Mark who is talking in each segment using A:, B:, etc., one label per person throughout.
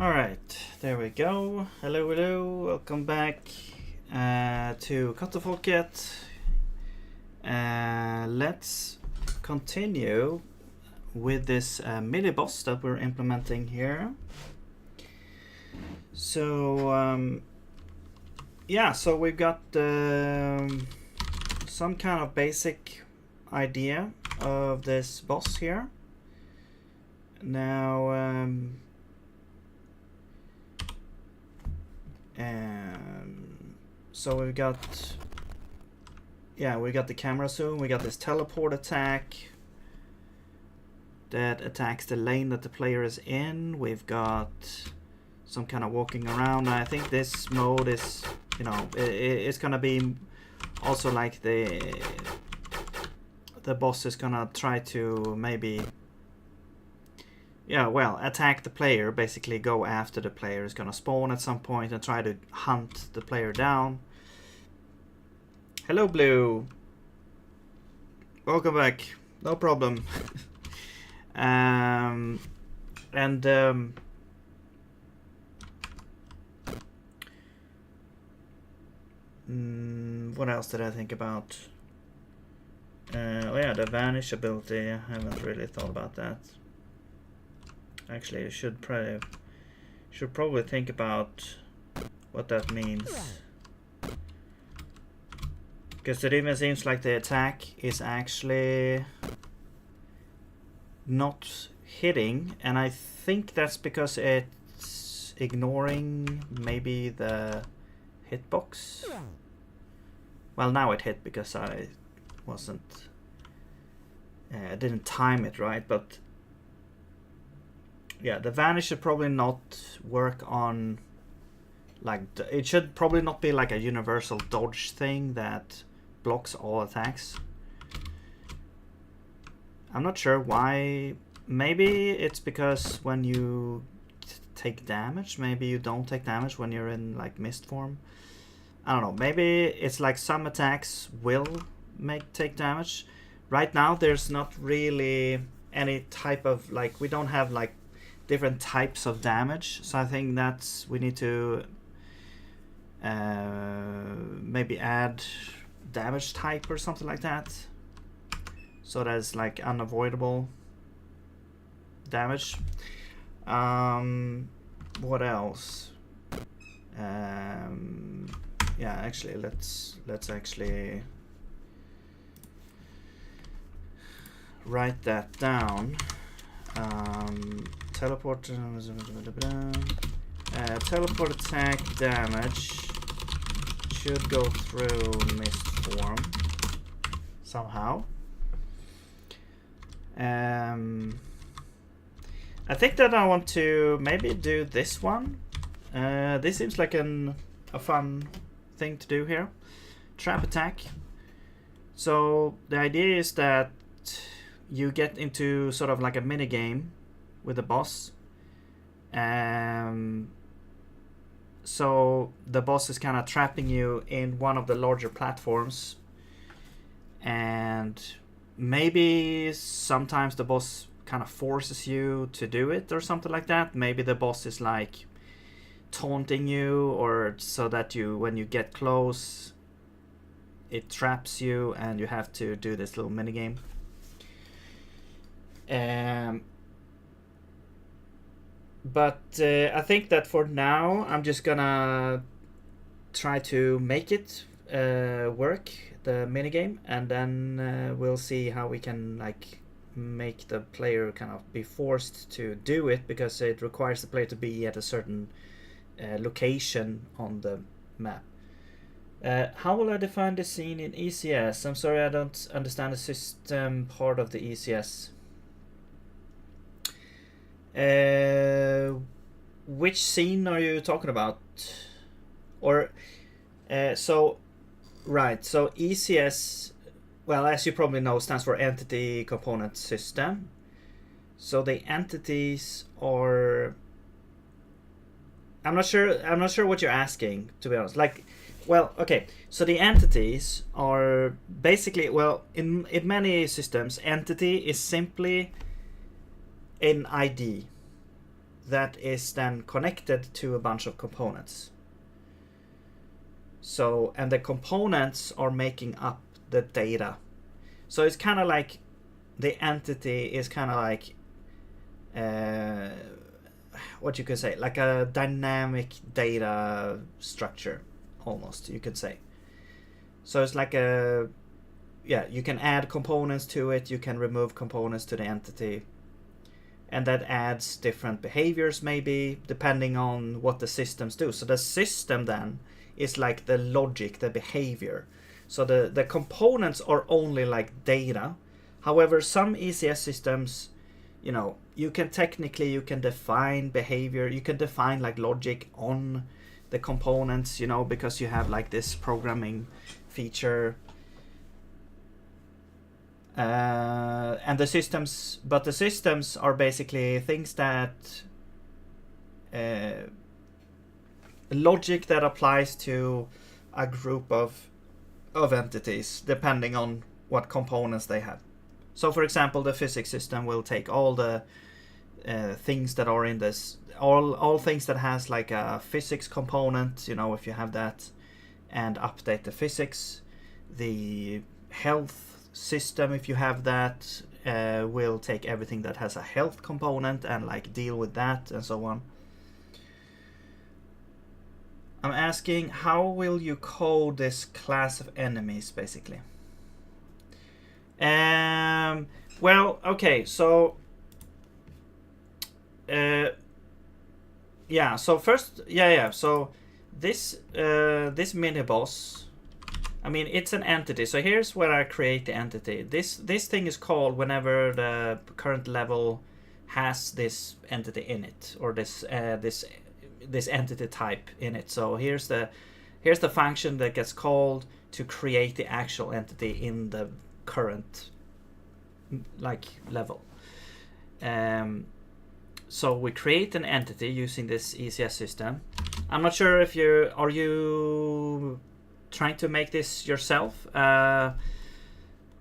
A: Alright, there we go. Hello, hello, welcome back to kottefolket. Let's continue with this mini boss that we're implementing here. So, yeah, so we've got some kind of basic idea of this boss here. Now, so we got the camera zoom, we got this teleport attack that attacks the lane that the player is in. We've got some kind of walking around. I think this mode is, you know, it's gonna be also like the boss is gonna try to maybe attack the player, basically go after the player. Is gonna spawn at some point and try to hunt the player down. Hello, Blue. Welcome back. No problem. What else did I think about? Oh yeah, the vanish ability. I haven't really thought about that. Actually, I should probably think about what that means, because it even seems like the attack is actually not hitting, and I think that's because it's ignoring maybe the hitbox. Well, now it hit because I didn't time it right, but yeah, the vanish should probably not work on, like, it should probably not be like a universal dodge thing that blocks all attacks. I'm not sure why. Maybe it's because when you take damage, maybe you don't take damage when you're in like mist form. I don't know, maybe it's like some attacks will take damage. Right now there's not really any type of, like, we don't have like different types of damage, so I think that's, we need to maybe add damage type or something like that, so that's like unavoidable damage. What else? Yeah, actually let's actually write that down. Teleport teleport attack damage should go through mist form somehow. I think that I want to maybe do this one. This seems like a fun thing to do here. Trap attack. So the idea is that you get into sort of like a mini game with the boss. So the boss is kind of trapping you in one of the larger platforms, and maybe sometimes the boss kind of forces you to do it or something like that. Maybe the boss is like taunting you, or so that you, when you get close, it traps you and you have to do this little mini game. But I think that for now I'm just gonna try to make it work, the minigame, and then we'll see how we can like make the player kind of be forced to do it, because it requires the player to be at a certain location on the map. How will I define the scene in ECS? I'm sorry, I don't understand the system part of the ECS. Which scene are you talking about? Or so ECS, well, as you probably know, stands for Entity Component System. So the entities are, I'm not sure what you're asking, to be honest. Like, well, okay, so the entities are basically, well, in many systems, entity is simply an ID. that is then connected to a bunch of components. So, and the components are making up the data. So it's kind of like the entity is kind of like what you could say, like a dynamic data structure, almost, you could say. So it's like a, yeah, you can add components to it, you can remove components to the entity, and that adds different behaviors maybe depending on what the systems do. So the system then is like the logic, the behavior. So the components are only like data. However, some ECS systems, you know, you can define behavior, you can define like logic on the components, you know, because you have like this programming feature. And the systems, but the systems are basically things that logic that applies to a group of entities depending on what components they have. So for example, the physics system will take all the things that are in this, all things that has like a physics component, you know, if you have that, and update the physics. The health system, if you have that, will take everything that has a health component and like deal with that and so on. I'm asking, how will you code this class of enemies, basically? Well, okay, so yeah, so first, so this mini boss, I mean, it's an entity. So here's where I create the entity. This thing is called whenever the current level has this entity in it, or this entity type in it. So here's the function that gets called to create the actual entity in the current like level. So we create an entity using this ECS system. I'm not sure if are you trying to make this yourself.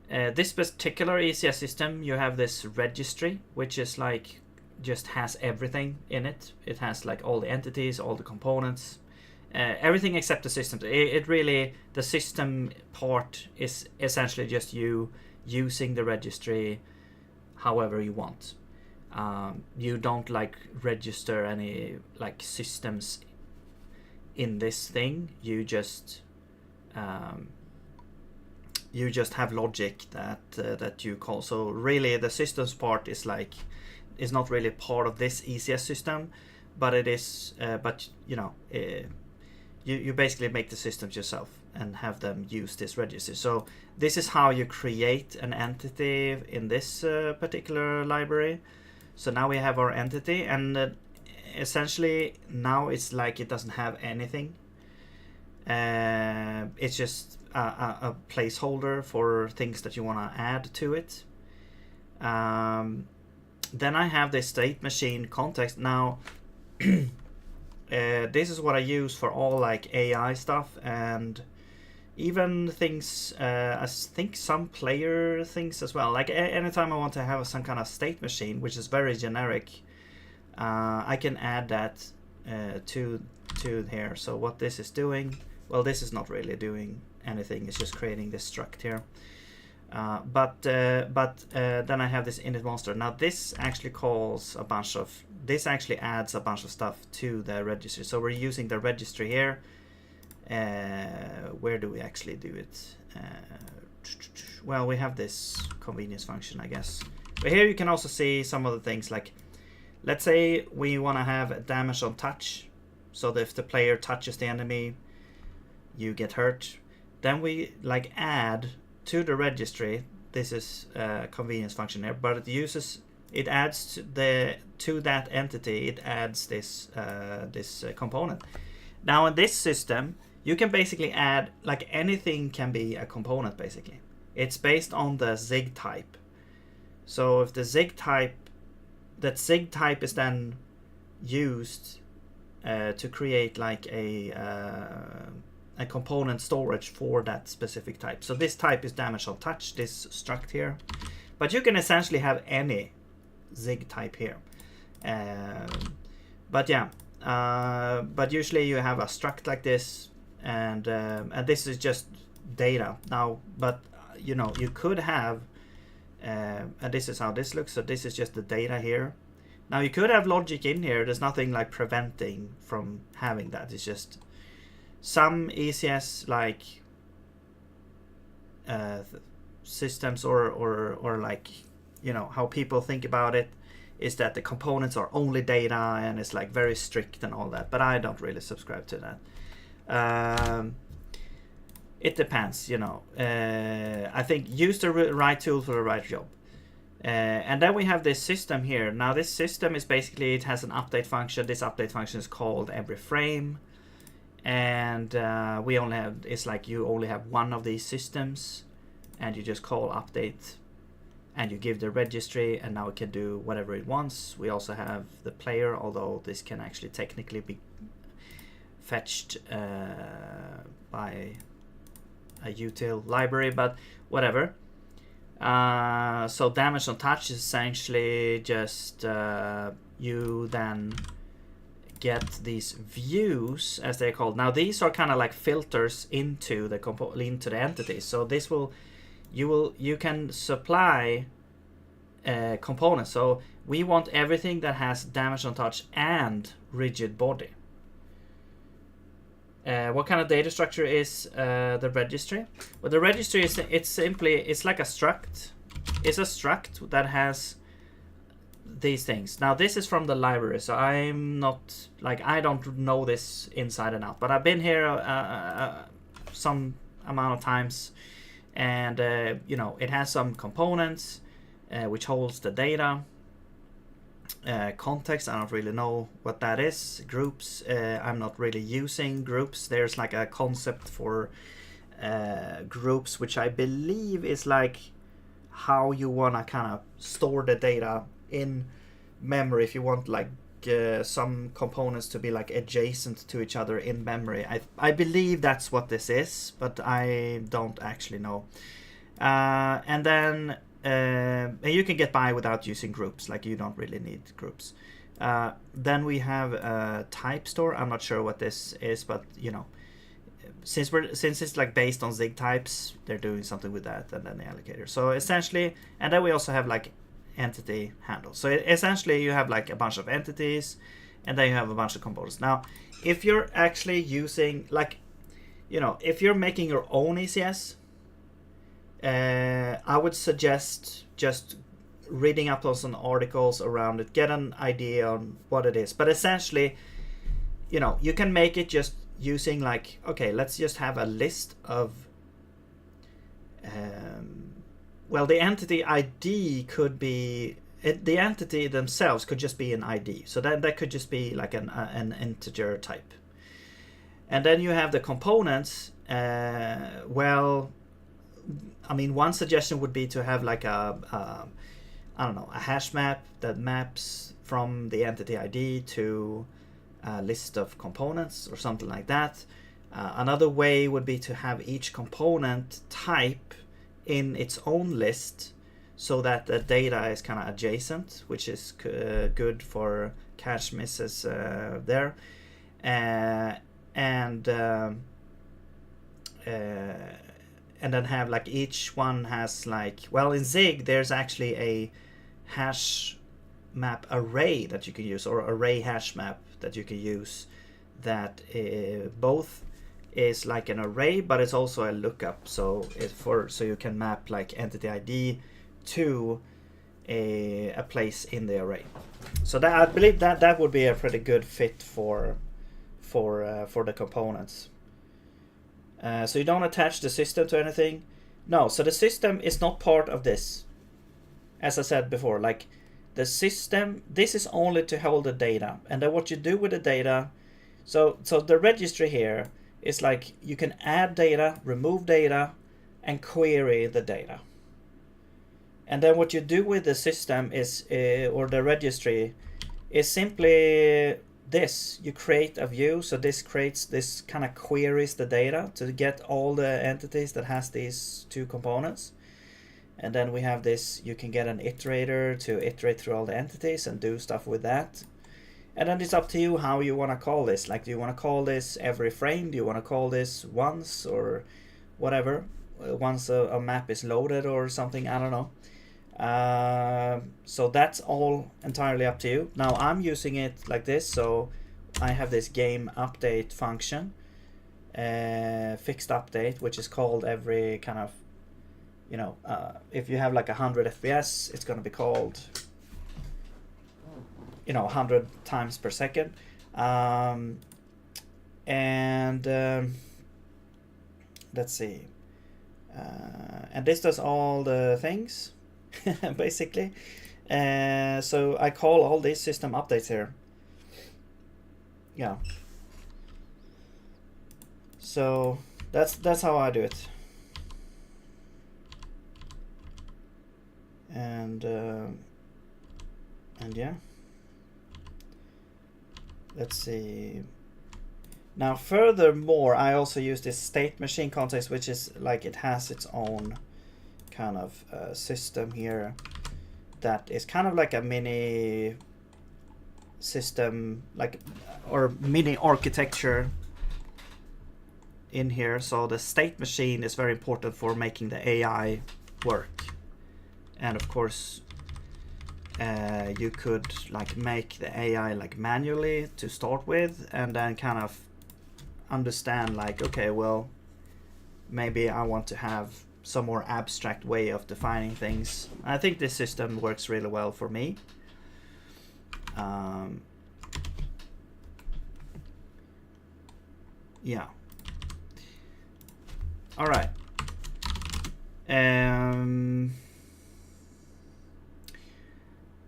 A: This particular ECS system, you have this registry, which is like just has everything in it. It has like all the entities, all the components, everything except the system. It really, the system part is essentially just you using the registry however you want. You don't like register any like systems in this thing. You just have logic that you call. So really, the systems part is not really part of this ECS system, but it is. But you know, you basically make the systems yourself and have them use this registry. So this is how you create an entity in this particular library. So now we have our entity, and essentially now it's like it doesn't have anything. It's just a placeholder for things that you want to add to it. Then I have this state machine context. Now this is what I use for all like AI stuff, and even things, I think some player things as well. Like anytime I want to have some kind of state machine, which is very generic, I can add that to here. So what this is doing, well, this is not really doing anything. It's just creating this struct here. But then I have this init monster. Now this actually adds a bunch of stuff to the registry. So we're using the registry here. Where do we actually do it? Well, we have this convenience function, I guess. But here you can also see some of the things, like, let's say we want to have damage on touch. So that if the player touches the enemy, you get hurt. Then we like add to the registry. This is a convenience function here, but it adds to that entity. It adds this component. Now in this system, you can basically add, like, anything can be a component basically. It's based on the zig type. So if the zig type is then used to create like a component storage for that specific type. So this type is damage on touch, this struct here. But you can essentially have any zig type here. But yeah, but usually you have a struct like this, and this is just data now. But you know, you could have, and this is how this looks. So this is just the data here. Now you could have logic in here. There's nothing like preventing from having that. It's just some ECS like systems or like, you know, how people think about it is that the components are only data and it's like very strict and all that. But I don't really subscribe to that. It depends, you know. I think use the right tool for the right job. And then we have this system here. Now this system is basically, it has an update function. This update function is called every frame. And we only have, it's like you only have one of these systems, and you just call update and you give the registry, and now it can do whatever it wants. We also have the player, although this can actually technically be fetched by a util library, but whatever. So damage on touch is essentially just you then get these views, as they're called. Now these are kind of like filters into the into the entities. So this will you can supply components. So we want everything that has damage on touch and rigid body. What kind of data structure is the registry? Well, the registry is, it's like a struct. It's a struct that has these things. Now this is from the library, so I'm not like, I don't know this inside and out, but I've been here some amount of times, and you know, it has some components which holds the data. Context, I don't really know what that is. Groups, I'm not really using groups. There's like a concept for groups, which I believe is like how you want to kind of store the data in memory. If you want like some components to be like adjacent to each other in memory, I believe that's what this is, but I don't actually know. And then you can get by without using groups, like you don't really need groups. Then we have a type store. I'm not sure what this is, but you know, since it's like based on Zig types, they're doing something with that, and then the allocator. So essentially, and then we also have like entity handle. So essentially you have like a bunch of entities, and then you have a bunch of components. Now if you're actually using, like, you know, if you're making your own ECS, I would suggest just reading up on some articles around it, get an idea on what it is. But essentially, you know, you can make it just using like, okay, let's just have a list of well, the entity ID could be the entity themselves could just be an ID, so that could just be like an integer type. And then you have the components. Well, I mean, one suggestion would be to have like I don't know, a hash map that maps from the entity ID to a list of components or something like that. Another way would be to have each component type in its own list, so that the data is kind of adjacent, which is good for cache misses there. And then have like each one has like, well, in Zig there's actually a hash map array that you can use, or array hash map that you can use, that both is like an array, but it's also a lookup. So so you can map like entity ID to a place in the array. So that, I believe that would be a pretty good fit for the components. So you don't attach the system to anything. No, so the system is not part of this. As I said before, like the system, this is only to hold the data, and then what you do with the data. So the registry here is like you can add data, remove data, and query the data. And then what you do with the system is, or the registry, is simply this. You create a view, so this creates, this kind of queries the data to get all the entities that has these two components. And then we have this, you can get an iterator to iterate through all the entities and do stuff with that. And then it's up to you how you want to call this. Like, do you want to call this every frame? Do you want to call this once or whatever? Once a map is loaded or something, I don't know. So that's all entirely up to you. Now I'm using it like this, so I have this game update function, fixed update, which is called every kind of, you know, if you have like 100 FPS, it's going to be called, you know, 100 times per second. Let's see. And this does all the things, basically. So I call all these system updates here. Yeah. So that's how I do it. And yeah. Let's see. Now, furthermore, I also use this state machine context, which is like it has its own kind of system here that is kind of like a mini system, like, or mini architecture in here. So the state machine is very important for making the AI work. And of course, you could like make the AI like manually to start with, and then kind of understand like, okay, well, maybe I want to have some more abstract way of defining things. I think this system works really well for me. Yeah. All right.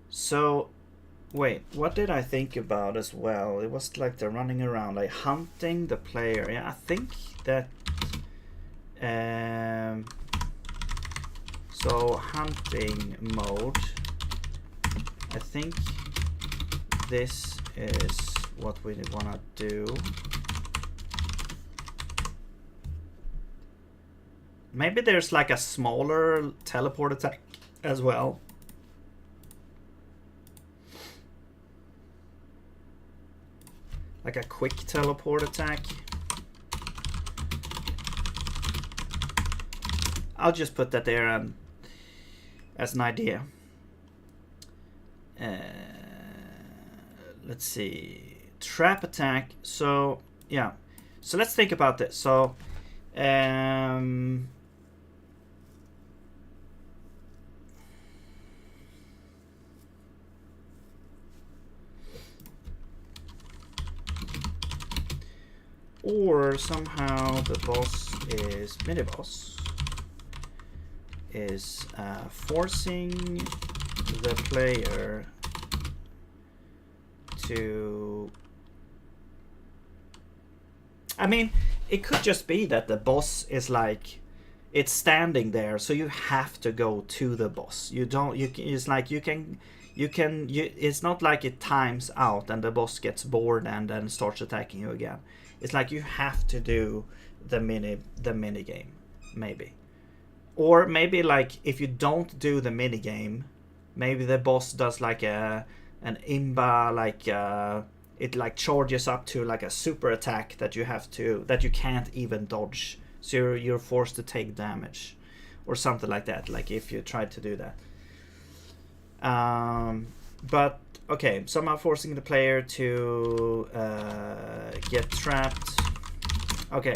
A: So, wait, what did I think about as well? It was like they're running around, like hunting the player. Yeah, I think that. So hunting mode. I think this is what we wanna do. Maybe there's like a smaller teleport attack as well. Like a quick teleport attack. I'll just put that there as an idea. Let's see. Trap attack. So, yeah. So let's think about this. So, or somehow the boss is mini-boss is forcing the player to, I mean, it could just be that the boss is like, it's standing there, so you have to go to the boss. You don't, it's like it's not like it times out and the boss gets bored and then starts attacking you again. It's like you have to do the mini game, maybe. Or maybe like if you don't do the mini game, maybe the boss does like an imba, like it like charges up to like a super attack that you can't even dodge. So you're forced to take damage, or something like that. Like if you try to do that. But okay, somehow forcing the player to get trapped. Okay.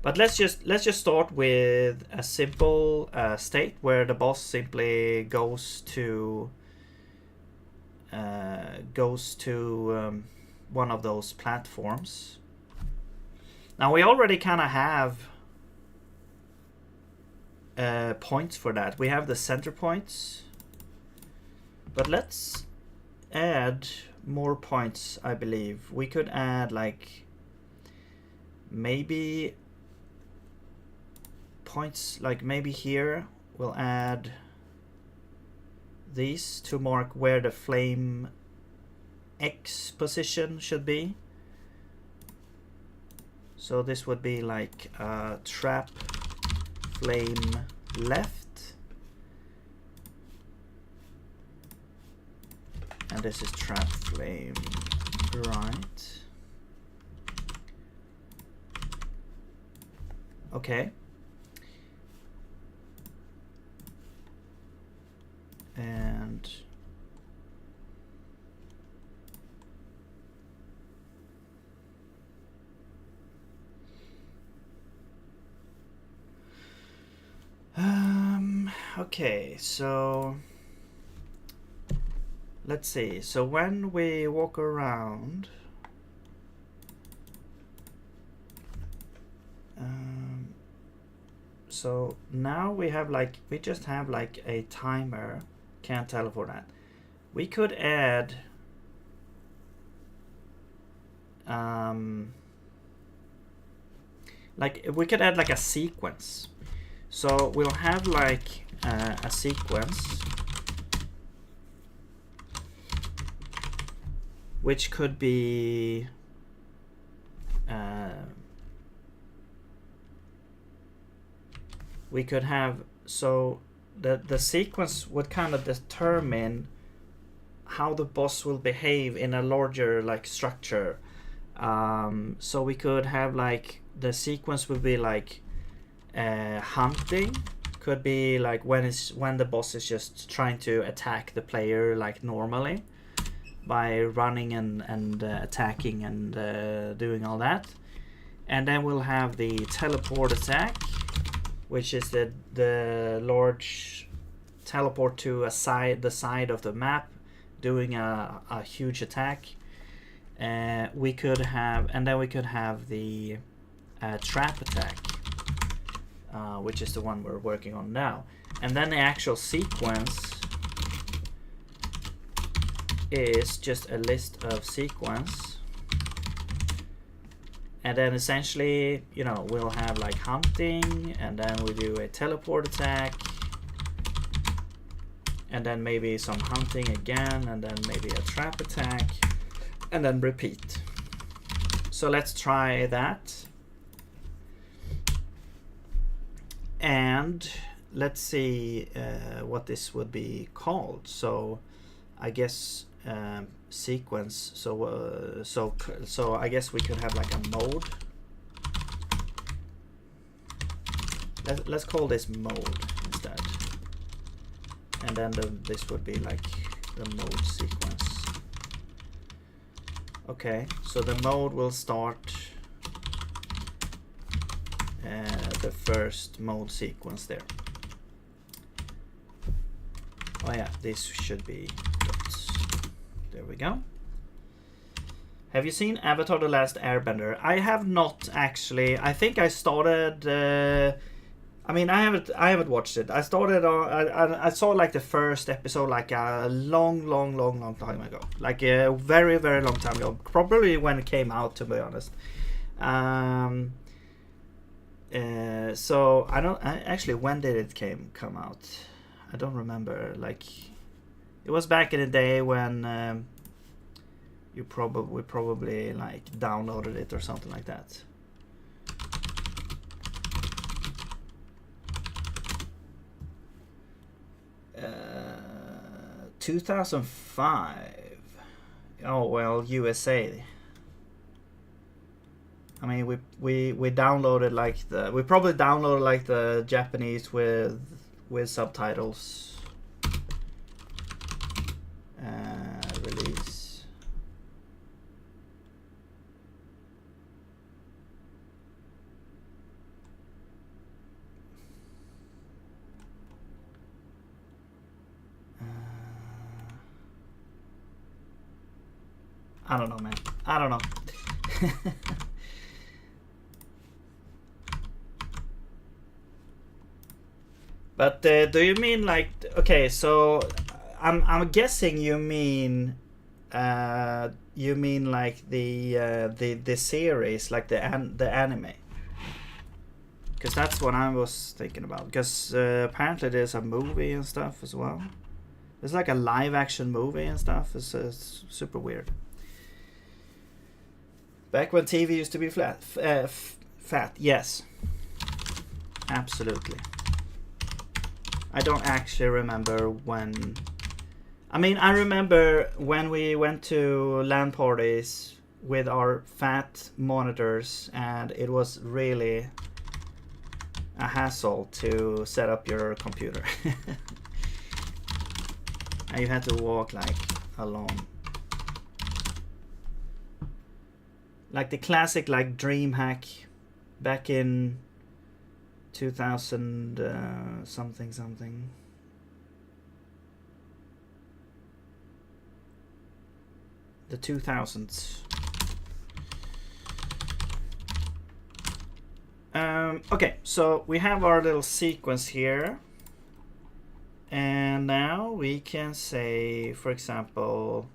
A: But let's just start with a simple state where the boss simply goes to one of those platforms. Now we already kind of have points for that. We have the center points, but let's add more points. I believe we could add like maybe points, like maybe here we'll add these to mark where the flame X position should be. So this would be like trap flame left And this is trap flame, right? Okay. And okay, so let's see. So when we walk around, so now we have like, we just have like a timer. Can't teleport that. We could add like we could add like a sequence. So we'll have like a sequence which could be we could have, so the sequence would kind of determine how the boss will behave in a larger like structure. So we could have like the sequence would be like hunting, could be like when the boss is just trying to attack the player like normally by running and attacking and doing all that. And then we'll have the teleport attack, which is the large teleport to the side of the map, doing a huge attack. We could have, and then we could have the trap attack, which is the one we're working on now. And then the actual sequence is just a list of sequence. And then essentially, you know, we'll have like hunting, and then we do a teleport attack, and then maybe some hunting again, and then maybe a trap attack, and then repeat. So let's try that. And let's see what this would be called. So I guess sequence. So I guess we could have like a mode. Let's call this mode instead. And then this would be like the mode sequence. Okay, so the mode will start the first mode sequence there. Oh yeah, this should be dots. There we go. Have you seen Avatar: The Last Airbender? I have not actually. I think I started. I mean, I haven't watched it. I started on. I saw like the first episode like a long time ago. Like a very long time ago. Probably when it came out, to be honest. So I don't. Actually, when did it come out? I don't remember. Like, it was back in the day when we probably like downloaded it or something like that. 2005. Oh well, USA. I mean, we downloaded like we probably downloaded like the Japanese with subtitles. Release. I don't know, man. I don't know. But do you mean like, okay? So I'm guessing you mean like the series, like the anime, because that's what I was thinking about. Because apparently there's a movie and stuff as well. There's like a live action movie and stuff. It's super weird. Back when TV used to be fat. Yes, absolutely. I don't actually remember when. I mean, I remember when we went to LAN parties with our fat monitors, and it was really a hassle to set up your computer. And you had to walk like alone. Like the classic like dream hack back in 2000 something. The 2000s. Okay, so we have our little sequence here. And now we can say, for example,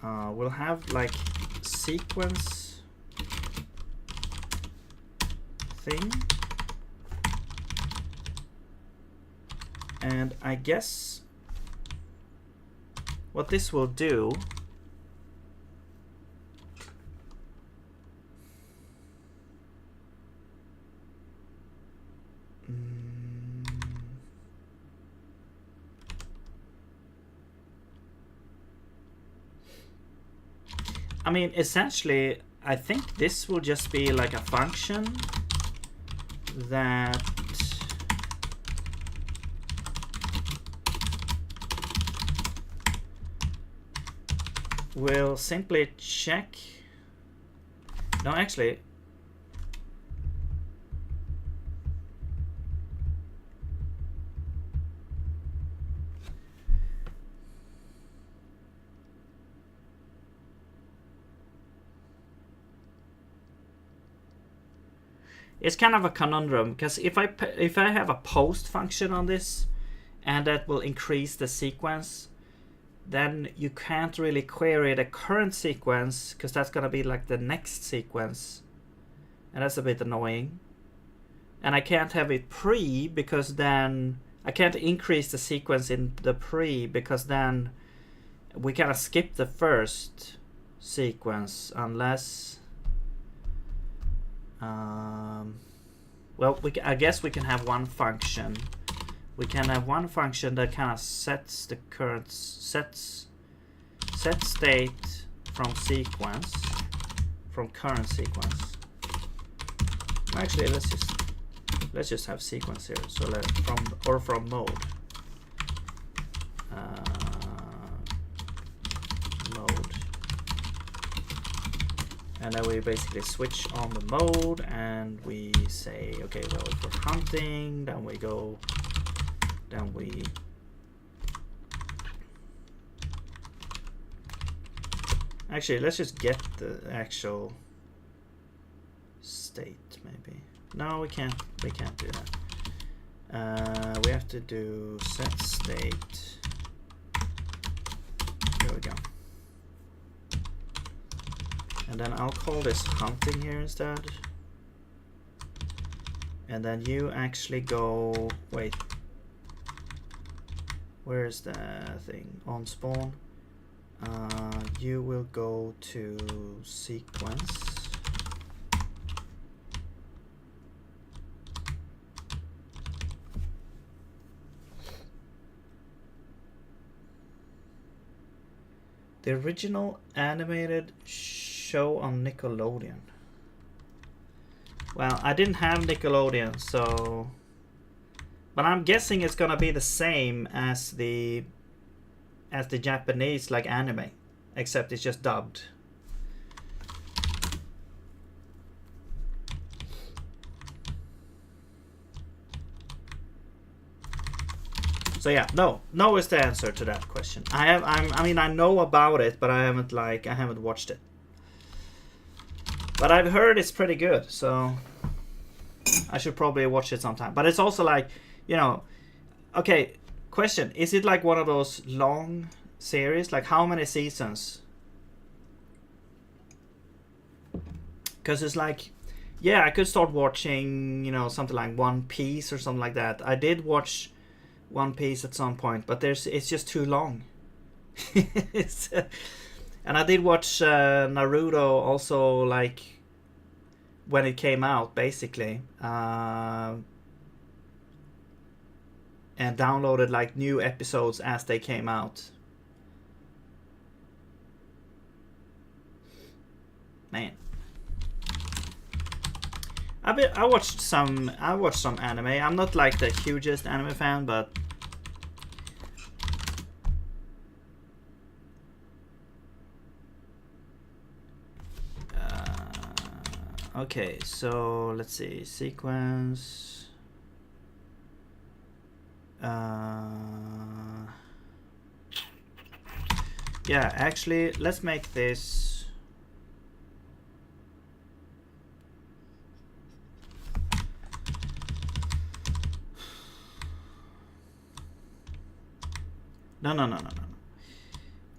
A: we'll have like sequence thing. And I guess what this will do I mean, essentially, I think this will just be like a function that will simply check. No, actually, it's kind of a conundrum, because if I have a post function on this and that will increase the sequence, then you can't really query the current sequence, because that's going to be like the next sequence, and that's a bit annoying. And I can't have it pre, because then I can't increase the sequence in the pre, because then we kind of skip the first sequence unless well, I guess we can have one function. We can have one function that kind of sets the current sets state from sequence, from current sequence. Actually, let's just have sequence here. So from mode. Mode. And then we basically switch on the mode, and we say, okay, well, for hunting, then we go, then we actually, let's just get the actual state, maybe. No, we can't do that. We have to do set state. There we go. And then I'll call this hunting here instead. And then you actually go, wait, where's the thing? On spawn. You will go to sequence. The original animated show on Nickelodeon. Well, I didn't have Nickelodeon, so, but I'm guessing it's gonna be the same as the Japanese like anime, except it's just dubbed. So yeah, no is the answer to that question. I mean I know about it, but I haven't watched it. But I've heard it's pretty good, so I should probably watch it sometime. But it's also like, you know, okay, question, is it like one of those long series? Like how many seasons? Because it's like, yeah, I could start watching, you know, something like One Piece or something like that. I did watch One Piece at some point, but it's just too long. And I did watch Naruto also, like when it came out, basically. and downloaded like new episodes as they came out. Man, I watched some anime. I'm not like the hugest anime fan, but okay, so let's see. Sequence. Yeah, actually, let's make this. No.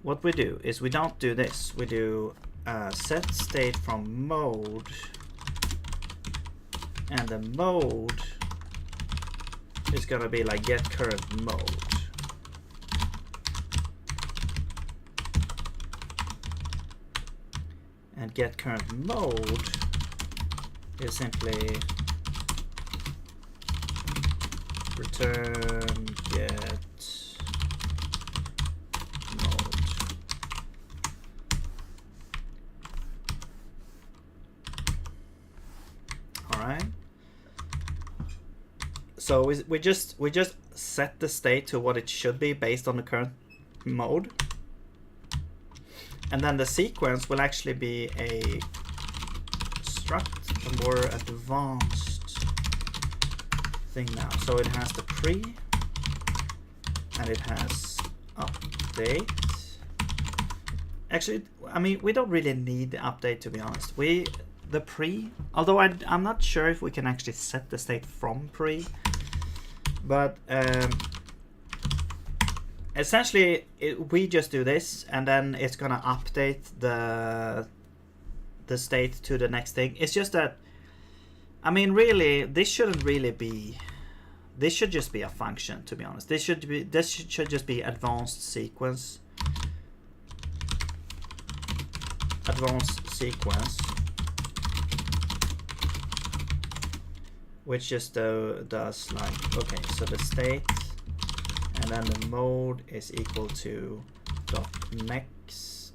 A: What we do is we don't do this. We do set state from mode, and the mode is gonna be like get current mode. And get current mode is simply return get mode. All right. So we just set the state to what it should be based on the current mode. And then the sequence will actually be a struct, a more advanced thing now. So it has the pre, and it has update. Actually, I mean, we don't really need the update, to be honest. The pre, although I'm not sure if we can actually set the state from pre, but essentially, we just do this, and then it's gonna update the state to the next thing. It's just that, I mean, really, this shouldn't really be. This should just be a function, to be honest. This should just be advanced sequence. Advanced sequence, which just does like, okay, so the state. And then the mode is equal to dot next.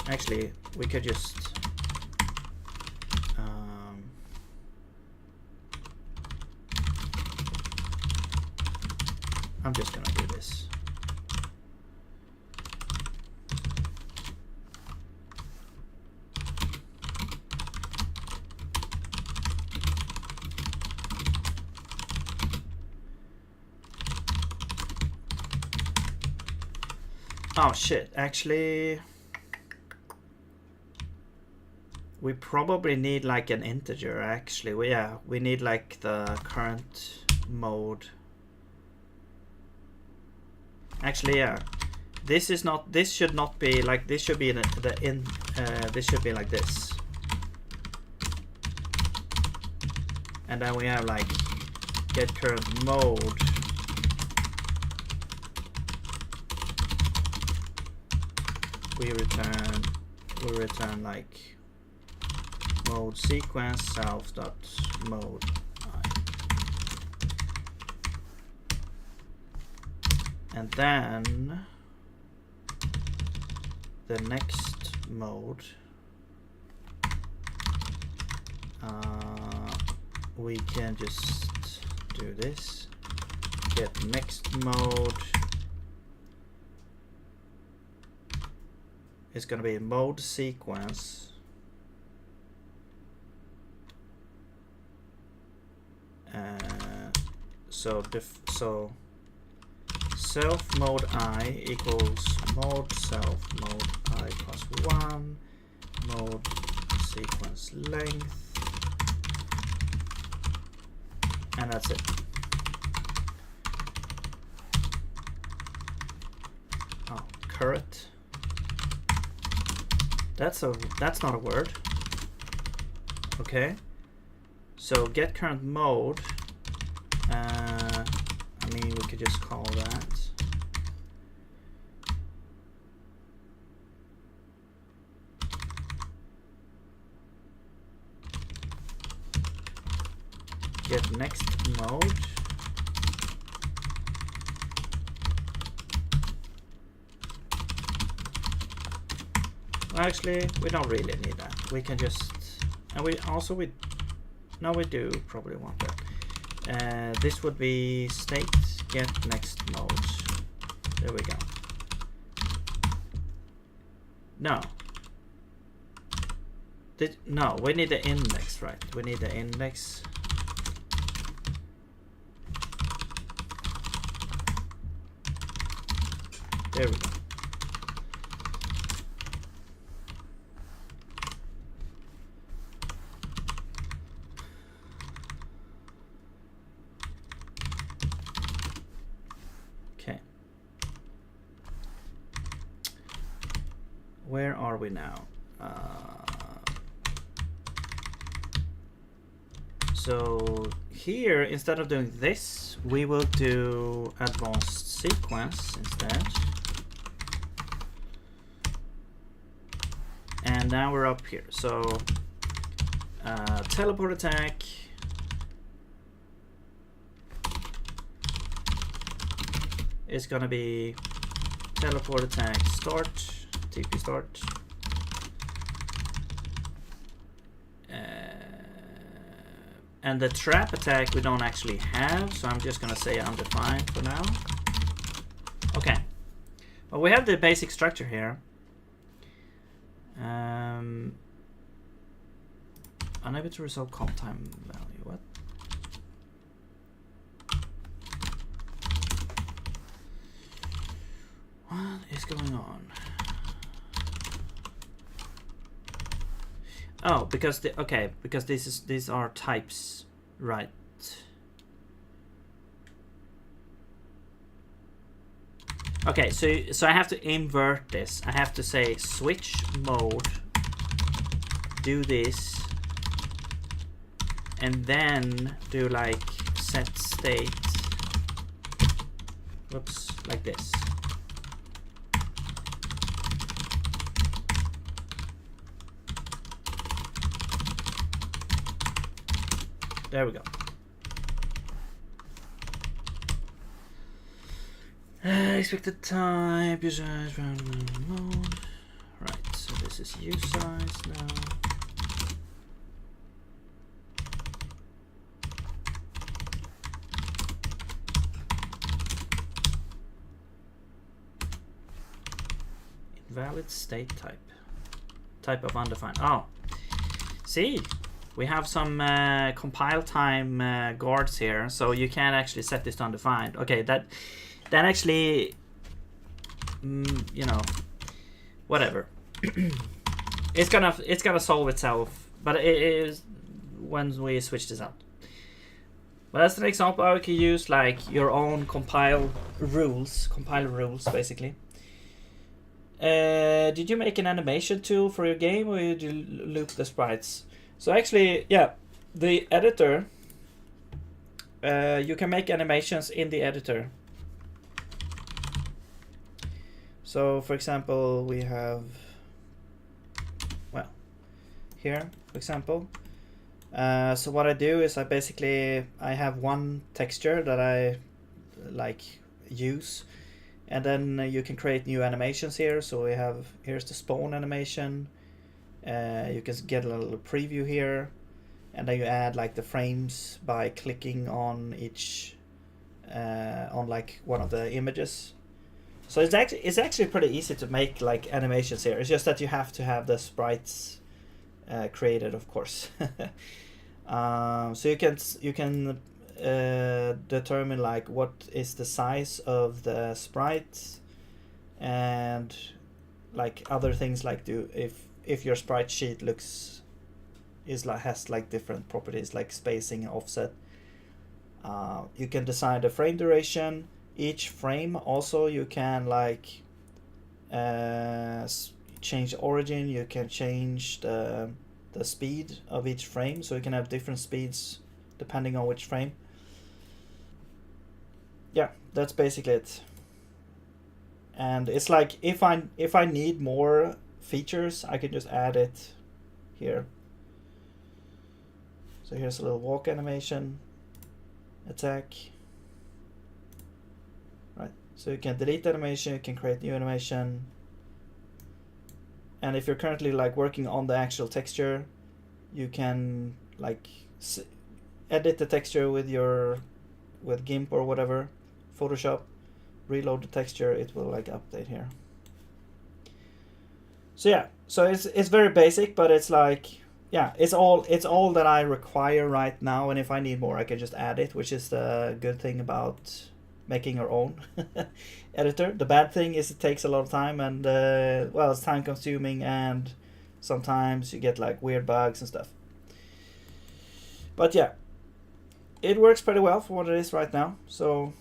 A: Actually, we could just I'm just gonna do this. Oh shit, actually we probably need like an integer actually. We need like the current mode. Actually, yeah. This should not be like, this should be this should be like this. And then we have like get current mode. We return like mode sequence self dot mode I. And then the next mode we can just do this, get next mode. It's going to be mode sequence. So self mode I equals mode self mode I plus 1 mode sequence length, and that's it. Oh, current. That's not a word. Okay. So get current mode. I mean, we could just call that. get next mode. Well, actually, we don't really need that. We can just, and we also no, we do probably want that. This would be state get next mode. There we go. No. No, we need the index, right? We need the index. There we go. Okay. Where are we now? So here, instead of doing this, we will do advanced sequence instead. And now we're up here. So teleport attack. Is gonna be teleport attack start, TP start. And the trap attack we don't actually have, so I'm just gonna say undefined for now. Okay, well, we have the basic structure here. Unable to resolve comp time value. What? What is going on? Oh, because because these are types, right? Okay, so I have to invert this. I have to say switch mode, do this, and then do like set state. Whoops, like this. There we go. Expected type, user size, mode. Right, so this is use size now. Invalid state type. Type of undefined. Oh, see? We have some compile time guards here, so you can't actually set this to undefined. Okay, that actually, you know, whatever. it's gonna solve itself, but it is when we switch this out. But as an example, I could use like your own compile rules basically. Did you make an animation tool for your game, or did you loop the sprites? So actually, yeah, the editor, you can make animations in the editor. So for example, we have, well, here, for example. So what I do is I have one texture that I like use, and then you can create new animations here. So we have, here's the spawn animation. You can get a little preview here, and then you add like the frames by clicking on each on like one of the images. So it's actually pretty easy to make like animations here. It's just that you have to have the sprites created, of course. So you can determine like what is the size of the sprite, and like other things like if your sprite sheet has like different properties like spacing and offset. You can decide the frame duration. Each frame also you can like change origin. You can change the speed of each frame, so you can have different speeds depending on which frame. Yeah, that's basically it. And it's like if I need more features, I can just add it here. So here's a little walk animation. attack. Right, so you can delete the animation, you can create new animation, and if you're currently like working on the actual texture, you can like edit the texture with GIMP or whatever, Photoshop, reload the texture, it will like update here. So yeah, so it's very basic, but it's like, yeah, it's all that I require right now, and if I need more I can just add it, which is the good thing about making your own editor. The bad thing is it takes a lot of time, and well, it's time consuming, and sometimes you get like weird bugs and stuff. But yeah, it works pretty well for what it is right now. So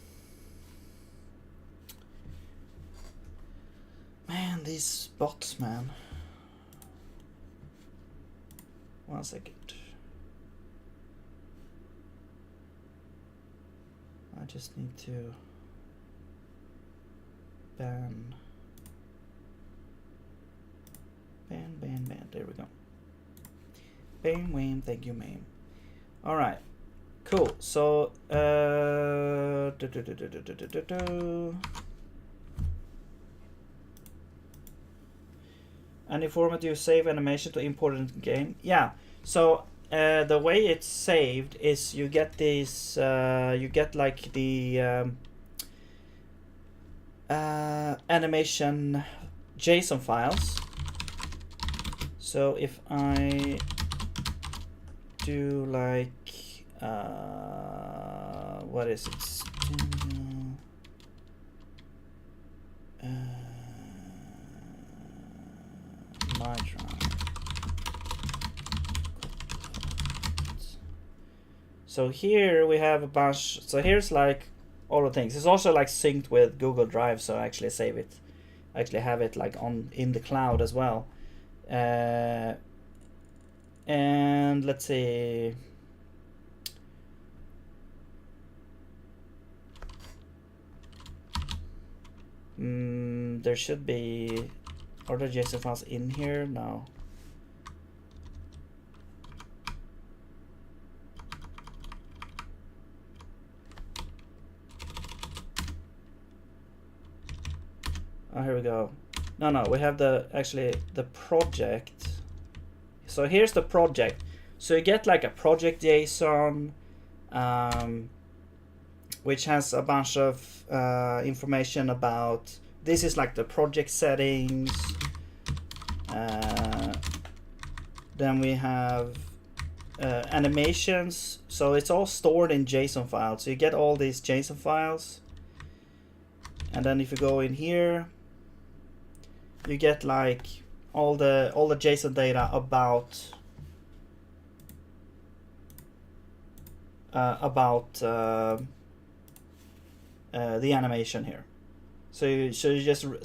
A: man, these bots, man. 1 second. I just need to ban. There we go. Bam, wham, thank you, ma'am. All right, cool. So, any format you save animation to import it into game? Yeah. So the way it's saved is you get these. You get like the animation JSON files. So if I do like what is it? So here we have a bunch. So here's like all the things. It's also like synced with Google Drive, so I actually save it. I actually have it like in the cloud as well. And let's see. There should be other JSON files in here. No. Oh, here we go. No, we have the project. So here's the project. So you get like a project JSON, which has a bunch of information about. This is like the project settings. Then we have animations. So it's all stored in JSON files. So you get all these JSON files. And then if you go in here, you get like all the JSON data about the animation here. So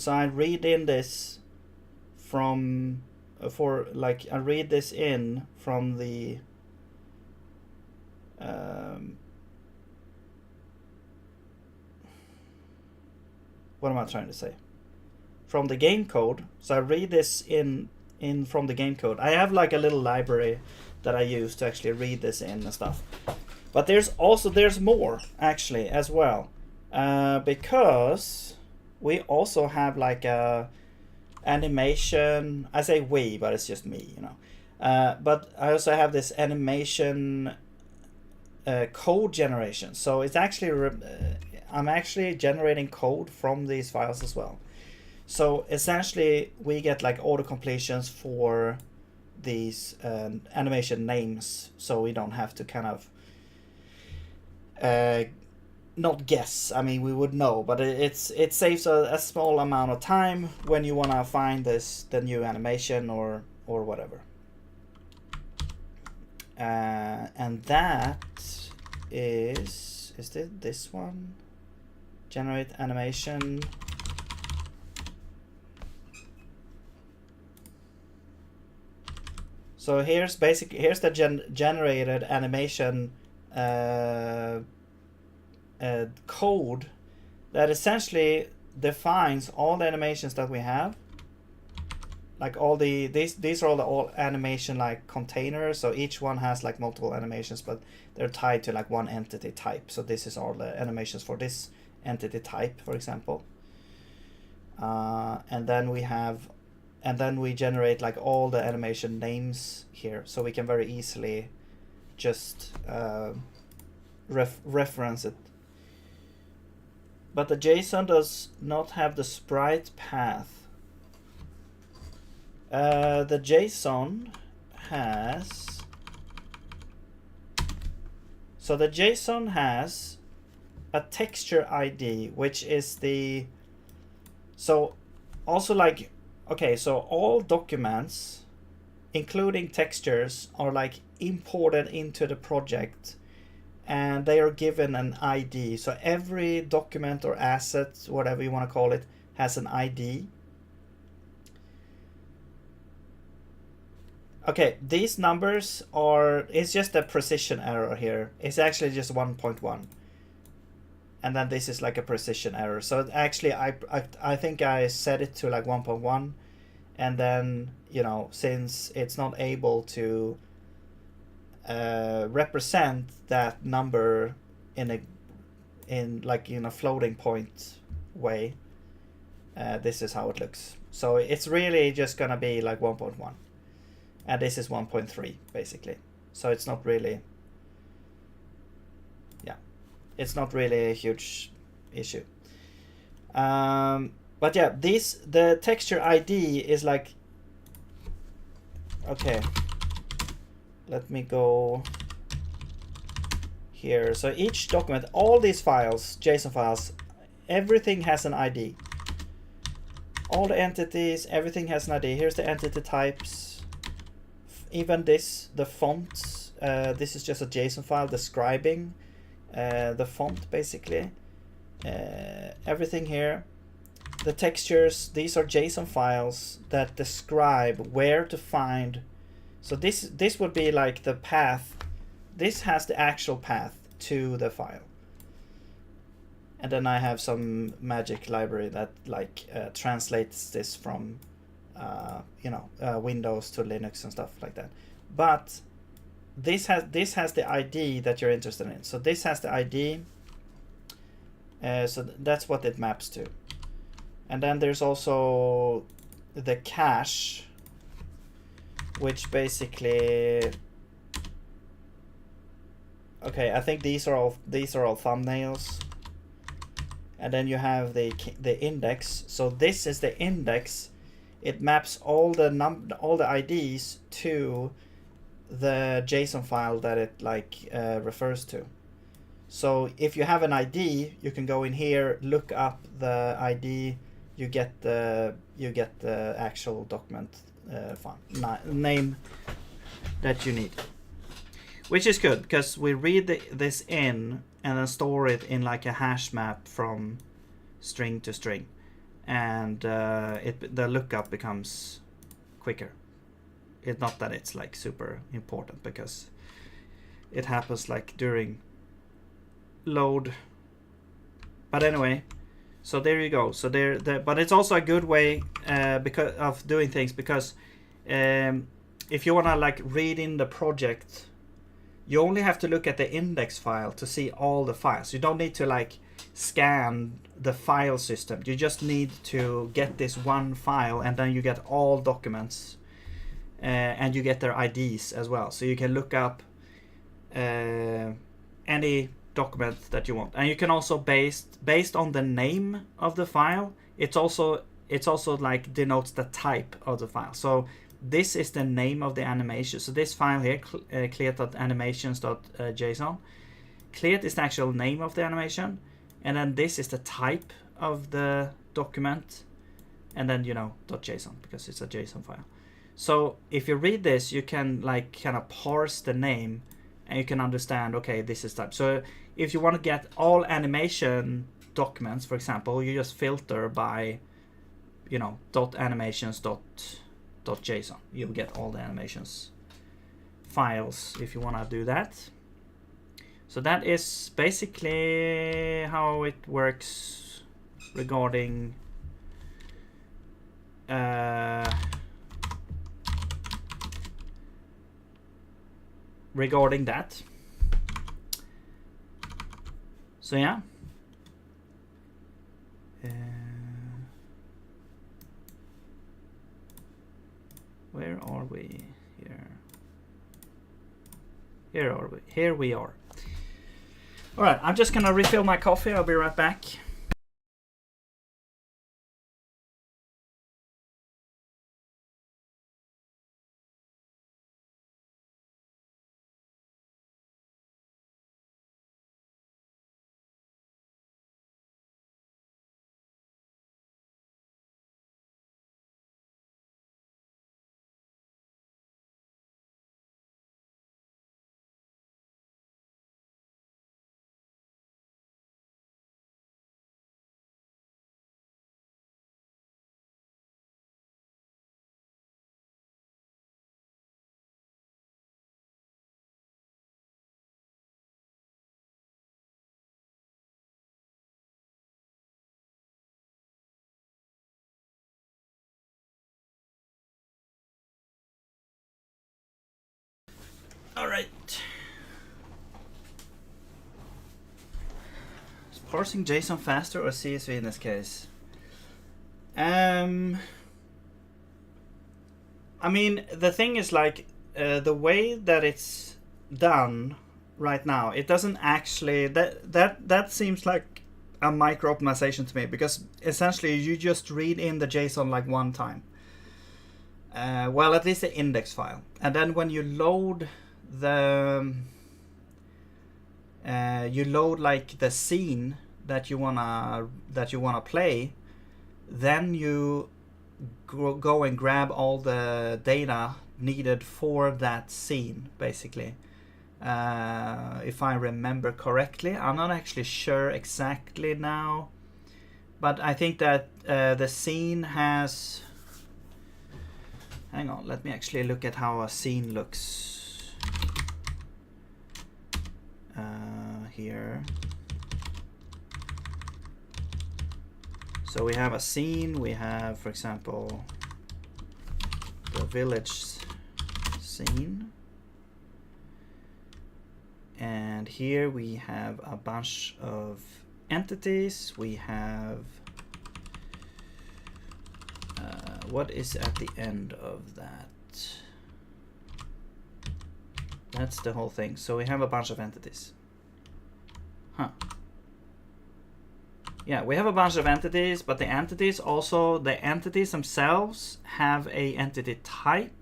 A: I read in this from I read this in from the what am I trying to say? From the game code. So I read this in from the game code. I have like a little library that I use to actually read this in and stuff. But there's more actually as well, because we also have like a animation. I say we, but it's just me, you know. But I also have this animation code generation. So it's actually I'm actually generating code from these files as well. So essentially, we get like auto completions for these animation names, so we don't have to kind of not guess. I mean, we would know, but it saves a small amount of time when you want to find the new animation or whatever. And that is it this one? Generate animation. So here's the generated animation code that essentially defines all the animations that we have. like all these are all animation like containers. So each one has like multiple animations, but they're tied to like one entity type. So this is all the animations for this entity type, for example. And then we generate like all the animation names here, so we can very easily just reference it. But the JSON does not have the sprite path. The JSON has... So the JSON has a texture ID, which is the... So also like, okay, so all documents, including textures, are like imported into the project, and they are given an ID. So every document or asset, whatever you want to call it, has an ID. Okay, these numbers are, it's just a precision error here. It's actually just 1.1. And then this is like a precision error. So actually I think I set it to like 1.1, and then, you know, since it's not able to represent that number in a floating point way, this is how it looks. So it's really just gonna be like 1.1, and this is 1.3 basically. So it's not really, yeah, it's not really a huge issue. But yeah, the texture ID is like, okay, let me go here. So each document, all these files, JSON files, everything has an ID. All the entities, everything has an ID. Here's the entity types. Even this, the fonts, this is just a JSON file describing the font basically. Everything here. The textures, these are JSON files that describe where to find. So this would be like the path. This has the actual path to the file. And then I have some magic library that like translates this from Windows to Linux and stuff like that. But this has the ID that you're interested in. So this has the ID. So that's what it maps to. And then there's also the cache, which basically, okay, I think these are all thumbnails. And then you have the index. So this is the index. It maps all the IDs to the JSON file that it like refers to. So if you have an ID, you can go in here, look up the ID. You get the actual document name that you need, which is good because we read this in and then store it in like a hash map from string to string, and the lookup becomes quicker. It's not that it's like super important because it happens like during load. But anyway. So there you go. So but it's also a good way because of doing things, because if you wanna like read in the project, you only have to look at the index file to see all the files. You don't need to like scan the file system. You just need to get this one file, and then you get all documents, and you get their IDs as well. So you can look up any document that you want, and you can also based on the name of the file, it's also like denotes the type of the file. So this is the name of the animation. So this file here, clear.animations.json, clear is the actual name of the animation, and then this is the type of the document, and then .json, because it's a JSON file. So if you read this, you can like kind of parse the name, and you can understand, okay, this is type. So if you want to get all animation documents, for example, you just filter by, .animations.json. You'll get all the animations files if you want to do that. So that is basically how it works regarding regarding that. So yeah. Where are we here? Here we are. All right, I'm just gonna refill my coffee. I'll be right back. All right. Is parsing JSON faster or CSV in this case? I mean, the thing is like the way that it's done right now, it doesn't actually that seems like a micro optimization to me, because essentially you just read in the JSON like one time. Well, at least the index file, and then when you load the you load like the scene that you wanna play, then you go and grab all the data needed for that scene, basically. If I remember correctly, I'm not actually sure exactly now, but I think that the scene has. Hang on, let me actually look at how a scene looks here. So we have a scene, we have, for example, the village scene. And here we have a bunch of entities. We have, what is at the end of that? That's the whole thing. So we have a bunch of entities. Huh. Yeah, we have a bunch of entities, but the entities themselves have a entity type,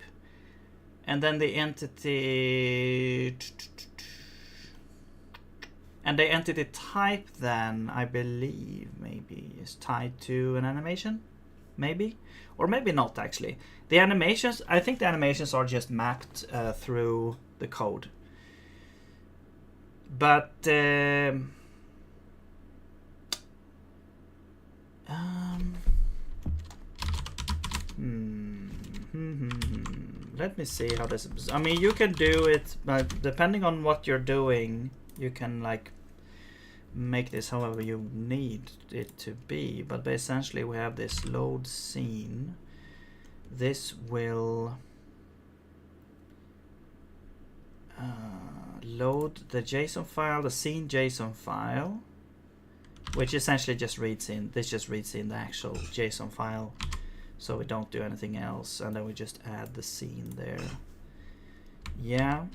A: and then the entity type then, I believe, maybe is tied to an animation, maybe, or maybe not actually. The animations, I think the animations are just mapped through the code, but let me see how this is. I mean, you can do it, but depending on what you're doing, you can like make this however you need it to be. But essentially we have this load scene. This will load the JSON file, the scene JSON file, which essentially just reads in, this just reads in the actual JSON file, so we don't do anything else, and then we just add the scene there. Yeah.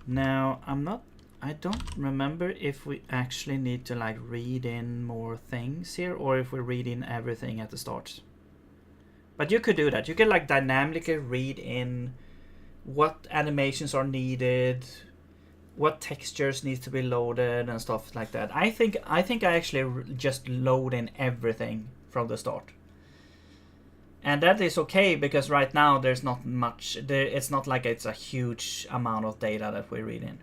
A: Now I don't remember if we actually need to like read in more things here, or if we read in everything at the start. But you could do that. You can like dynamically read in what animations are needed, what textures need to be loaded and stuff like that. I think I actually just load in everything from the start. And that is okay, because right now there's not much, it's not like it's a huge amount of data that we read in.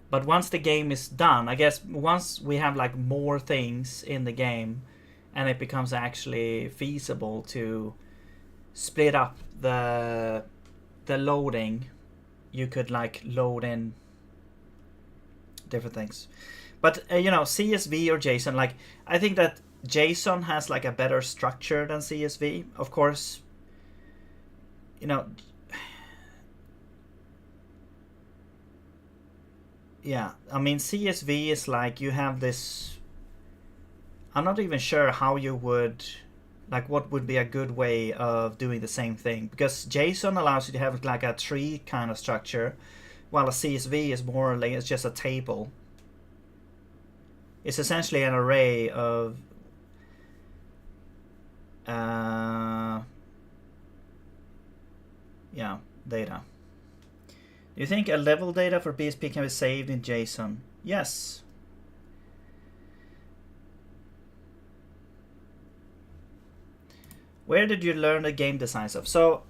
A: But once the game is done, I guess once we have like more things in the game and it becomes actually feasible to split up the loading, you could like load in different things. But you know, CSV or JSON, like I think that JSON has like a better structure than CSV. Of course, you know, yeah, I mean CSV is like you have this. I'm not even sure how you would, like, what would be a good way of doing the same thing, because JSON allows you to have like a tree kind of structure, while a CSV is more like it's just a table. It's essentially an array of yeah, data. Do you think a level data for BSP can be saved in JSON? Yes. Where did you learn the game design stuff? So,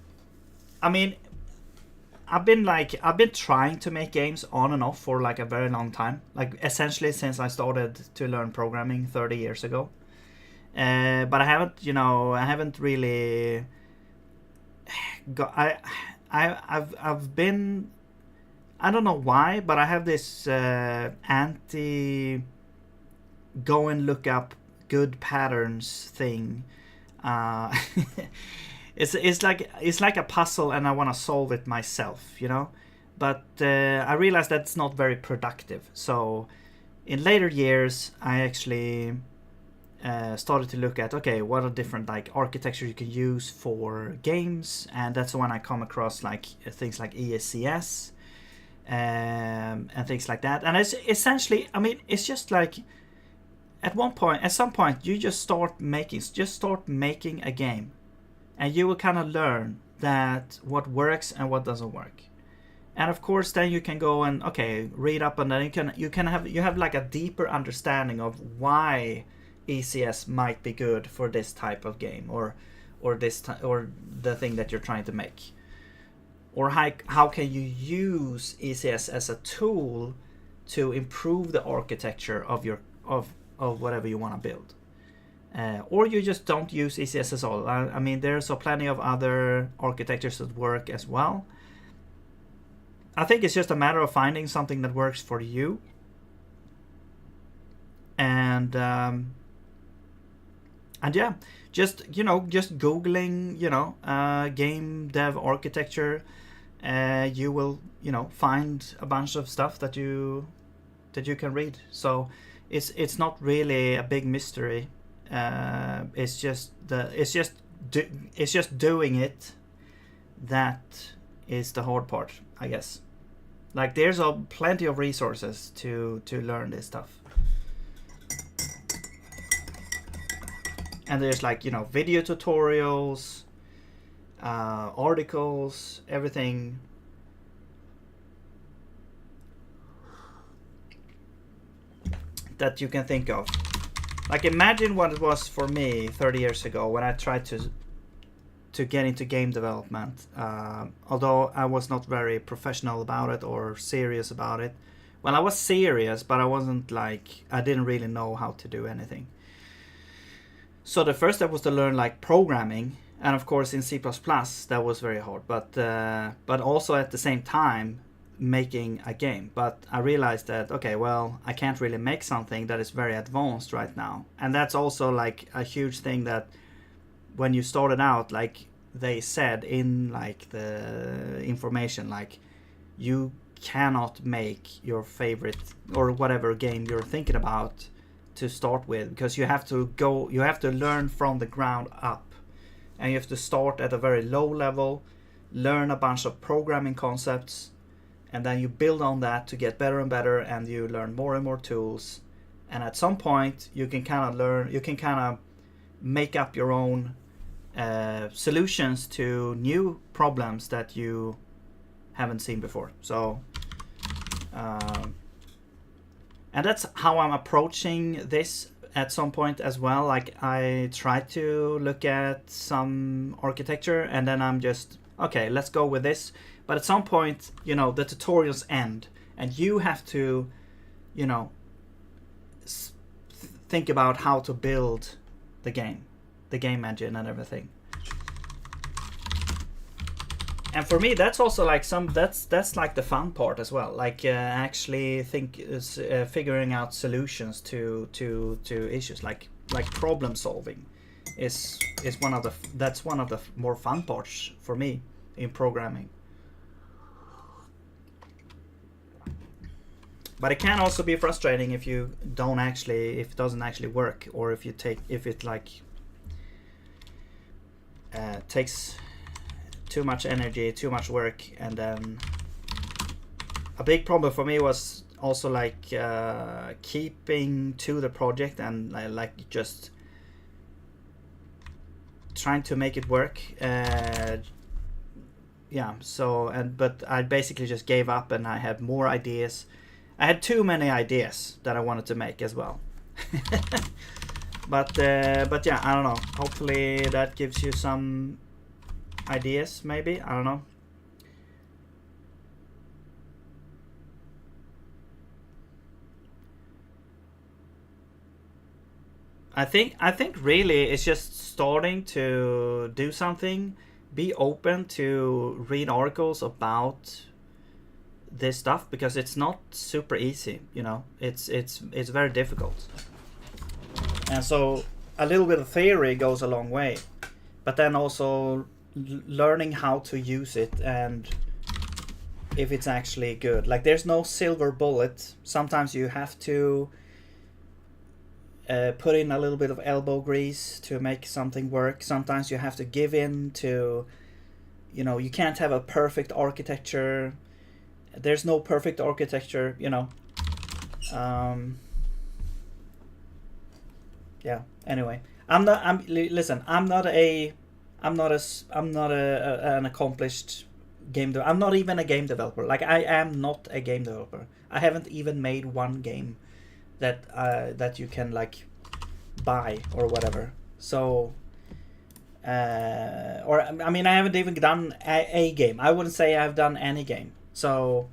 A: I mean, I've been trying to make games on and off for like a very long time, like essentially since I started to learn programming 30 years ago. But I haven't really got. I've been. I don't know why, but I have this anti go and look up good patterns thing. Uh, it's like a puzzle, and I want to solve it myself, you know. But I realized that's not very productive. So in later years, I actually started to look at, okay, what are different like architecture you can use for games, and that's when I come across like things like ESCS and things like that. And it's essentially, I mean, it's just like at some point, you just start making a game, and you will kind of learn that what works and what doesn't work. And of course, then you can go and read up, and then you have like a deeper understanding of why ECS might be good for this type of game, or or the thing that you're trying to make, or how can you use ECS as a tool to improve the architecture of your of whatever you want to build. Or you just don't use ECS at all. I mean, there's plenty of other architectures that work as well. I think it's just a matter of finding something that works for you. And yeah, just googling game dev architecture, you will find a bunch of stuff that you can read. So it's not really a big mystery. It's just doing it that is the hard part, I guess. Like, there's plenty of resources to learn this stuff. And there's like video tutorials, articles, everything. That you can think of. Like, imagine what it was for me 30 years ago when I tried to get into game development. Although I was not very professional about it or serious about it. Well, I was serious, but I wasn't like, I didn't really know how to do anything. So the first step was to learn like programming, and of course in C++ that was very hard. But also at the same time making a game. But I realized that, okay, well, I can't really make something that is very advanced right now. And that's also like a huge thing, that when you started out, like they said in like the information, like you cannot make your favorite or whatever game you're thinking about to start with, because you have to learn from the ground up, and you have to start at a very low level, learn a bunch of programming concepts, and then you build on that to get better and better, and you learn more and more tools, and at some point you can kind of make up your own solutions to new problems that you haven't seen before. So and that's how I'm approaching this at some point as well. Like, I try to look at some architecture, and then I'm just, okay, let's go with this. But at some point, the tutorials end, and you have to, think about how to build the game engine and everything. And for me, that's also like that's like the fun part as well. Like actually figuring out solutions to issues, like problem solving, is one of the more fun parts for me in programming. But it can also be frustrating if you don't actually, if it doesn't actually work, or if you take, if it like takes too much energy, too much work, and then a big problem for me was also like keeping to the project and like just trying to make it work. Yeah, so but I basically just gave up, and I had more ideas. I had too many ideas that I wanted to make as well. But yeah, I don't know. Hopefully that gives you some ideas, maybe. I don't know. I think really it's just starting to do something. Be open to read articles about this stuff, because it's not super easy, you know. It's very difficult. And so a little bit of theory goes a long way, but then also learning how to use it and if it's actually good. Like there's no silver bullet. Sometimes you have to put in a little bit of elbow grease to make something work. Sometimes you have to give in to, you know, you can't have a perfect architecture. There's no perfect architecture, you know. Yeah. Anyway, I'm not an accomplished game developer. I'm not even a game developer. Like I am not a game developer. I haven't even made one game that you can like buy or whatever. So or I mean, I haven't even done a game. I wouldn't say I've done any game. So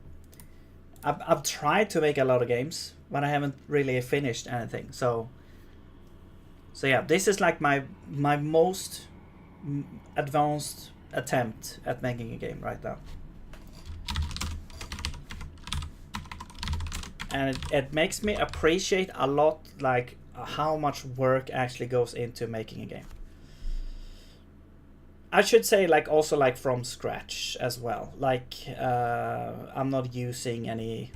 A: I've tried to make a lot of games, but I haven't really finished anything. So yeah, this is like my most advanced attempt at making a game right now. And it makes me appreciate a lot like how much work actually goes into making a game. I should say like also like from scratch as well. Like I'm not using any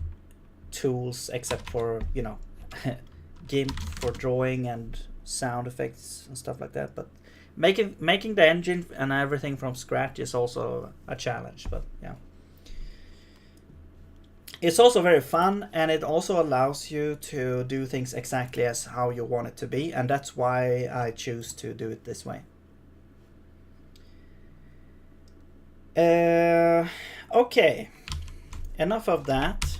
A: tools except for, you know, game for drawing and sound effects and stuff like that. But making the engine and everything from scratch is also a challenge. But yeah, it's also very fun, and it also allows you to do things exactly as how you want it to be, and that's why I choose to do it this way. Okay, enough of that.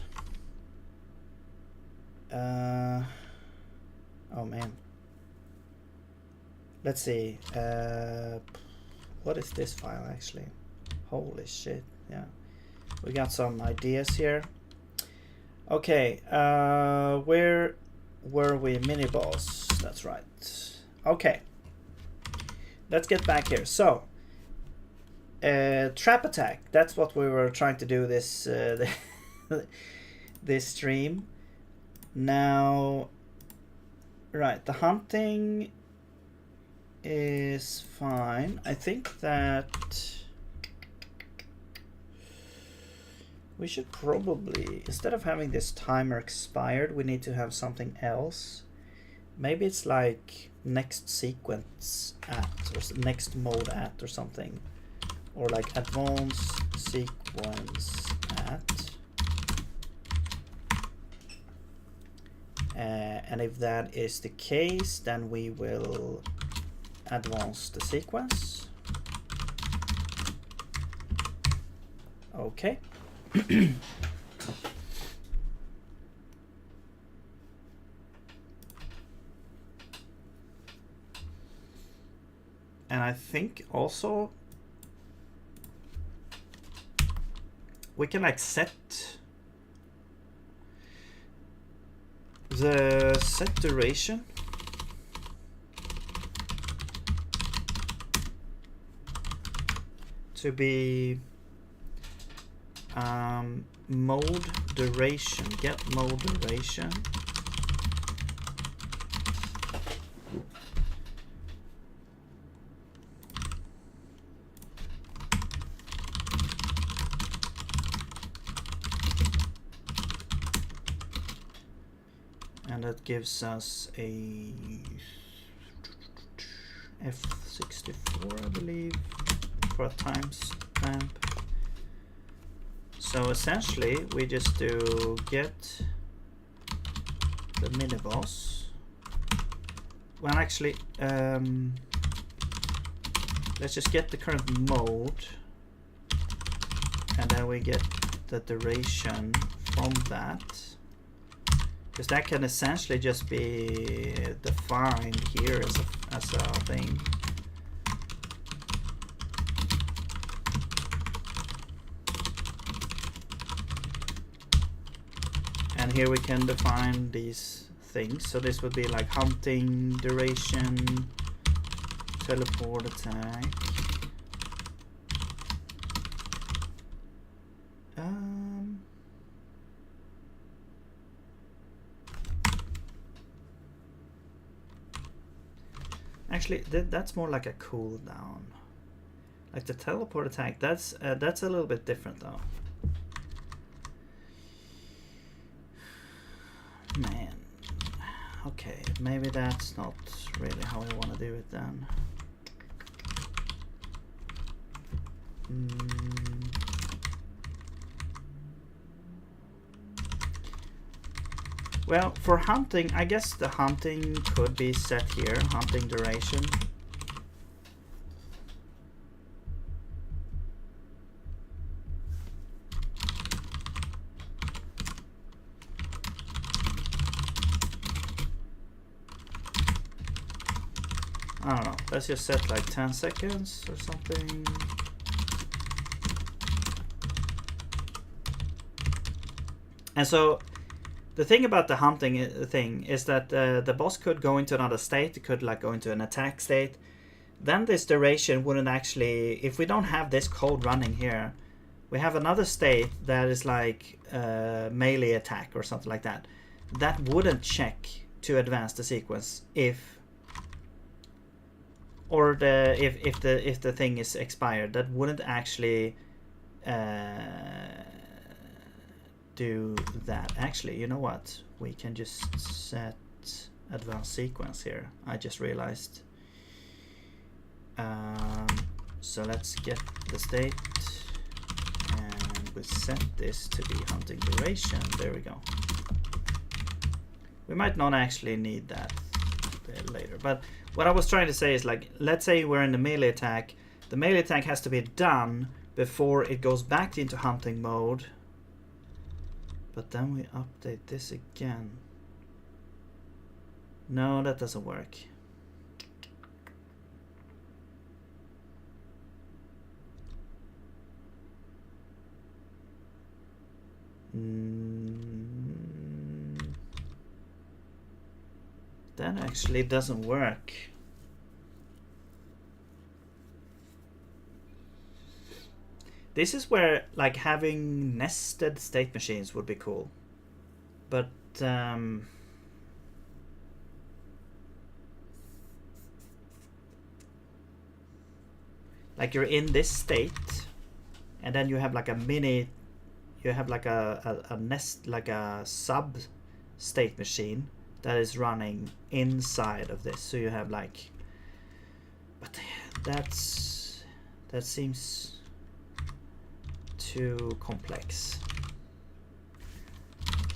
A: Oh man, let's see. What is this file actually? Holy shit! Yeah, we got some ideas here. Okay, where were we? Mini boss. That's right. Okay, let's get back here. So. Trap attack. That's what we were trying to do this this stream. Now, right, the hunting is fine. I think that we should probably, instead of having this timer expired, we need to have something else. Maybe it's like next sequence at or next mode at or something. Or like advanced sequence at. And if that is the case, then we will advance the sequence. Okay. And I think also we can like set the set duration to be mode duration, get mode duration. and that gives us a F64, I believe, for a timestamp. So essentially we just do get the mini boss. Well, actually, let's just get the current mode, and then we get the duration from that, because that can essentially just be defined here as a thing. And here we can define these things. So this would be like hunting duration, teleport attack. Actually, that's more like a cooldown. Like the teleport attack, that's a little bit different though. Man, okay, maybe that's not really how I want to do it then. Well, for hunting, I guess the hunting could be set here, hunting duration. I don't know, let's just set like 10 seconds or something. And so the thing about the hunting thing is that the boss could go into another state, it could like go into an attack state. Then this duration wouldn't actually, if we don't have this code running here, we have another state that is like melee attack or something like that. That wouldn't check to advance the sequence if the thing is expired. That wouldn't actually do that. Actually, you know what? We can just set advanced sequence here. I just realized. So let's get the state, and we set this to be hunting duration. There we go. We might not actually need that later, but what I was trying to say is, like, let's say we're in the melee attack. The melee attack has to be done before it goes back into hunting mode. But then we update this again. No, that doesn't work. That actually doesn't work. This is where like having nested state machines would be cool. But like you're in this state, and then you have like a mini, you have like a nest, like a sub state machine that is running inside of this. So you have like, but that seems too complex.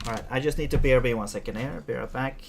A: All right, I just need to BRB 1 second here. Be right back.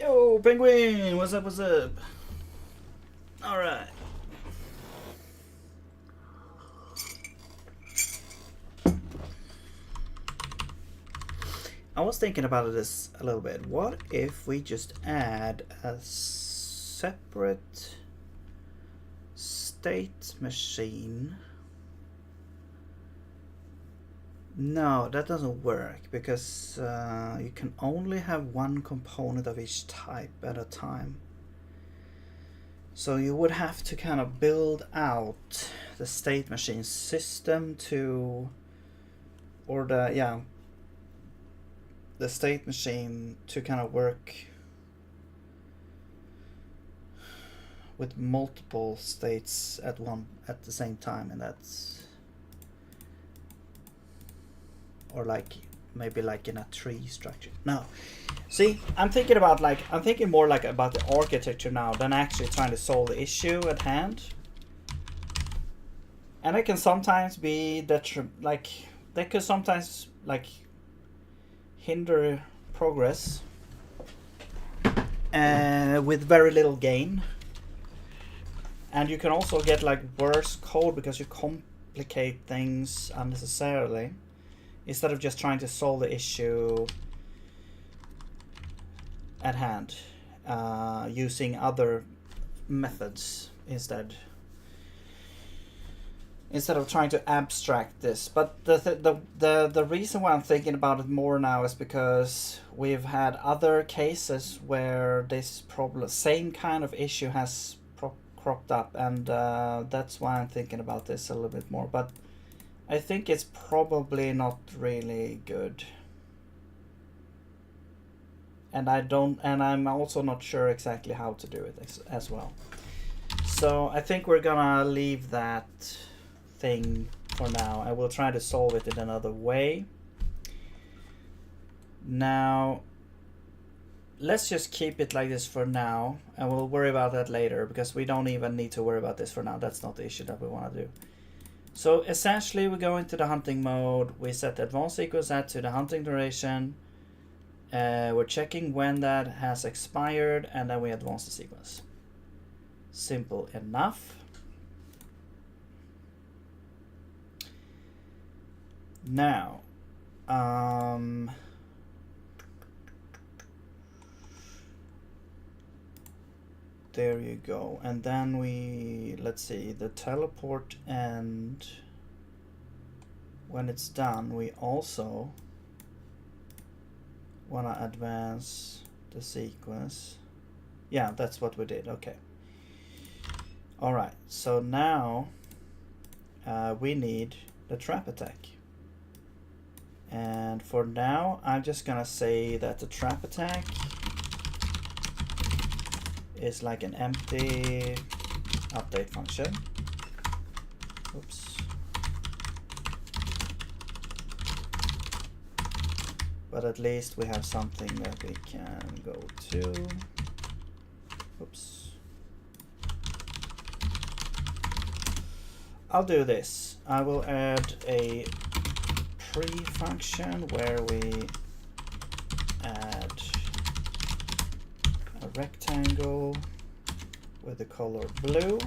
A: Yo, Penguin! What's up, what's up? Alright. I was thinking about this a little bit. What if we just add a separate state machine? No, that doesn't work because you can only have one component of each type at a time. So you would have to kind of build out the state machine system to, or the state machine to kind of work with multiple states at the same time, and that's, or like maybe like in a tree structure. No, see, I'm thinking more like about the architecture now than actually trying to solve the issue at hand. And it can sometimes be that that could sometimes like hinder progress with very little gain. And you can also get like worse code because you complicate things unnecessarily instead of just trying to solve the issue at hand using other methods instead of trying to abstract this. But the reason why I'm thinking about it more now is because we've had other cases where this same kind of issue has cropped up, and that's why I'm thinking about this a little bit more. But I think it's probably not really good, and I'm also not sure exactly how to do it as well. So I think we're gonna leave that thing for now. I will try to solve it in another way. Now let's just keep it like this for now, and we'll worry about that later because we don't even need to worry about this for now. That's not the issue that we want to do. So essentially we go into the hunting mode, we set the advanced sequence set to the hunting duration, we're checking when that has expired, and then we advance the sequence. Simple enough. Now there you go. And then let's see, the teleport, and when it's done we also want to advance the sequence. Yeah, that's what we did. Okay. Alright, so now we need the trap attack. And for now I'm just gonna say that the trap attack is like an empty update function. Oops. But at least we have something that we can go to. Oops. I'll do this. I will add a pre-function where we add a rectangle with the color blue,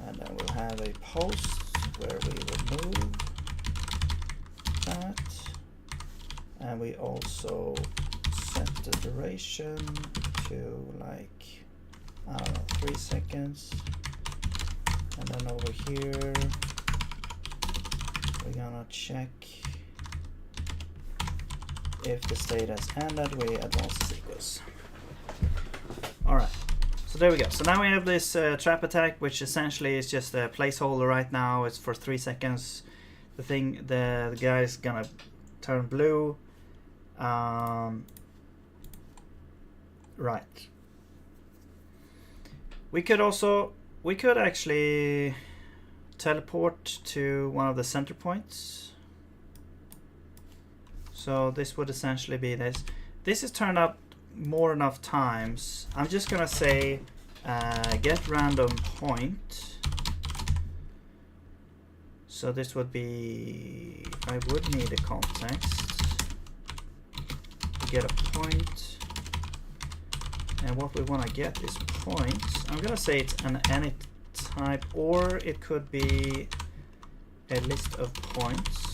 A: and then we'll have a post where we remove that, and we also set the duration to like, I don't know, 3 seconds. And then over here we're gonna check if the state has ended, we advance the sequence. Alright, so there we go. So now we have this trap attack, which essentially is just a placeholder right now. It's for 3 seconds. The guy's gonna turn blue. Right. We could actually teleport to one of the center points. So this would essentially be this. This is turned up more enough times. I'm just gonna say get random point. So this would be, I would need a context. get a point, and what we want to get is points. I'm gonna say it's an any type, or it could be a list of points.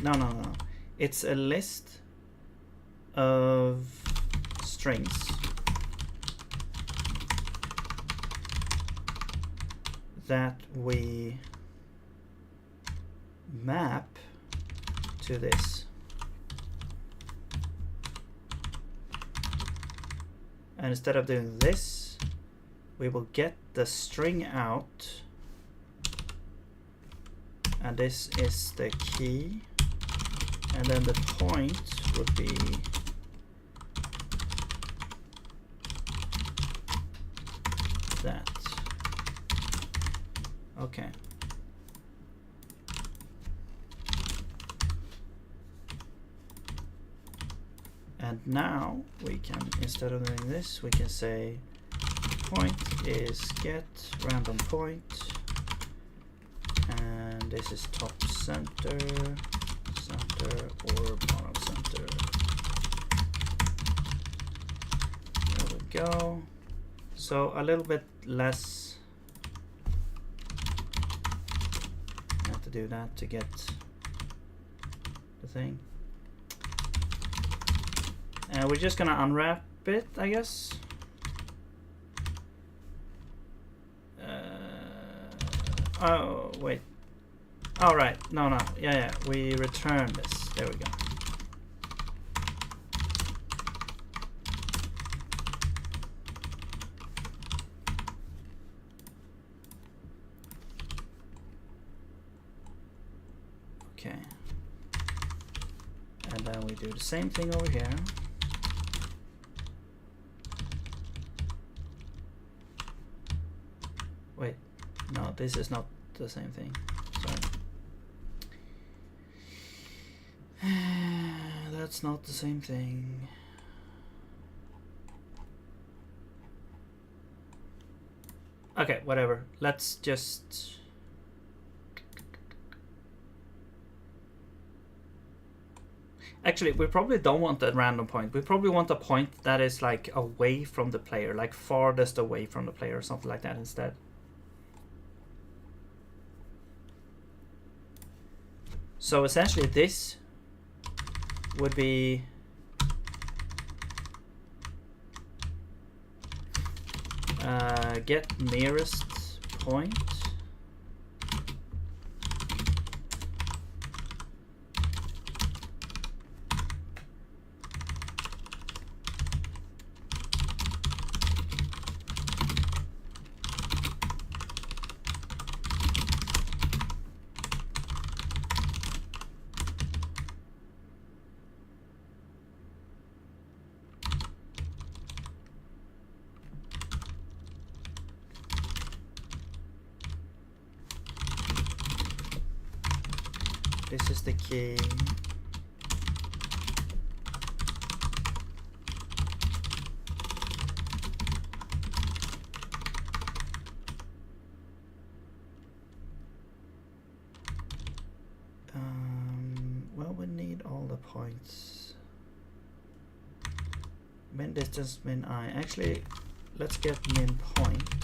A: No. It's a list of strings that we map to this. And instead of doing this, we will get the string out, and this is the key, and then the point would be that. Okay. And now we can, instead of doing this, we can say point is get random point, and this is top center, center, or bottom center. There we go. So a little bit less. I have to do that to get the thing. And we're just gonna unwrap it, I guess. Oh, wait. All right. No. Yeah. We return this. There we go. Okay. And then we do the same thing over here. Wait, no, this is not the same thing. Sorry. That's not the same thing. Okay, whatever. Let's just... Actually, we probably don't want a random point. We probably want a point that is like away from the player, like farthest away from the player or something like that instead. So essentially this would be get nearest point. This is the key. Well, we need all the points. Min distance, min I. Actually, let's get min point.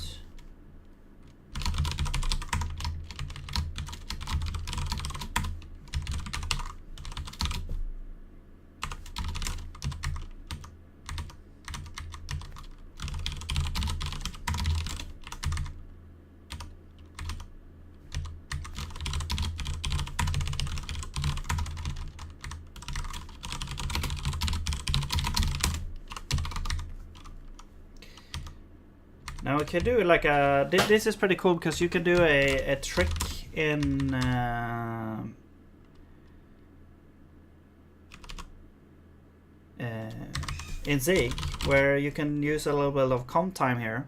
A: Now we can do like a. This is pretty cool because you can do a trick in Zig where you can use a little bit of comp time here.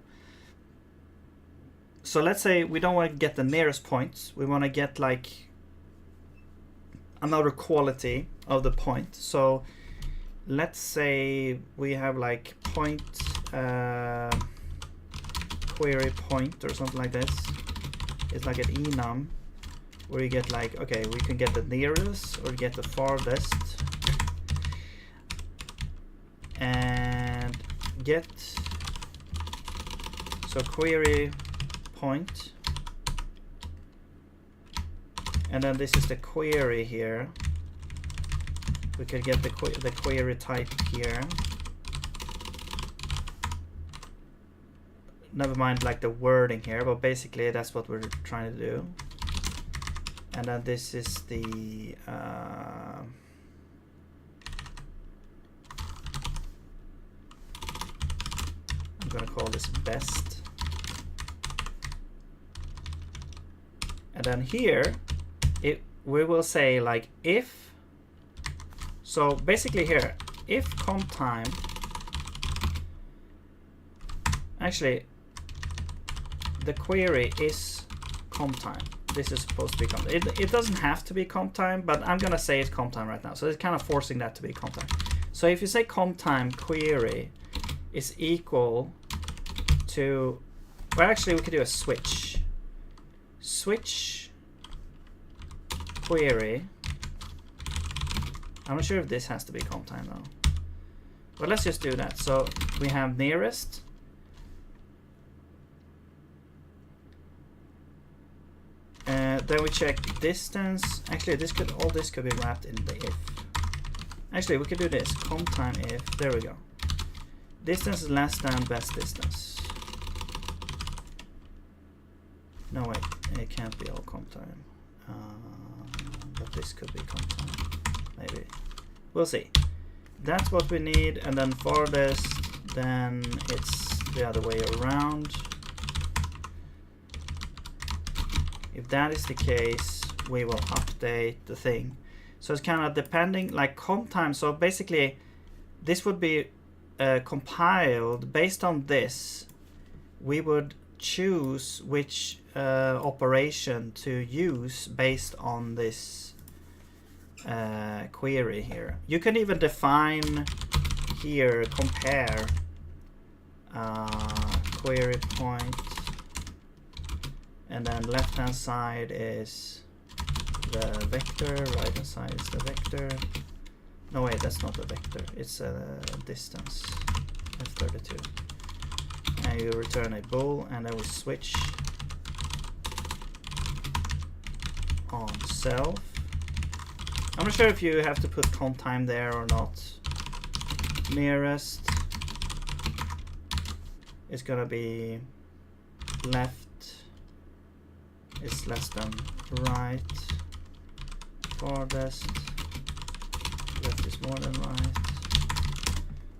A: So let's say we don't want to get the nearest points. We want to get like another quality of the point. So let's say we have like point. Query point or something like this. It's like an enum where you get like, okay, we can get the nearest or get the farthest, and get, so query point, and then this is the query here. We could get the query type here. Never mind like the wording here, but basically that's what we're trying to do. And then this is the I'm gonna call this best. And then here we will say like if, so basically here, if comp time, actually the query is comp time. This is supposed to be comp time. It doesn't have to be comp time, but I'm gonna say it's comp time right now. So it's kind of forcing that to be comp time. So if you say comp time query is equal to, well actually we could do a switch. Switch query. I'm not sure if this has to be comp time though. But let's just do that. So we have nearest. Then we check distance. Actually, all this could be wrapped in the if. Actually, we could do this. Comp time if. There we go. Distance is less than best distance. No wait, it can't be all comp time. But this could be comp time. Maybe. We'll see. That's what we need. And then farthest, then it's the other way around. If that is the case, we will update the thing. So it's kind of depending, like comp time. So basically, this would be compiled based on this. We would choose which operation to use based on this query here. You can even define here, compare query point. And then left hand side is the vector, right hand side is the vector. No wait, that's not the vector, it's a distance, f32. And you return a bool, and then we switch on self. I'm not sure if you have to put comp time there or not. Nearest is gonna be left is less than right, farthest, left is more than right.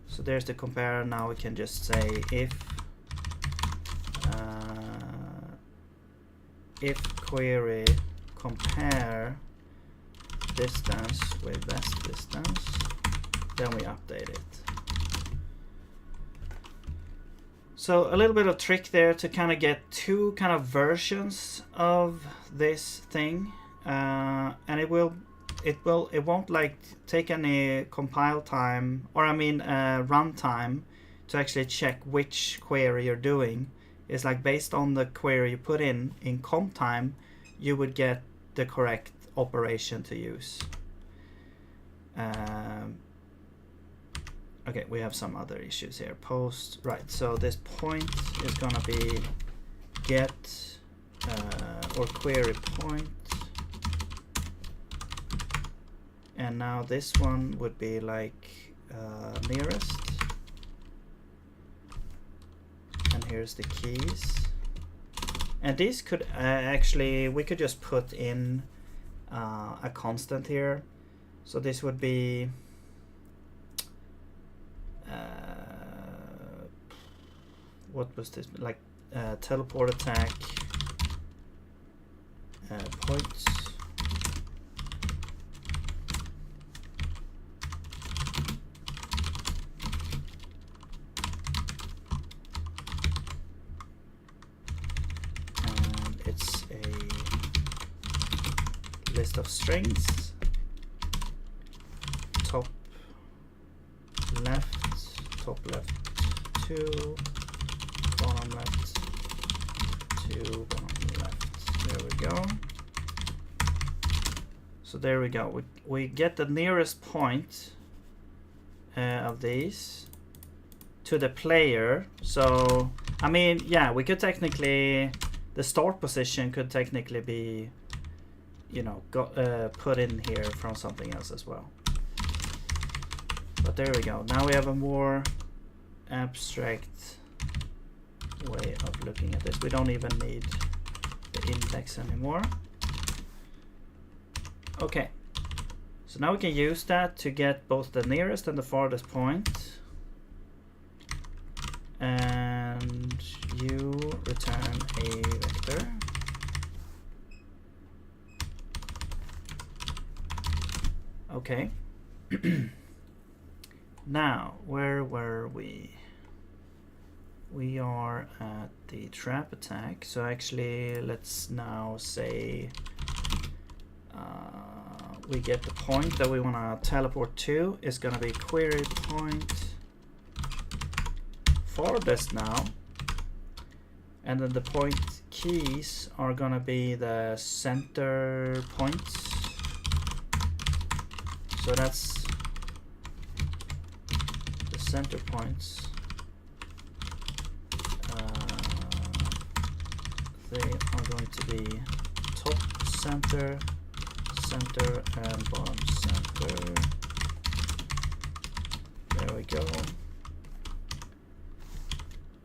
A: So there's the compare. Now we can just say if query compare distance with best distance, then we update it. So a little bit of trick there to kind of get two kind of versions of this thing, and it won't like take any compile time, or I mean run time, to actually check which query you're doing. It's like based on the query you put in comp time, you would get the correct operation to use. Okay, we have some other issues here. Post, right, so this point is gonna be get or query point. And now this one would be like nearest. And here's the keys. And these could actually, we could just put in a constant here. So this would be what was this, like teleport attack points, and it's a list of strings, top left 2, bottom left 2, bottom left. There we go. So there we go. We get the nearest point of these to the player. So I mean, yeah, we could technically, the start position could technically be, you know, put in here from something else as well. But there we go. Now we have a more abstract way of looking at this. We don't even need the index anymore. Okay, so now we can use that to get both the nearest and the farthest point. And you return a vector. Okay. Now, where were we? We are at the trap attack. So actually, let's now say we get the point that we want to teleport to is going to be query point farthest now. And then the point keys are going to be the center points. So that's the center points. They are going to be top center, center, and bottom center. There we go.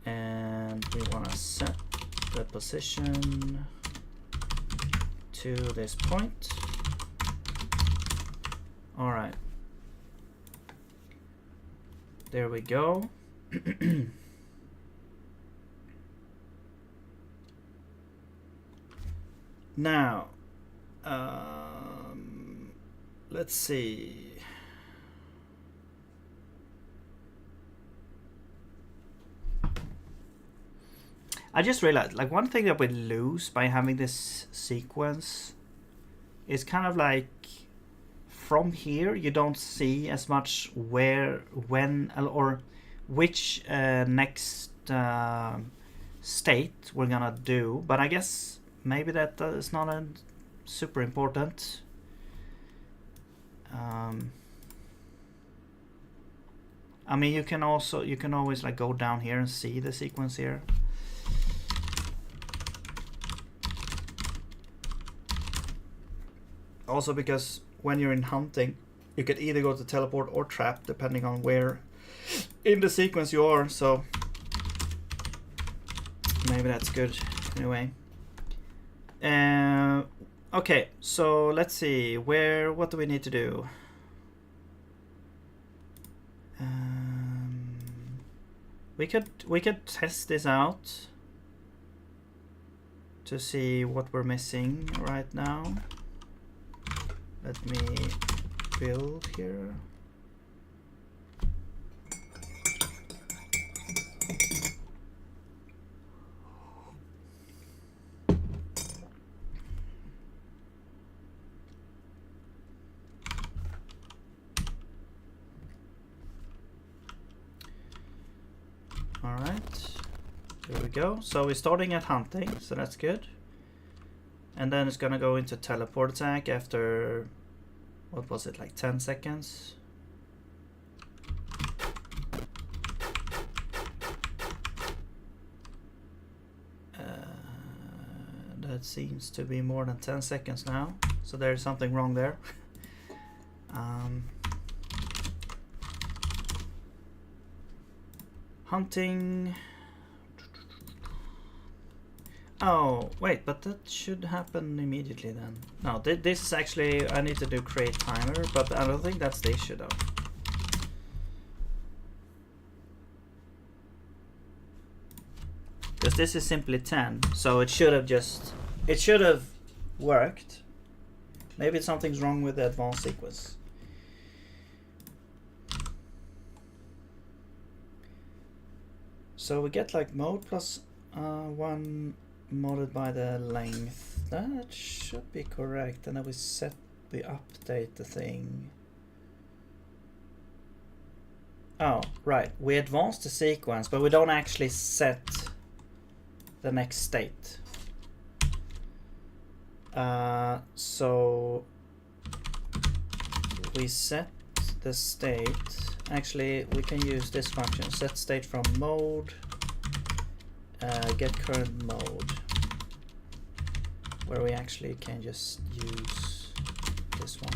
A: And we want to set the position to this point. All right. There we go. Now, let's see. I just realized, like, one thing that we lose by having this sequence is kind of like, from here you don't see as much where, when, or which next state we're gonna do, but I guess maybe that is not a super important. I mean, you can always like go down here and see the sequence here. Also, because when you're in hunting, you could either go to teleport or trap depending on where in the sequence you are, so maybe that's good anyway. Okay, so let's see, what do we need to do? We could test this out to see what we're missing right now. Let me build here. All right, there we go. So we're starting at hunting, so that's good. And then it's gonna go into teleport attack after, what was it, like 10 seconds? That seems to be more than 10 seconds now, so there's something wrong there. Hunting. Oh, wait, but that should happen immediately then. No, this is actually, I need to do create timer, but I don't think that's the issue though. Because this is simply 10, so it should have worked. Maybe something's wrong with the advanced sequence. So we get like mode plus 1 modded by the length. That should be correct. And then we update the thing. Oh, right. We advanced the sequence, but we don't actually set the next state. So we set the state. Actually, we can use this function, set state from mode, get current mode, where we actually can just use this one.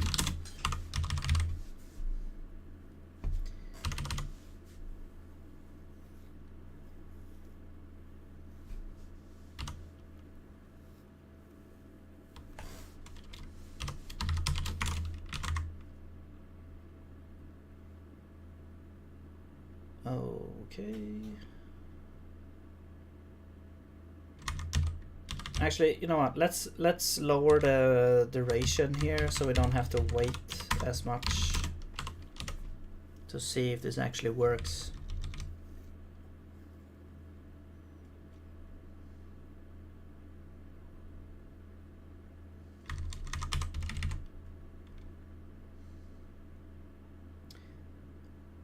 A: Okay. Actually, you know what? Let's lower the duration here so we don't have to wait as much to see if this actually works.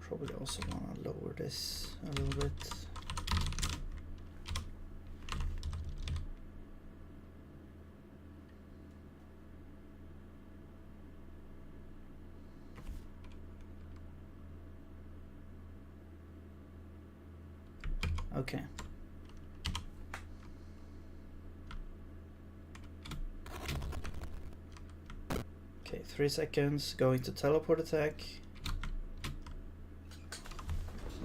A: Probably also want to lower this a little bit. Okay. Okay, 3 seconds, going to teleport attack.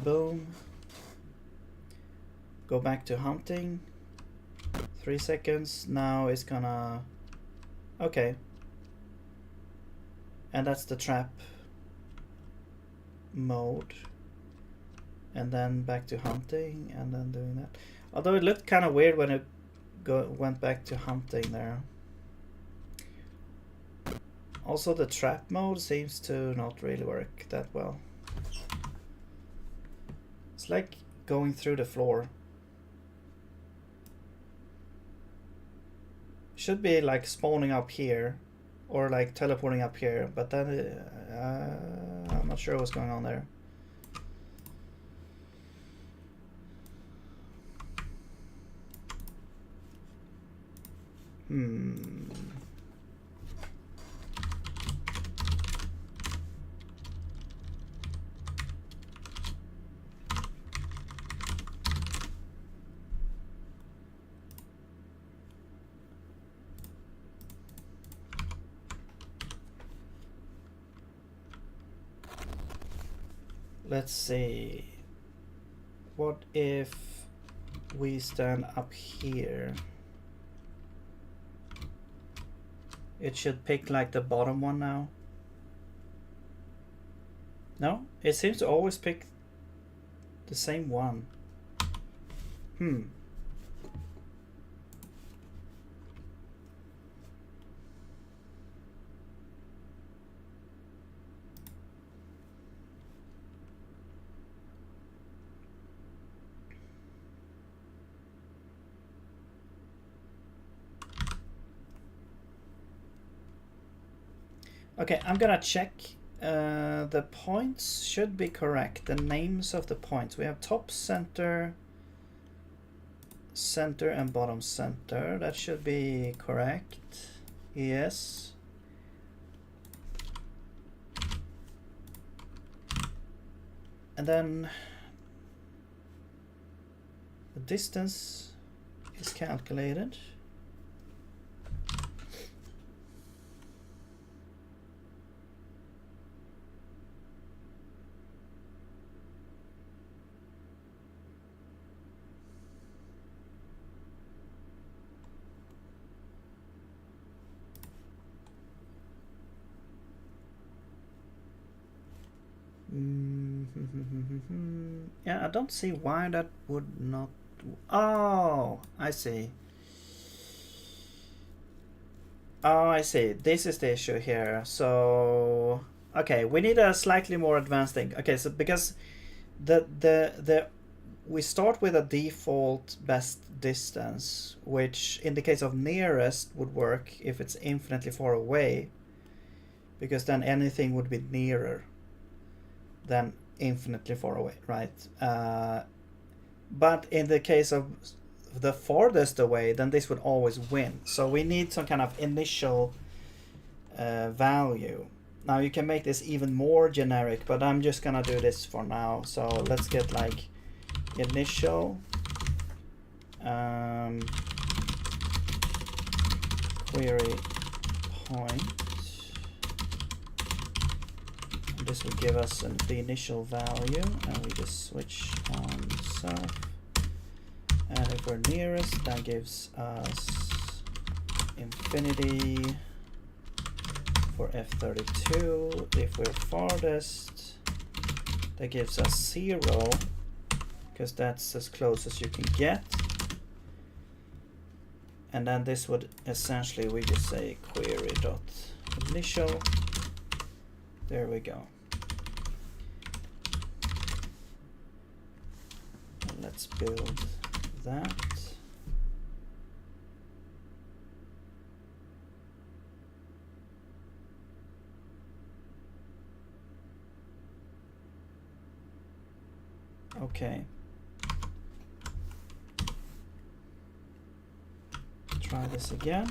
A: Boom. Go back to hunting. 3 seconds, now it's gonna... Okay. And that's the trap mode. And then back to hunting, and then doing that. Although it looked kind of weird when it went back to hunting there. Also, the trap mode seems to not really work that well. It's like going through the floor. Should be like spawning up here, or like teleporting up here, but then I'm not sure what's going on there. Let's see. What if we stand up here? It should pick like the bottom one now. No? It seems to always pick the same one. Okay, I'm gonna check. The points should be correct. The names of the points. We have top, center, center, and bottom center. That should be correct. Yes. And then the distance is calculated. Yeah, I don't see why that would not... Oh, I see. Oh, I see. This is the issue here. So, okay, we need a slightly more advanced thing. Okay, so because we start with a default best distance, which in the case of nearest would work if it's infinitely far away, because then anything would be nearer than infinitely far away, right? But in the case of the farthest away, then this would always win. So we need some kind of initial value. Now you can make this even more generic, but I'm just gonna do this for now. So let's get like initial query point. And this will give us the initial value, and we just switch on self. And if we're nearest, that gives us infinity for F32. If we're farthest, that gives us 0, because that's as close as you can get. And then this would essentially, we just say query dot initial. There we go. And let's build that. Okay. Try this again.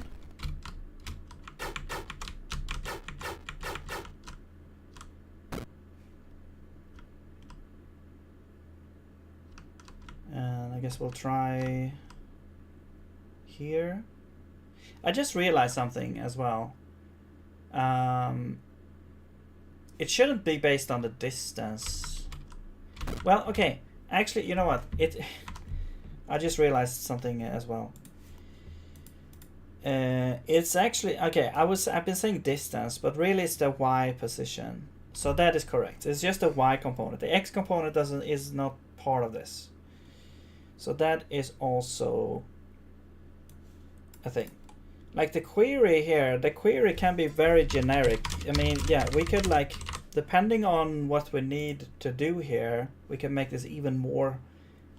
A: And I guess we'll try here. I just realized something as well. It shouldn't be based on the distance. Well, okay. Actually, you know what? I just realized something as well. It's actually okay. I've been saying distance, but really it's the y position. So that is correct. It's just the y component. The x component is not part of this. So that is also a thing. Like the query here, the query can be very generic. I mean, yeah, we could like, depending on what we need to do here, we can make this even more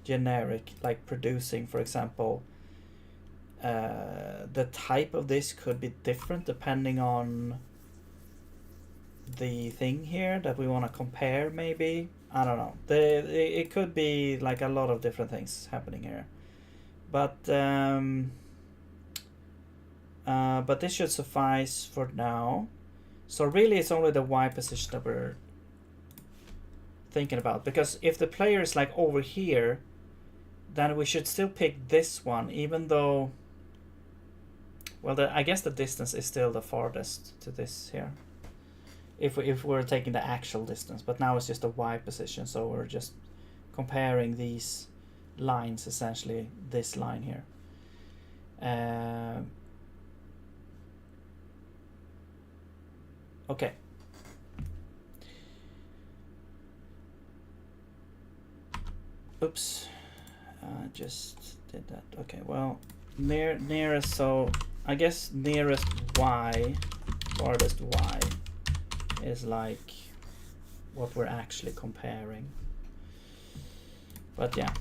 A: generic, like producing, for example, the type of this could be different depending on the thing here that we want to compare, maybe. I don't know. It could be like a lot of different things happening here. But this should suffice for now. So really it's only the y position that we're thinking about. Because if the player is like over here, then we should still pick this one, even though, well, I guess the distance is still the farthest to this here. If we're taking the actual distance, but now it's just a y position, so we're just comparing these lines, essentially this line here. Okay. Oops, I just did that. Okay, well, nearest, so I guess nearest y, farthest y is like what we're actually comparing. But yeah.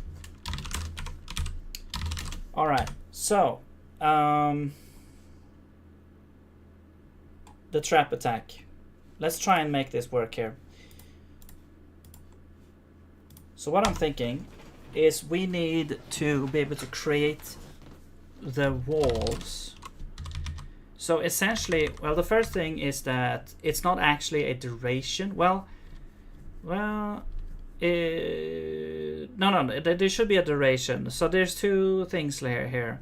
A: All right, so the trap attack. Let's try and make this work here. So what I'm thinking is we need to be able to create the walls. So essentially, well, the first thing is that it's not actually a duration. Well, no, there should be a duration. So there's two things here.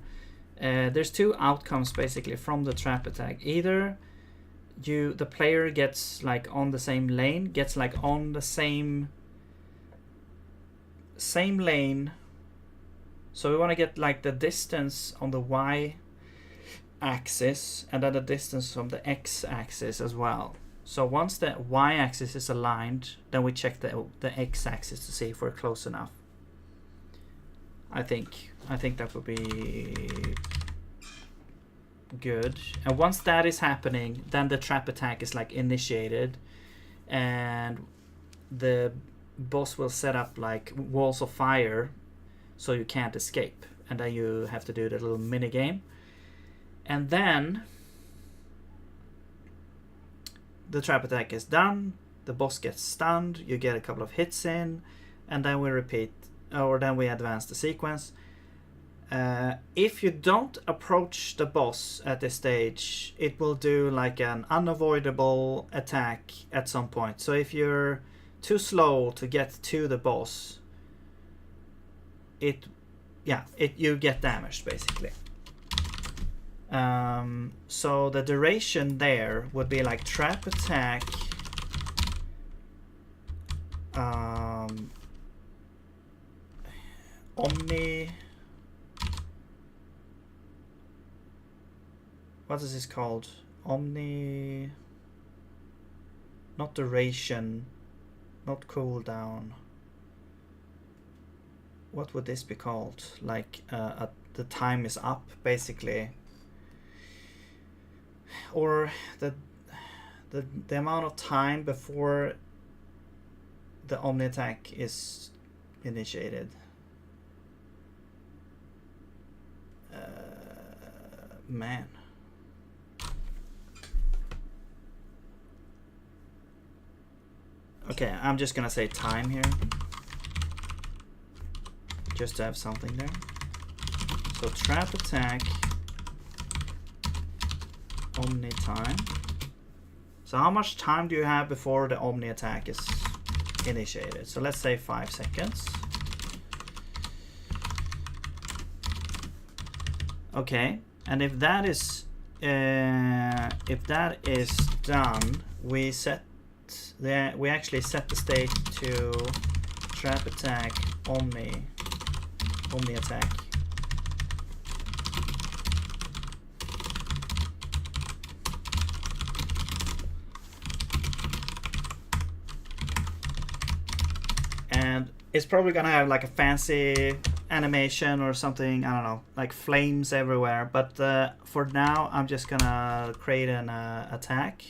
A: There's two outcomes basically from the trap attack. Either the player gets like on the same lane, gets like on the same lane. So we want to get like the distance on the y axis and then the distance from the x axis as well. So once the y axis is aligned, then we check the x axis to see if we're close enough. I think that would be good. And once that is happening, then the trap attack is like initiated, and the boss will set up like walls of fire so you can't escape, and then you have to do the little mini game, and then the trap attack is done, the boss gets stunned, you get a couple of hits in, and then we repeat, or then we advance the sequence. if you don't approach the boss at this stage, it will do like an unavoidable attack at some point. So if you're too slow to get to the boss, you get damaged basically. So the duration there would be like trap attack, omni. What is this called? Omni. Not duration. Not cooldown. What would this be called? Like the time is up basically. Or the amount of time before the omni attack is initiated. Man. Okay, I'm just gonna say time here, just to have something there. So trap attack, omni time. So how much time do you have before the omni attack is initiated? So let's say 5 seconds. Okay, and if that is done, we actually set the state to trap attack omni attack. And it's probably gonna have like a fancy animation or something, I don't know, like flames everywhere, but for now I'm just gonna create an attack.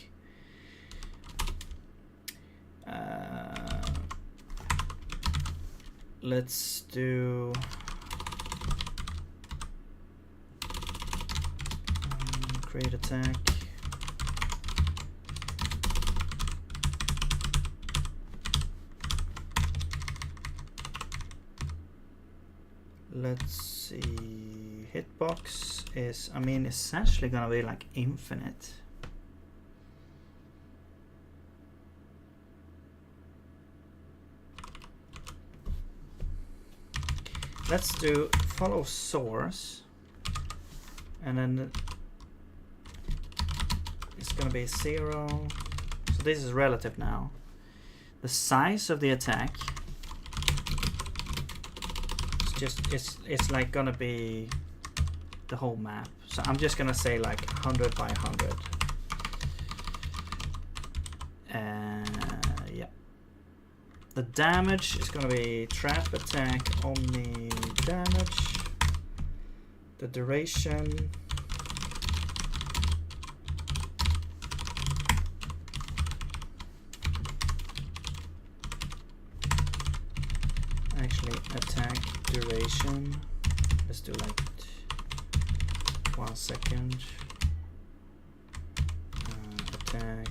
A: Let's do create attack. Let's see, hitbox is, I mean, essentially gonna be like infinite. Let's do follow source, and then it's gonna be 0. So this is relative now. The size of the attack, it's like gonna be the whole map. So I'm just gonna say like 100 by 100. Yeah. The damage is gonna be trap attack omni damage. The duration, actually attack duration, let's do like 1 second. Attack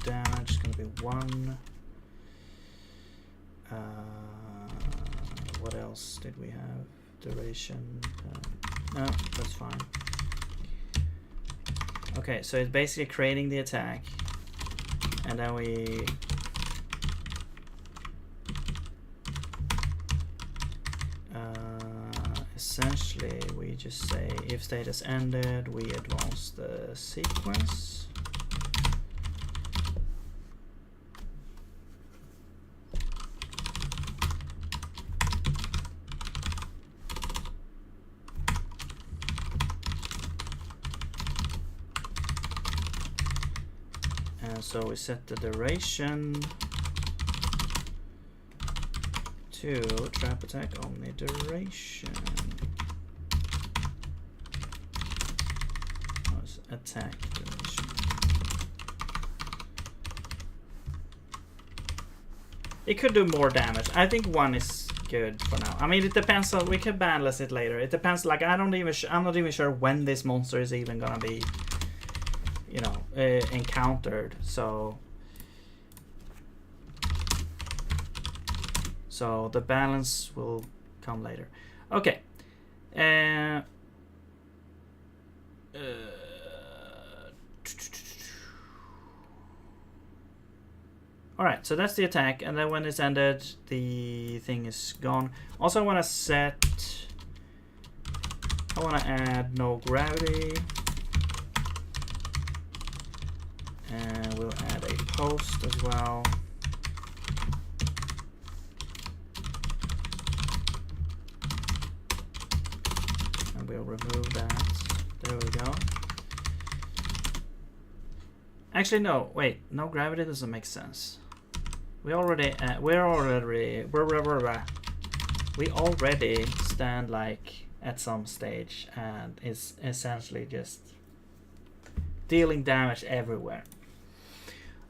A: damage is gonna be 1. What else did we have? Duration, no, that's fine. Okay, so it's basically creating the attack, and then we essentially we just say if state has ended, we advance the sequence. So we set the duration to trap attack omni duration. Attack duration. It could do more damage. I think 1 is good for now. I mean, it depends on, we can balance it later. It depends, like I'm not even sure when this monster is even gonna be, you know, encountered. So the balance will come later. Okay. Alright, so that's the attack, and then when it's ended, the thing is gone. Also, I want to add no gravity. And we'll add a post as well. And we'll remove that. There we go. Actually, no, wait, no gravity doesn't make sense. We already stand like at some stage, and it's essentially just dealing damage everywhere.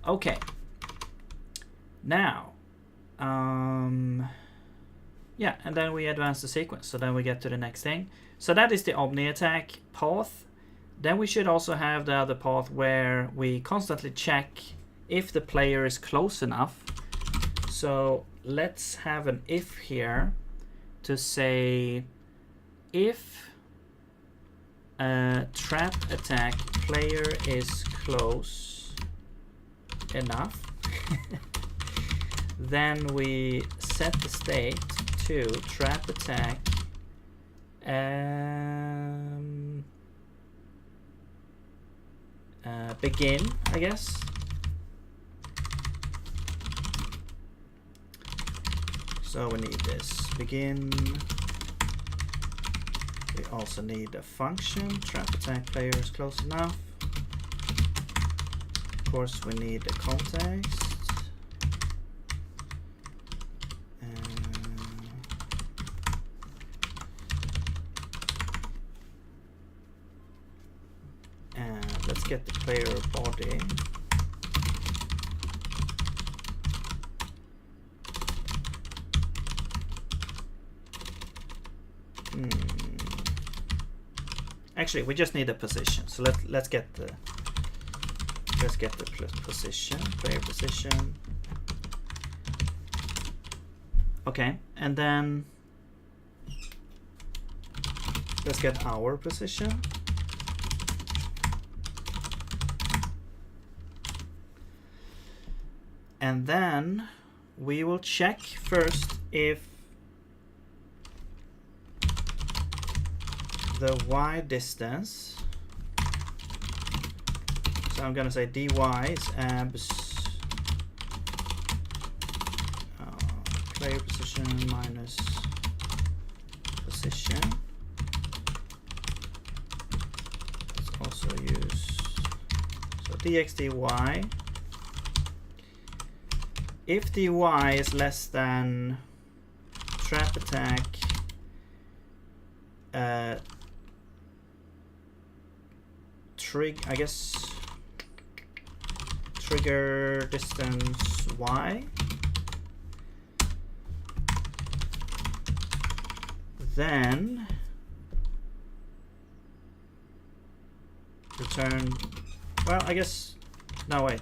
A: Okay. Now, yeah, and then we advance the sequence. So then we get to the next thing. So that is the Omni attack path. Then we should also have the other path where we constantly check if the player is close enough. So let's have an if here to say if a trap attack player is close enough, then we set the state to trap attack begin, I guess. So we need this begin. We also need a function, trap attack player is close enough. Of course, we need the context. And let's get the player body. Actually, we just need a position. So let's get the position, player position. Okay, and then let's get our position. And then we will check first if the y distance, so I'm gonna say dy is abs player position minus position. Let's also use so dx dy. If dy is less than trap attack I guess trigger distance y, then return, well, I guess, no, wait,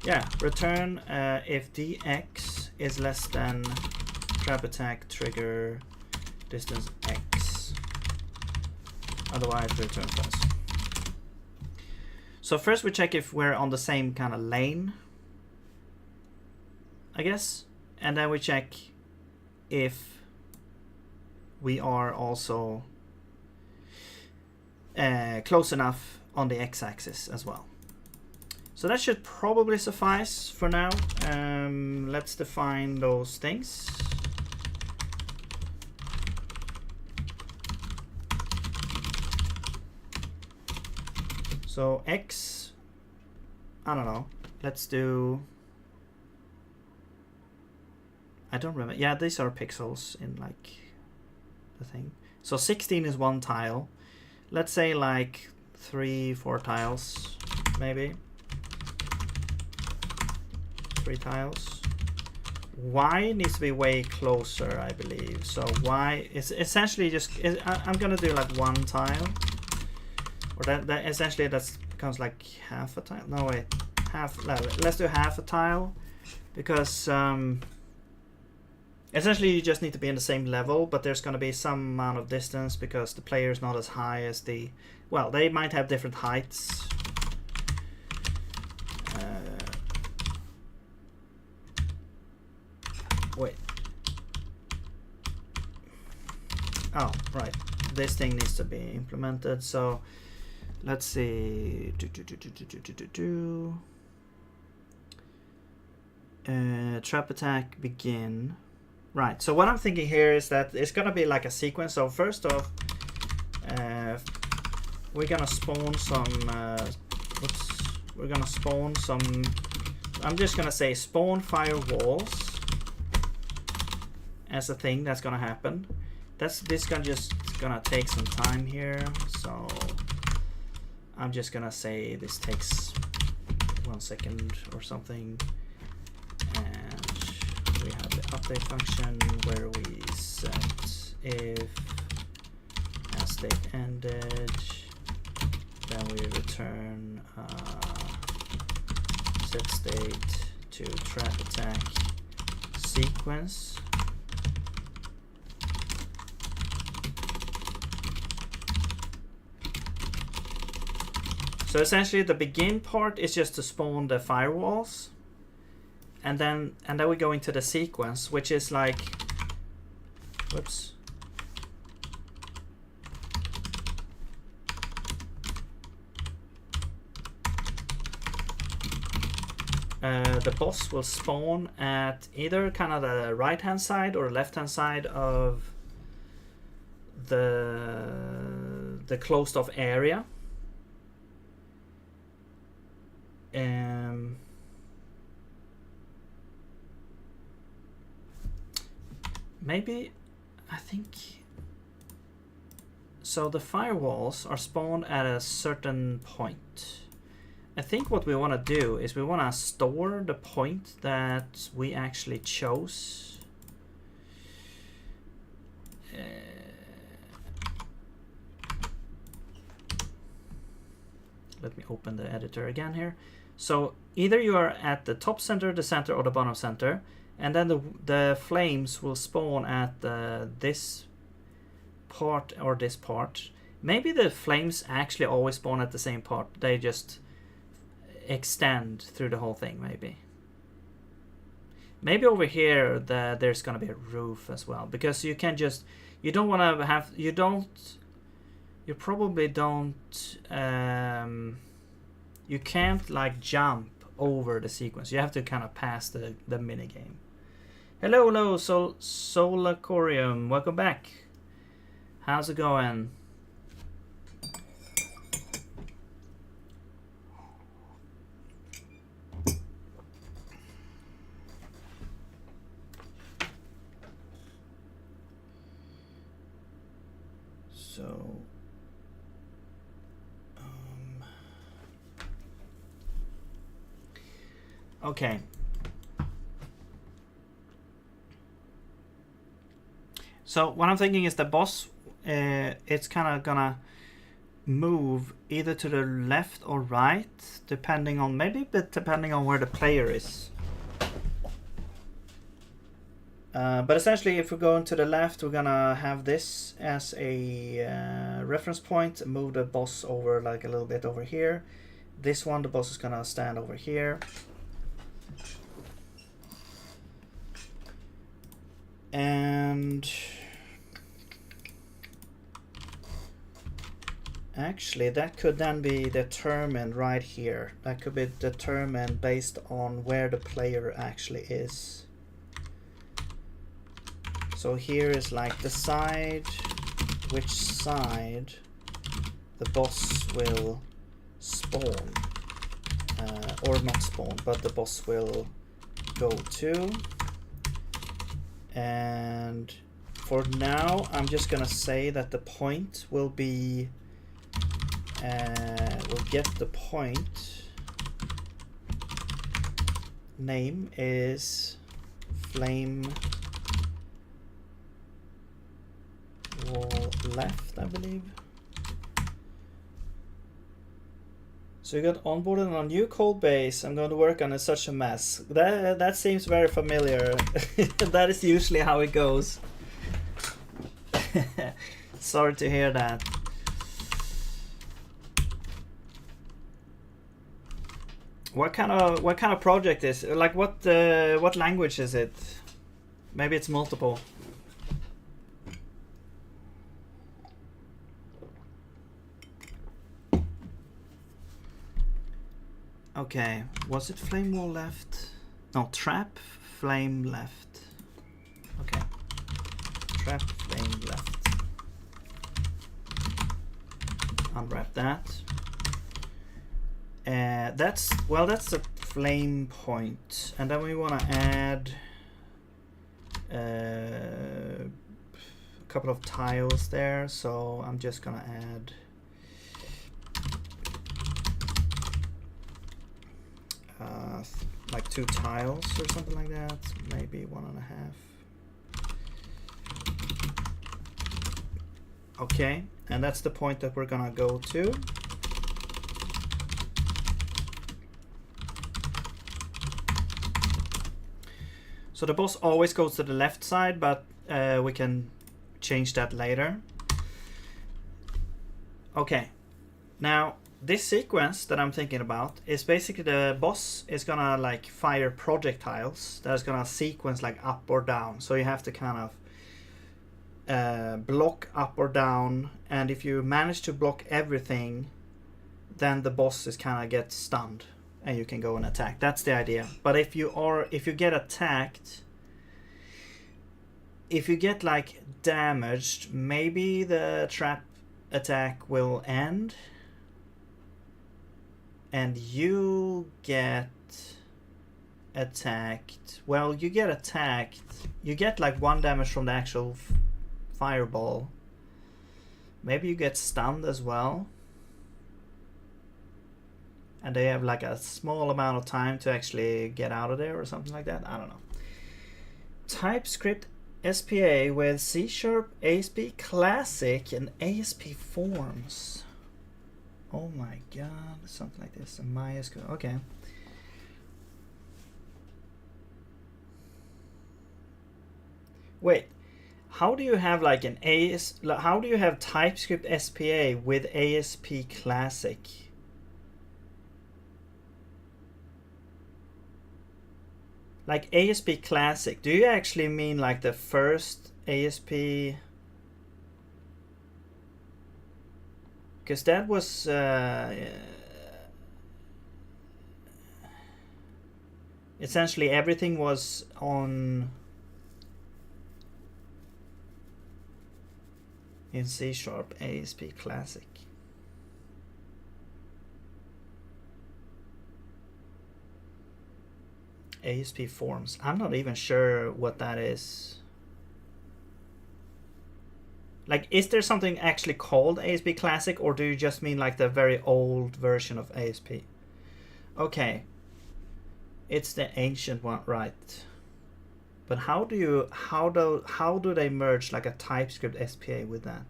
A: yeah, return if dx is less than trap attack trigger distance x, otherwise return false. So first we check if we're on the same kind of lane, I guess, and then we check if we are also close enough on the x-axis as well. So that should probably suffice for now. Let's define those things. So x, I don't know, let's do, I don't remember. Yeah, these are pixels in like the thing. So 16 is one tile. Let's say like 3-4 tiles, maybe. 3 tiles. Y needs to be way closer, I believe. So Y is essentially just, I'm gonna do like 1 tile. Or that essentially that becomes like half a tile. No, wait, half. Let's do half a tile, because Essentially, you just need to be in the same level, but there's going to be some amount of distance because the player is not as high as the... Well, they might have different heights. Wait. Oh, right. This thing needs to be implemented, so let's see. Trap attack begin. Right, so what I'm thinking here is that it's gonna be like a sequence. So first off, we're gonna spawn some we're gonna spawn some, I'm just gonna say spawn firewalls as a thing that's gonna happen. This gonna just gonna take some time here, so I'm just gonna say this takes 1 second or something. We have the update function where we set if as state ended, then we return set state to trap attack sequence. So essentially the begin part is just to spawn the firewalls. And then we go into the sequence, which is like, whoops. The boss will spawn at either kind of the right-hand side or left-hand side of the closed-off area. Maybe, I think, so the firewalls are spawned at a certain point. I think what we want to do is we want to store the point that we actually chose. Let me open the editor again here. So either you are at the top center, the center, or the bottom center. And then the flames will spawn at this part or this part. Maybe the flames actually always spawn at the same part. They just extend through the whole thing, maybe. Maybe over here there's going to be a roof as well. Because you can just... You don't want to have... You probably don't... you can't like jump over the sequence. You have to kind of pass the minigame. Hello, Solacorium. Welcome back. How's it going? So... okay. So what I'm thinking is the boss, it's kind of gonna move either to the left or right, depending on depending on where the player is. But essentially, if we go into the left, we're gonna have this as a reference point, move the boss over like a little bit over here. This one, the boss is gonna stand over here. And actually that could then be determined right here. That could be determined based on where the player actually is. So here is like the side, which side the boss will spawn, or not spawn, but the boss will go to. And for now, I'm just gonna say that the point will be, we'll get the point. Name is flame wall left, I believe. So you got onboarded on a new code base. I'm going to work on such a mess. That seems very familiar. That is usually how it goes. Sorry to hear that. What kind of project is it? Like what language is it? Maybe it's multiple. Okay, was it flame wall left? No, trap flame left. Okay, trap flame left. Unwrap that. That's the flame point, and then we want to add a couple of tiles there. So I'm just gonna add like 2 tiles or something like that, maybe 1.5. Okay, and that's the point that we're gonna go to. So the boss always goes to the left side, but we can change that later. Okay, now this sequence that I'm thinking about is basically the boss is gonna like fire projectiles that's gonna sequence like up or down. So you have to kind of block up or down, and if you manage to block everything, then the boss is kind of gets stunned and you can go and attack. That's the idea. But if you get attacked, if you get like damaged, maybe the trap attack will end and you get attacked. Well, you get attacked. You get like 1 damage from the actual fireball. Maybe you get stunned as well. And they have like a small amount of time to actually get out of there or something like that. I don't know. TypeScript SPA with C#, ASP Classic, and ASP Forms. Oh my god, something like this. MySQL. Okay. Wait, how do you have like an how do you have TypeScript SPA with ASP Classic? Like ASP Classic, do you actually mean like the first ASP? Because that was essentially everything was on in C# ASP Classic. ASP Forms. I'm not even sure what that is. Like, is there something actually called ASP Classic, or do you just mean like the very old version of ASP? Okay. It's the ancient one, right? But how do they merge like a TypeScript SPA with that?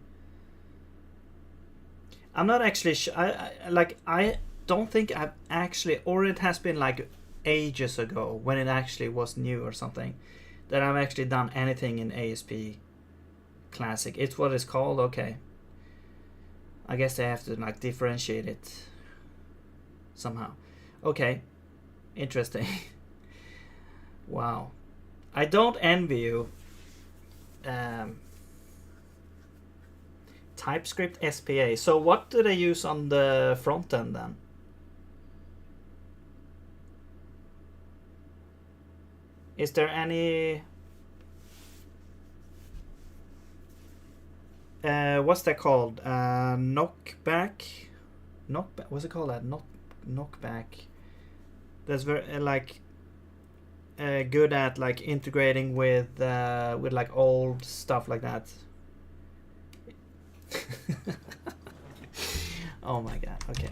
A: I'm not actually sure. I don't think I've actually, or it has been like ages ago when it actually was new or something, that I've actually done anything in ASP Classic. It's what it's called. Okay, I guess they have to like differentiate it somehow. Okay, interesting. Wow, I don't envy you. TypeScript SPA. So what do they use on the front end then? Is there any what's that called? Knockback? What's it called? That knockback. That's very like good at like integrating with like old stuff like that. Oh my god. Okay.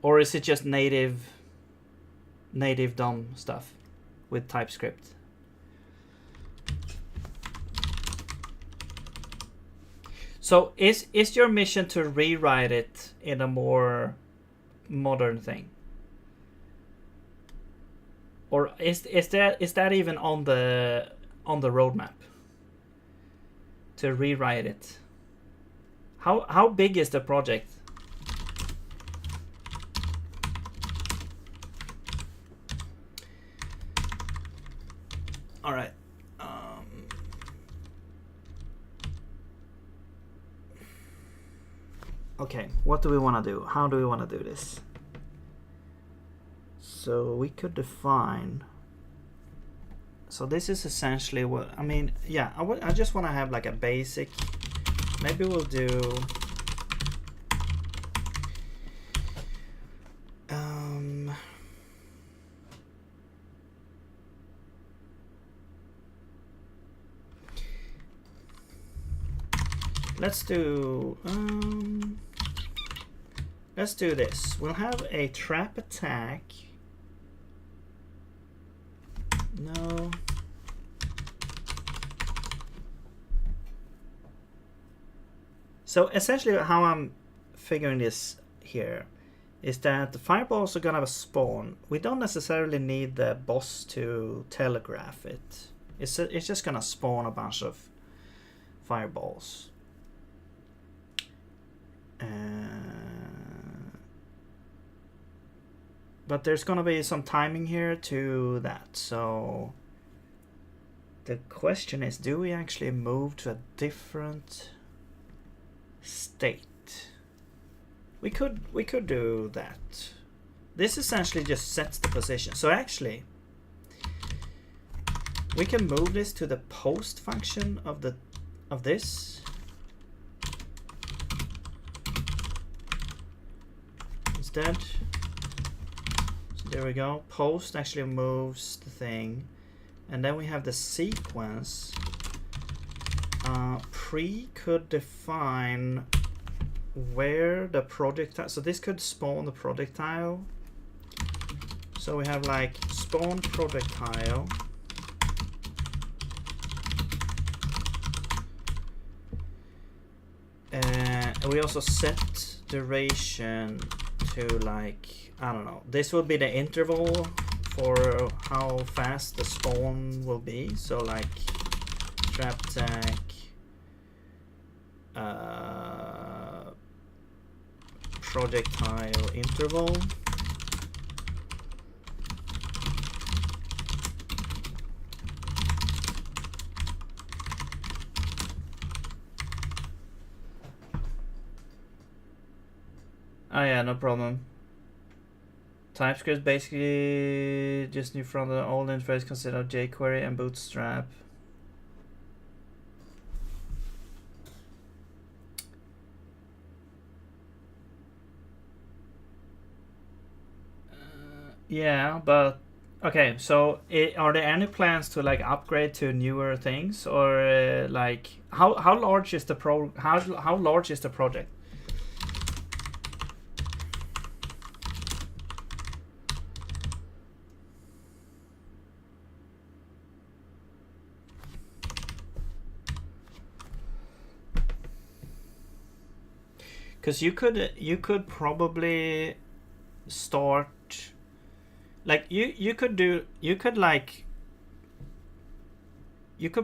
A: Or is it just native DOM stuff with TypeScript? So is your mission to rewrite it in a more modern thing? Or is that even on the roadmap? To rewrite it. How big is the project? All right. Okay, what do we want to do? How do we want to do this? So we could define. So this is essentially what I mean. Yeah, I just want to have like a basic. Maybe we'll do. Let's do this. We'll have a trap attack. No. So essentially how I'm figuring this here is that the fireballs are gonna spawn. We don't necessarily need the boss to telegraph it. It's just gonna spawn a bunch of fireballs. But there's gonna be some timing here to that. So the question is, do we actually move to a different state? We could do that. This essentially just sets the position. So actually we can move this to the post function of this. Instead, so there we go. Post actually moves the thing, and then we have the sequence. Pre could define where the projectile. So this could spawn the projectile. So we have like spawn projectile. And we also set duration to like, I don't know, this will be the interval for how fast the spawn will be. So like trap attack, projectile interval. Oh yeah, no problem. TypeScript basically just new from the old interface consider jQuery and Bootstrap. Yeah, but okay. So, are there any plans to like upgrade to newer things, or like how large is the how large is the project? Because you could probably start like you could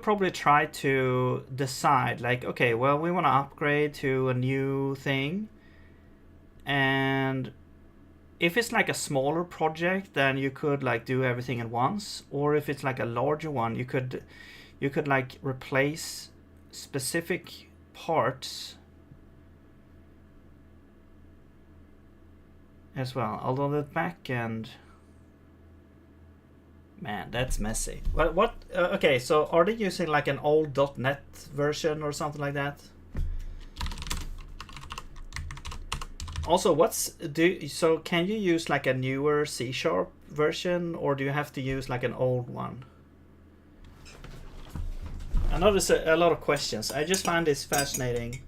A: probably try to decide like, okay, well, we want to upgrade to a new thing, and if it's like a smaller project, then you could like do everything at once, or if it's like a larger one, you could like replace specific parts as well. Although the back end, man, that's messy. What okay, so are they using like an old .NET version or something like that? Also, so can you use like a newer C# version, or do you have to use like an old one? I know there's a lot of questions. I just find this fascinating.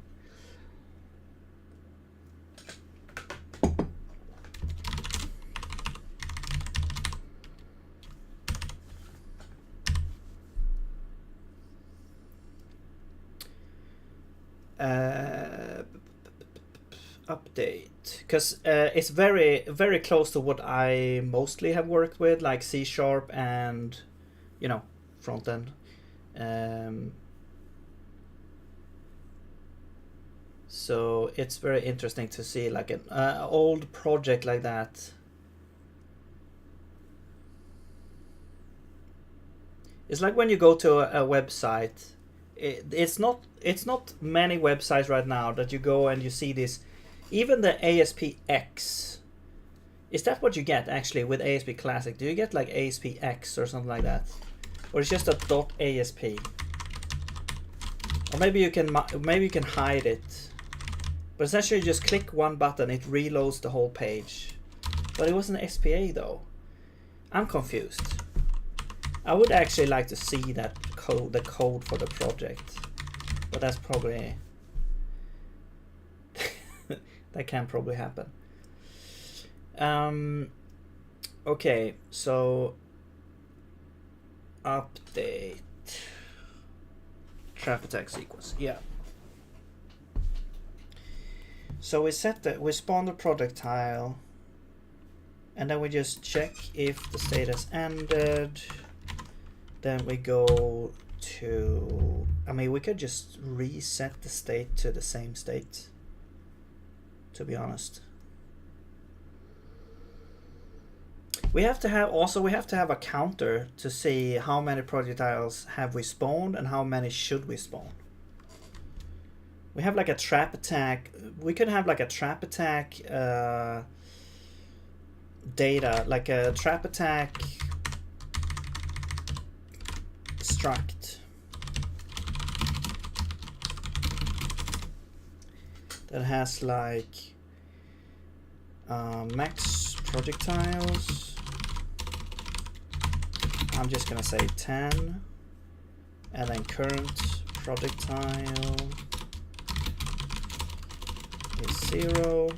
A: update, because it's very close to what I mostly have worked with, like C# and, you know, front end. So it's very interesting to see like an old project like that. It's like when you go to a website, it's not many websites right now that you go and you see this. Even the ASPX, is that what you get actually with ASP Classic? Do you get like ASPX or something like that, or it's just a .asp? Or maybe you can hide it. But essentially, you just click one button, it reloads the whole page. But it was an SPA though. I'm confused. I would actually like to see that code, the code for the project, but that's probably that can probably happen. Okay, so update trap attack sequence. Yeah. So we spawn the projectile, and then we just check if the state has ended. Then we go to, I mean, we could just reset the state to the same state, to be honest. We have to have a counter to see how many projectiles have we spawned and how many should we spawn. We have like a trap attack. We could have like a trap attack data, like a trap attack struct that has like max projectiles. I'm just gonna say 10, and then current projectile is 0.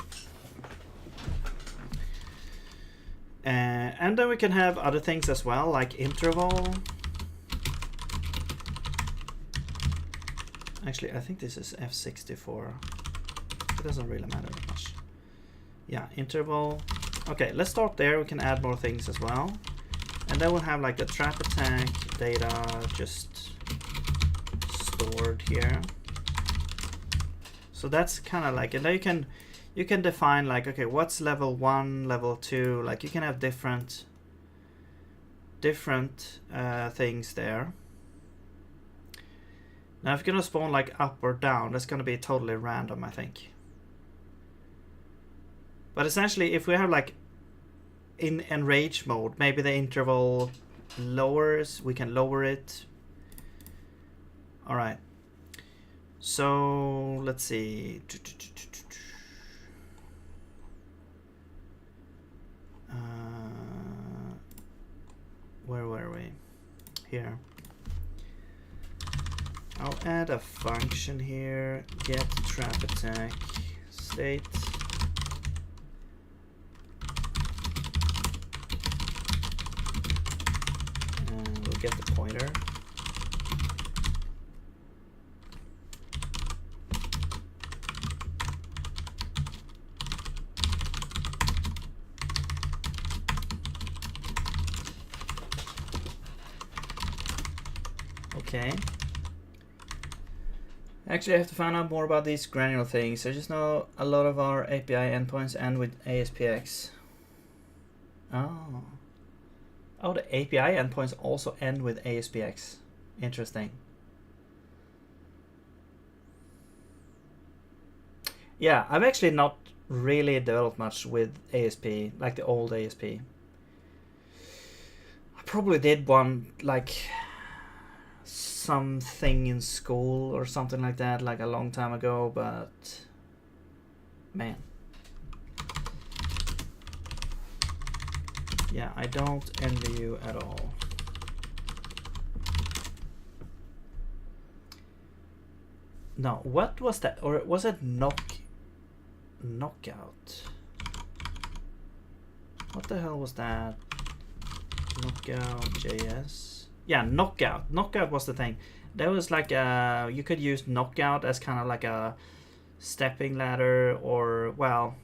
A: And then we can have other things as well, like interval. Actually, I think this is F64. It doesn't really matter that much. Yeah, interval. Okay, let's start there. We can add more things as well. And then we'll have like the trap attack data just stored here. So that's kind of like, and then you can define like, okay, what's level 1, level 2, like you can have different things there. Now if you're gonna spawn like up or down, that's gonna be totally random, I think. But essentially, if we have like in enrage mode, maybe the interval lowers, we can lower it. All right. So let's see. Where were we? Here. I'll add a function here, get trap attack state. And we'll get the pointer. Okay. Actually, I have to find out more about these granular things. I just know a lot of our API endpoints end with ASPX. Oh. Oh, the API endpoints also end with ASPX. Interesting. Yeah, I've actually not really developed much with ASP, like the old ASP. I probably did one, like something in school or something like that, like a long time ago, but man, yeah, I don't envy you at all. No, what was that? Or was it knockout? What the hell was that? Knockout JS. Yeah, knockout. Knockout was the thing. there was like a, you could use knockout as kind of like a stepping ladder, or well,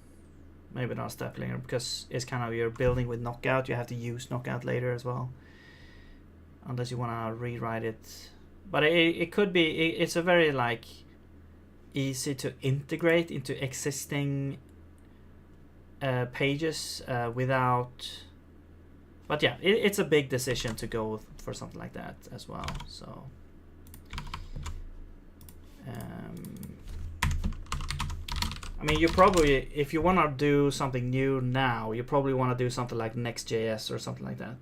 A: maybe not a stepping ladder because it's kind of, you're building with knockout. You have to use knockout later as well, unless you want to rewrite it. But it could be, it's a very like easy to integrate into existing pages without. But yeah, it's a big decision to go for something like that as well. So I mean, you probably, if you want to do something new now, you probably want to do something like Next.js or something like that.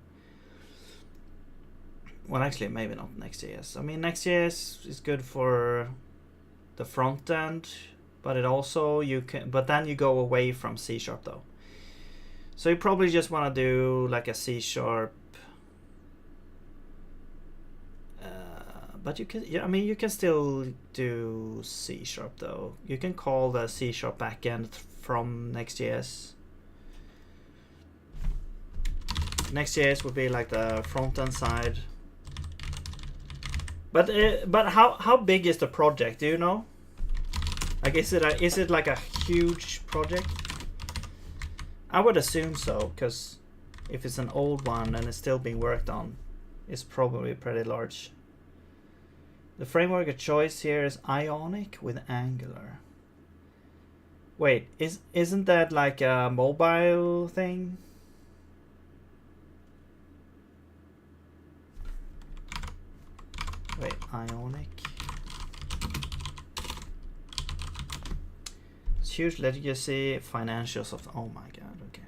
A: Well, actually, maybe not Next.js. I mean, Next.js is good for the front end, but it also, you can, but then you go away from C# though. So you probably just want to do like a C#. But you can, yeah, I mean, you can still do C# though. You can call the C# backend from Next.js. Next.js would be like the front end side. But how big is the project? Do you know? Like, is it like a huge project? I would assume so, because if it's an old one and it's still being worked on, it's probably pretty large. The framework of choice here is Ionic with Angular. Wait, isn't that like a mobile thing? Wait, Ionic. It's huge legacy, financials of, oh my god, okay.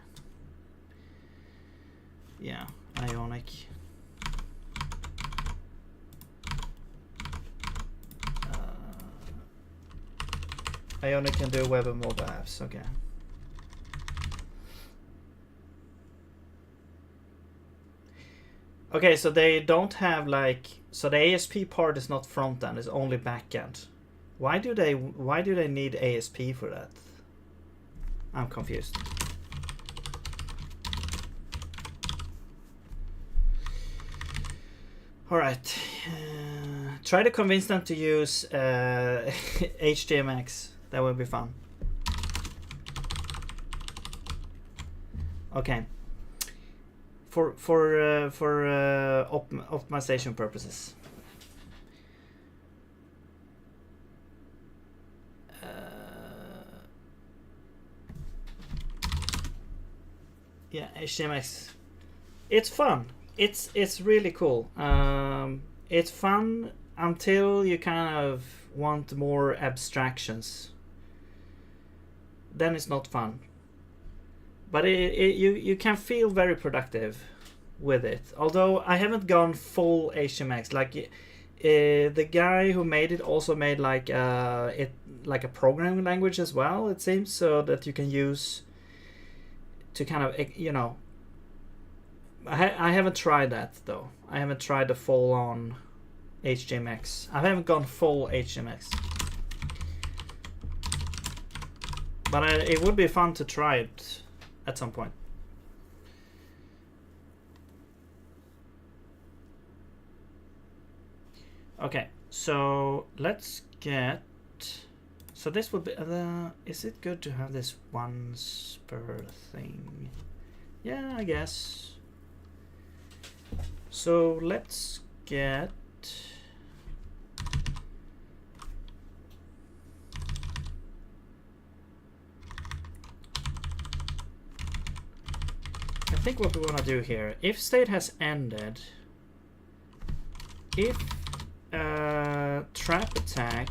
A: Yeah, Ionic. Ionic can do web and mobile apps, okay. Okay, so they don't have like, so the ASP part is not front end, it's only back end. Why do they need ASP for that? I'm confused. All right, try to convince them to use HTMX. That would be fun. Okay. For optimization purposes. Yeah, HTMX. It's fun. It's really cool. It's fun until you kind of want more abstractions. Then it's not fun. But you can feel very productive with it. Although I haven't gone full HTMX. Like the guy who made it also made like a programming language as well, it seems, so that you can use to kind of, you know. I haven't tried that though. I haven't tried the full on HTMX. I haven't gone full HTMX. But it would be fun to try it at some point. Okay, so let's get. So this would be. Is it good to have this once per thing? Yeah, I guess. So let's get. I think what we want to do here, if state has ended, if trap attack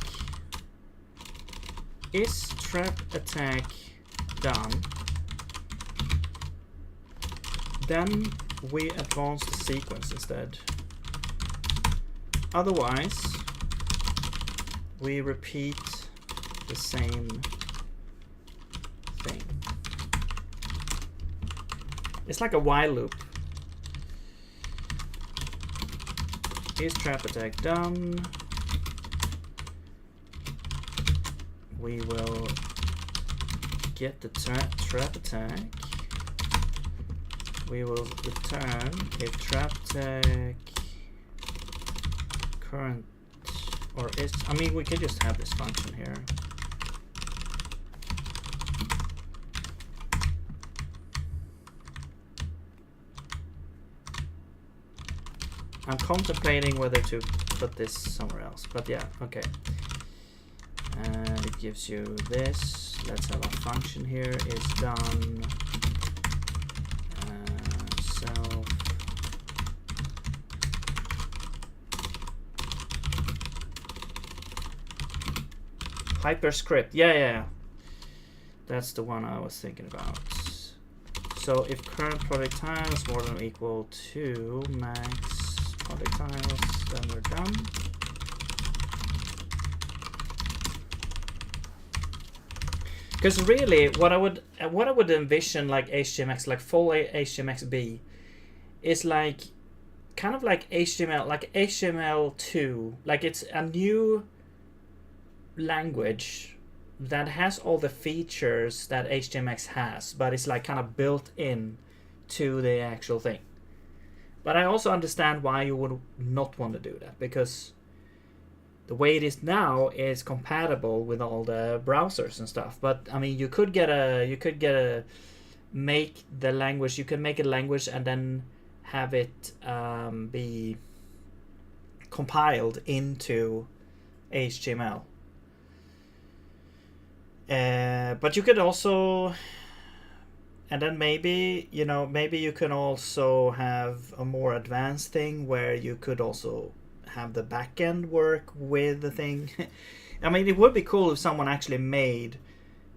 A: is trap attack done, then we advance the sequence instead. Otherwise, we repeat the same thing. It's like a while loop. Is trap attack done? We will get the trap attack. We will return if trap attack current Or is, I mean, we could just have this function here. I'm contemplating whether to put this somewhere else, but yeah, okay. And it gives you this. Let's have a function here is done. Self. Hyperscript. Yeah. That's the one I was thinking about. So if current project time is more than or equal to max project tiles, then we're done. Because really, what I would envision like HTMX, like full HTMXB, is like kind of like HTML, like HTML2, like it's a new language that has all the features that HTMX has, but it's like kind of built in to the actual thing. But I also understand why you would not want to do that, because the way it is now is compatible with all the browsers and stuff. But I mean, you could make the language, you can make a language and then have it be compiled into HTML. But you could also, and then maybe you can also have a more advanced thing where you could also have the backend work with the thing. I mean, it would be cool if someone actually made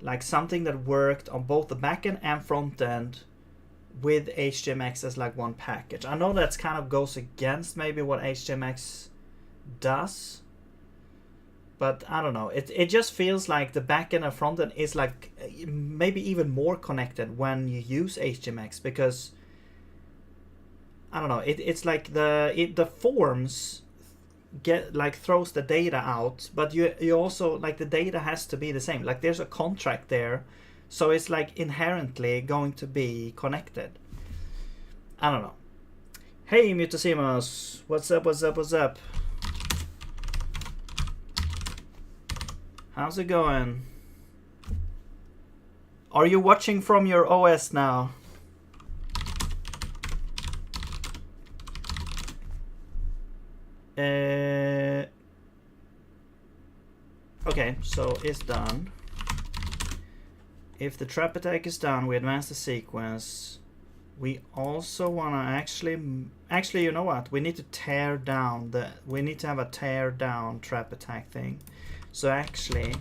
A: like something that worked on both the backend and front end with HTMX as like one package. I know that's kind of goes against maybe what HTMX does, but I don't know. It just feels like the backend and front end is like maybe even more connected when you use HTMX, because I don't know. It's like the forms get like throws the data out, but you also like the data has to be the same. Like there's a contract there, so it's like inherently going to be connected. I don't know. Hey Mutasimus, what's up? How's it going? Are you watching from your OS now? Okay, so it's done. If the trap attack is done, we advance the sequence. We also want to actually, you know what? We need to tear down we need to have a tear down trap attack thing. So actually,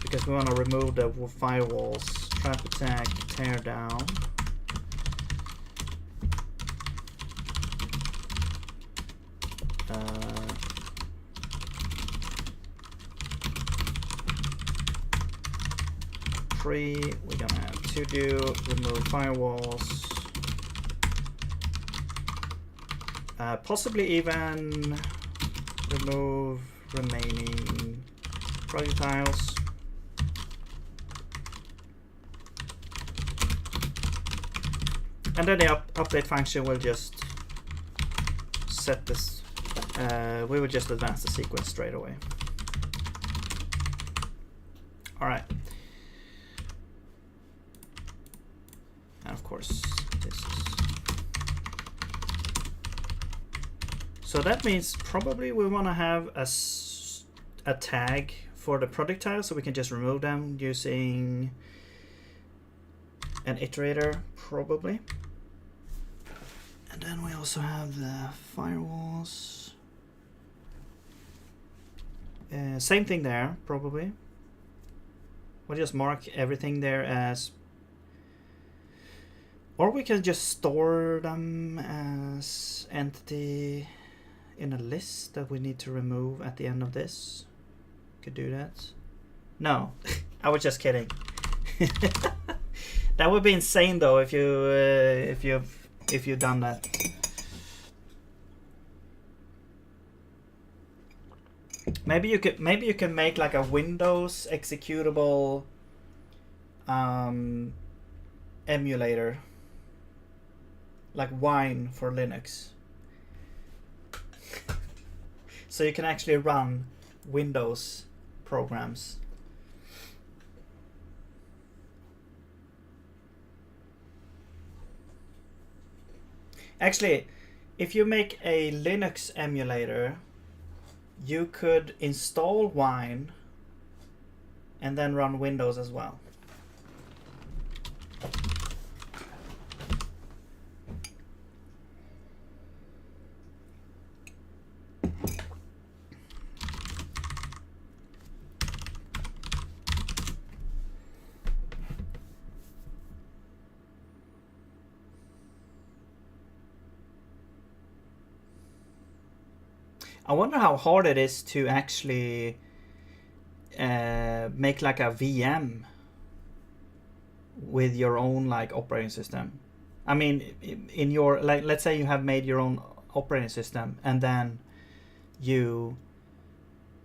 A: because we want to remove the firewalls, trap attack, tear down. We're gonna have to do remove firewalls, possibly even remove remaining projectiles. And then the update function will just set this. We will just advance the sequence straight away. All right. And of course, this is. So that means probably we want to have a tag for the projectiles, so we can just remove them using an iterator, probably. And then we also have the firewalls. Same thing there, probably. We'll just mark everything there as, or we can just store them as entity in a list that we need to remove at the end of this. Could do that. No, I was just kidding. That would be insane though if you've done that. Maybe you can make like a Windows executable emulator, like Wine for Linux. so you can actually run Windows programs. Actually, if you make a Linux emulator, you could install Wine and then run Windows as well. I wonder how hard it is to actually make like a VM with your own like operating system. I mean, in your like, let's say you have made your own operating system, and then you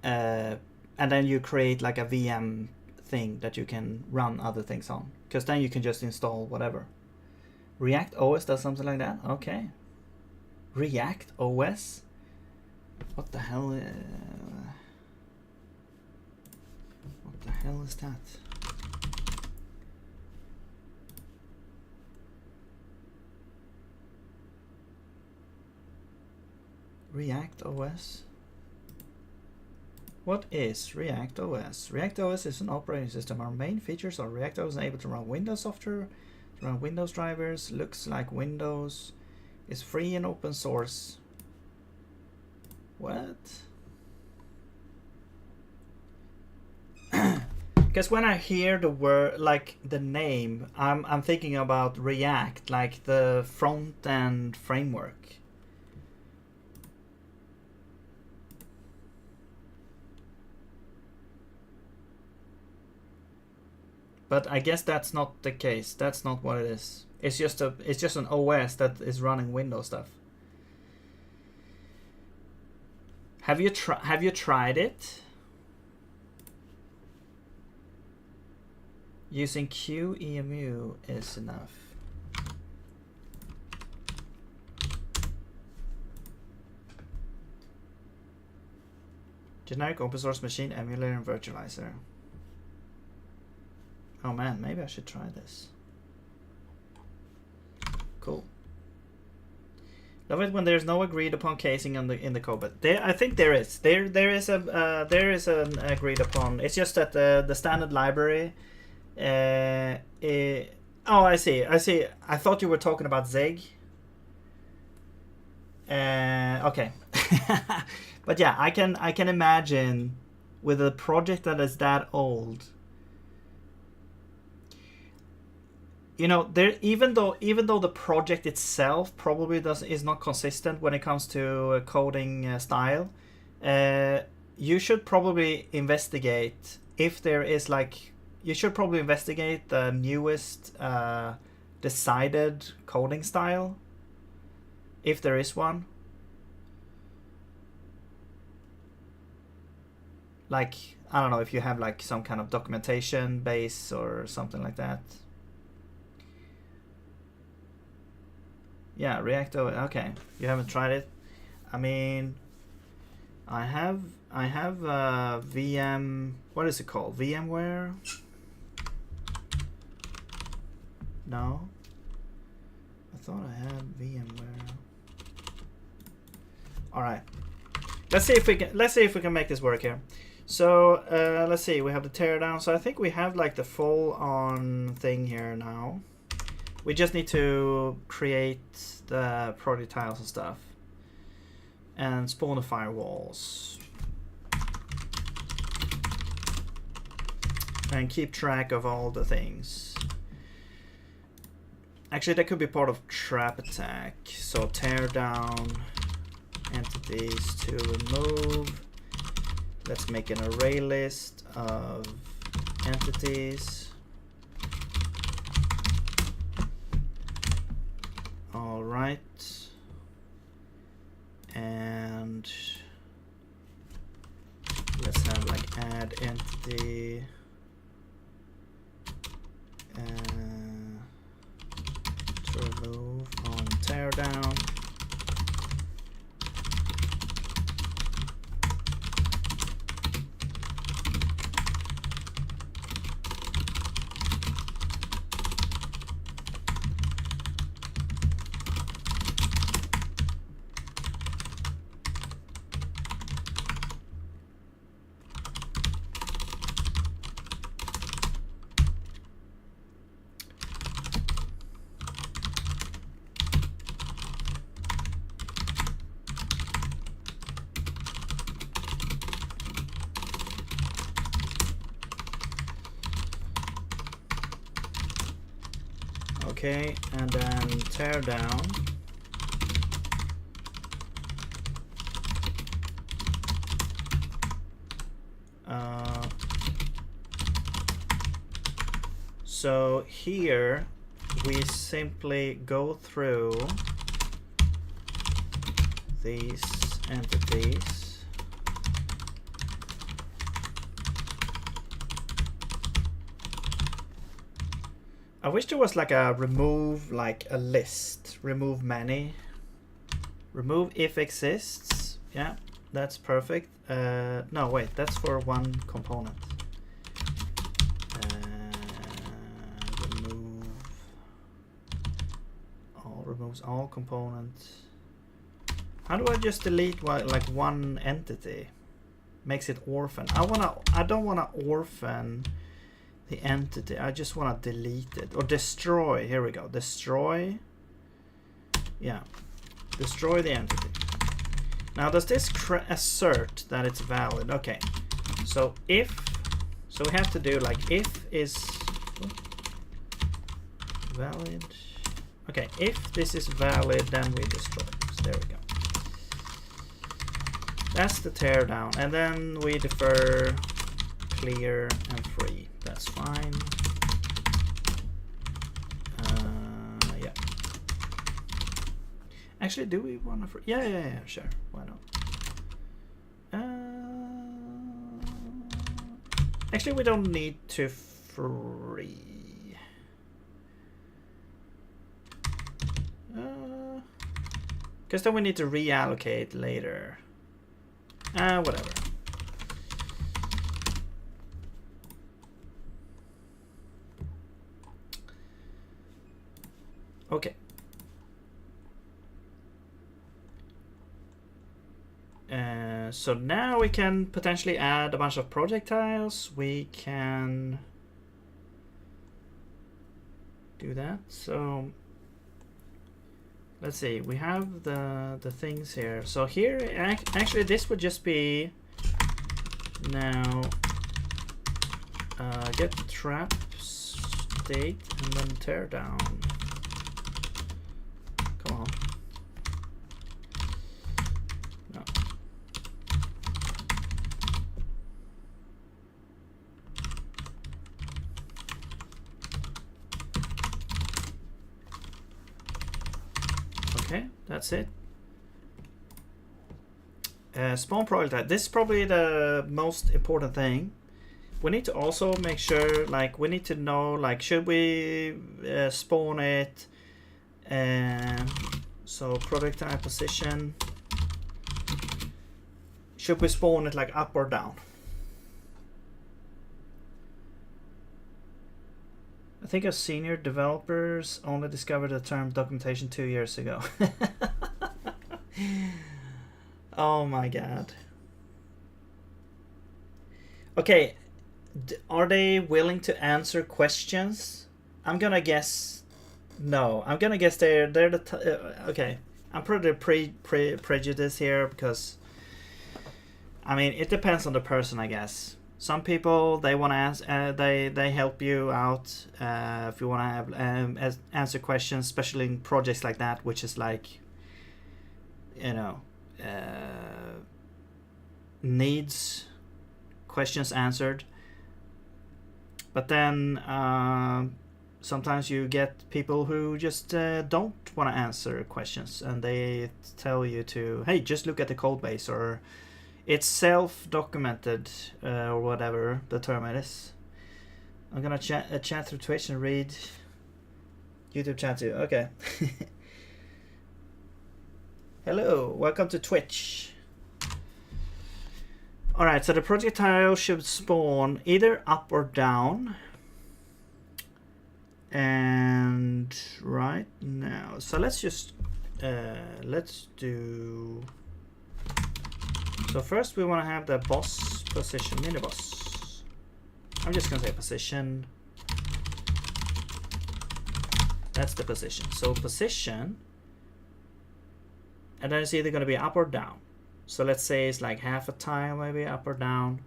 A: create like a VM thing that you can run other things on, because then you can just install whatever. React OS does something like that. Okay. React OS. What the hell? What the hell is that? React OS. What is React OS? React OS is an operating system. Our main features are React OS is able to run Windows software, to run Windows drivers, looks like Windows, is free and open source. What? Because when I hear the word, like the name, I'm thinking about React, like the front end framework. But I guess that's not the case. That's not what it is. It's just an OS that is running Windows stuff. Have you tried it? Using QEMU is enough. Generic open source machine emulator and virtualizer. Oh man, maybe I should try this. Cool. Love it when there's no agreed upon casing in the code, but I think there is. There is an agreed upon. It's just that the standard library. Oh, I see. I thought you were talking about Zeg. Okay. But yeah, I can imagine with a project that is that old. You know, there even though the project itself probably is not consistent when it comes to coding style, you should probably investigate if there is like. You should probably investigate the newest decided coding style, if there is one. Like, I don't know if you have like some kind of documentation base or something like that. Yeah, React OS. Okay, you haven't tried it. I mean, I have VM. What is it called? VMware. No, I thought I had VMware. All right, let's see if we can make this work here. So let's see. We have the teardown. So I think we have like the full-on thing here now. We just need to create the project tiles and stuff, and spawn the firewalls, and keep track of all the things. Actually, that could be part of trap attack. So tear down entities to remove. Let's make an array list of entities. All right. And let's have like add entity. To remove on teardown. Okay, and then tear down. So here we simply go through these entities. I wish there was like a remove, like a list, remove many, remove if exists. Yeah, that's perfect. No, wait, that's for one component. Remove all, removes all components. How do I just delete like one entity? Makes it orphan. I don't wanna orphan the entity. I just wanna delete it or destroy. Here we go. Destroy. Yeah, destroy the entity. Now, does this assert that it's valid? Okay. So if, so we have to do like if is valid. Okay, if this is valid, then we destroy. So there we go. That's the teardown, and then we defer, clear, and free. That's fine. Yeah. Actually, do we want to? Yeah, sure. Why not? Actually, we don't need to free. Because then we need to reallocate later. Whatever. Okay. So now we can potentially add a bunch of projectiles. We can do that. So let's see. We have the things here. So here, actually, this would just be now get trap state and then tear down. Come on. No. Okay, that's it. Spawn project. This is probably the most important thing. We need to also make sure, like, we need to know, like, should we spawn it? So projectile position. Should we spawn it like up or down? I think as senior developers only discovered the term documentation 2 years ago. Oh my god. Okay, are they willing to answer questions? I'm gonna guess no. I'm gonna guess they're the okay. I'm pretty prejudiced here because I mean it depends on the person, I guess. Some people they want to answer, they help you out if you want to have answer questions, especially in projects like that, which is like, you know, needs questions answered. But then sometimes you get people who just don't want to answer questions, and they tell you to, hey, just look at the code base, or it's self-documented, or whatever the term is. I'm gonna chat through Twitch and read YouTube chat too. Okay. Hello, welcome to Twitch. Alright, so the projectile should spawn either up or down. And right now, so let's just let's do. So first we want to have the boss position, mini boss. I'm just gonna say position. That's the position. So position, and then it's either gonna be up or down. So let's say it's like half a tile, maybe up or down.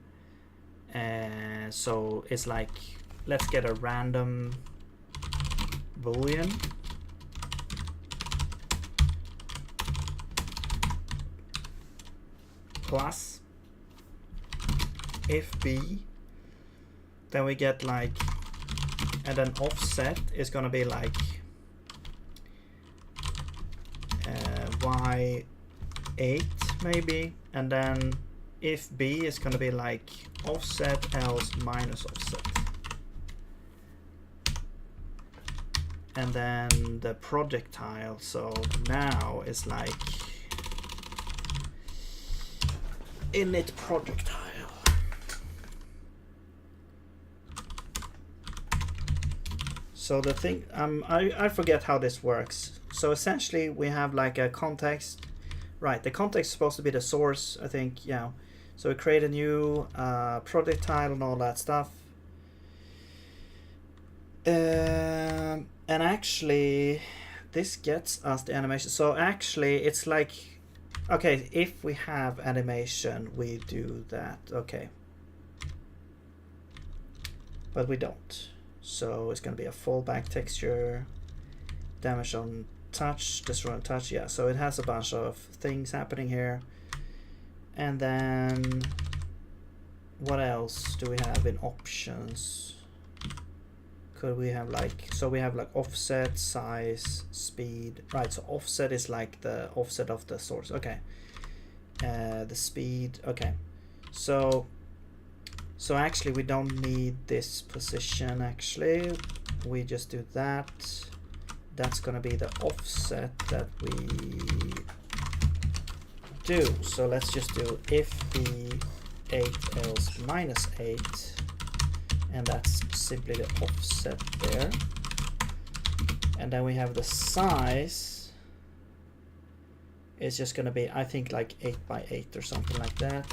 A: So it's like, let's get a random boolean plus if b, then we get like, and then offset is gonna be like y8 maybe, and then if b is gonna be like offset else minus offset, and then the projectile, so now is like init projectile. So the thing, I forget how this works. So essentially we have like a context, right? The context is supposed to be the source, I think, yeah. So we create a new projectile and all that stuff. And actually this gets us the animation. So actually it's like, okay, if we have animation, we do that, okay. But we don't. So it's gonna be a fallback texture, damage on touch, destroy on touch, yeah. So it has a bunch of things happening here. And then what else do we have in options? Could we have like, so we have like offset, size, speed, right? So offset is like the offset of the source, okay. The speed, okay. So actually we don't need this position, actually. We just do that. That's gonna be the offset that we do. So let's just do if b8 else minus 8, and that's simply the offset there. And then we have the size. It's just gonna be, I think, like 8 by 8 or something like that.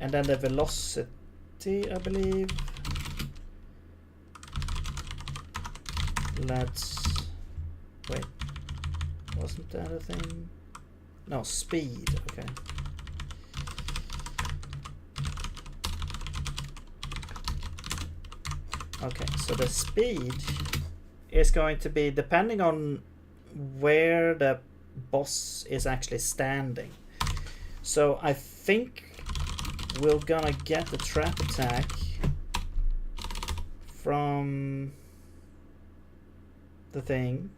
A: And then the velocity, I believe. Let's wait. Wasn't that a thing? No, speed. Okay. Okay, so the speed is going to be depending on where the boss is actually standing. So I think we're gonna get the trap attack from the thing,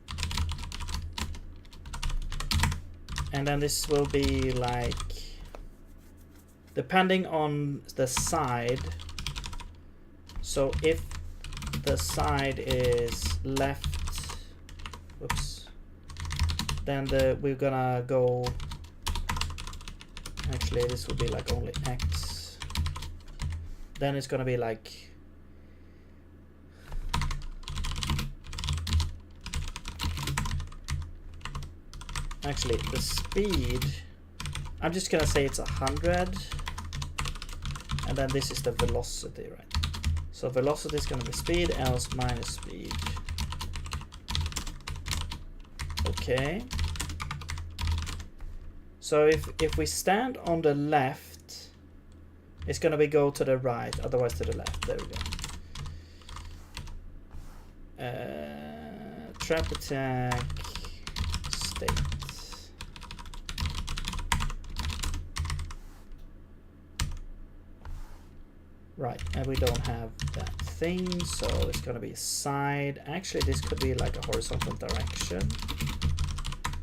A: and then this will be like depending on the side. So if the side is left, whoops, then we're gonna go, actually this will be like only X, then it's gonna be like actually the speed, I'm just gonna say it's 100, and then this is the velocity, right? So velocity is gonna be speed else minus speed. Okay. So if we stand on the left, it's gonna be go to the right, otherwise to the left. There we go. Trap attack state. Right, and we don't have that thing, so it's gonna be side. Actually, this could be like a horizontal direction.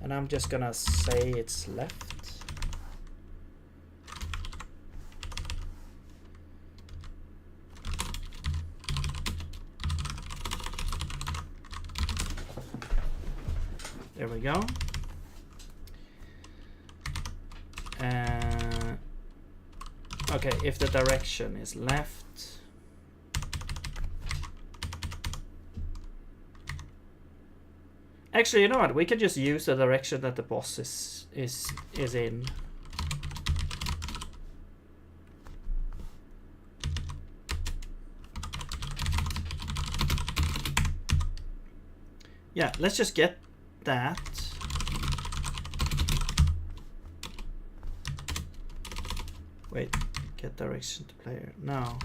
A: And I'm just gonna say it's left. There we go. Okay, if the direction is left. Actually, you know what? We can just use the direction that the boss is in. Yeah, let's just get that. Wait, get direction to player. No.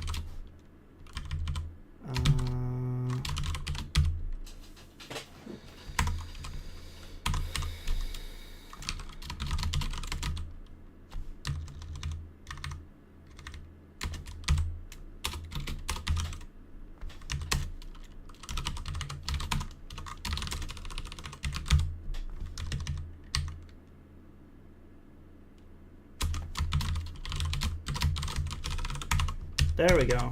A: There we go.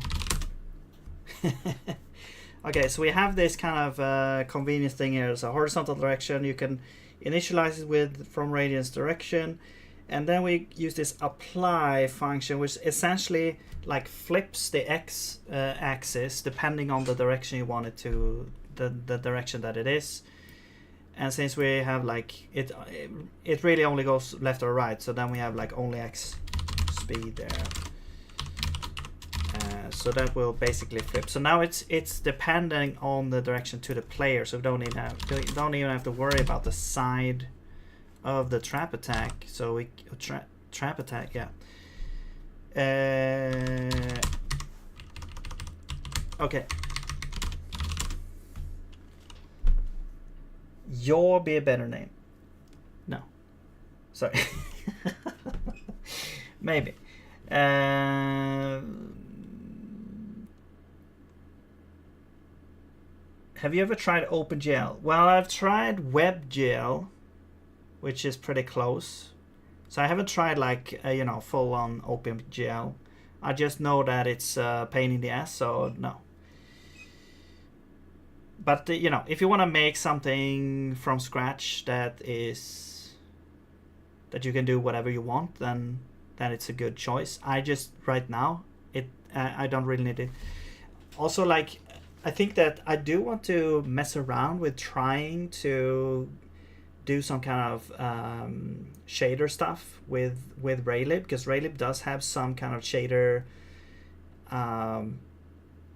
A: Okay, so we have this kind of convenience thing here. So horizontal direction, you can initialize it with from radius direction, and then we use this apply function, which essentially like flips the x axis depending on the direction you want it to, the direction that it is. And since we have like it really only goes left or right, so then we have like only x speed there. So that will basically flip. So now it's depending on the direction to the player, so we don't even have to worry about the side of the trap attack. So we trap attack, yeah. Okay. Yaw be a better name. No, sorry. Maybe. Have you ever tried OpenGL? Well, I've tried WebGL, which is pretty close. So I haven't tried like you know, full-on OpenGL. I just know that it's a pain in the ass, so no. But you know, if you want to make something from scratch that you can do whatever you want, then it's a good choice. I just right now I don't really need it. Also, like, I think that I do want to mess around with trying to do some kind of shader stuff with Raylib, because Raylib does have some kind of shader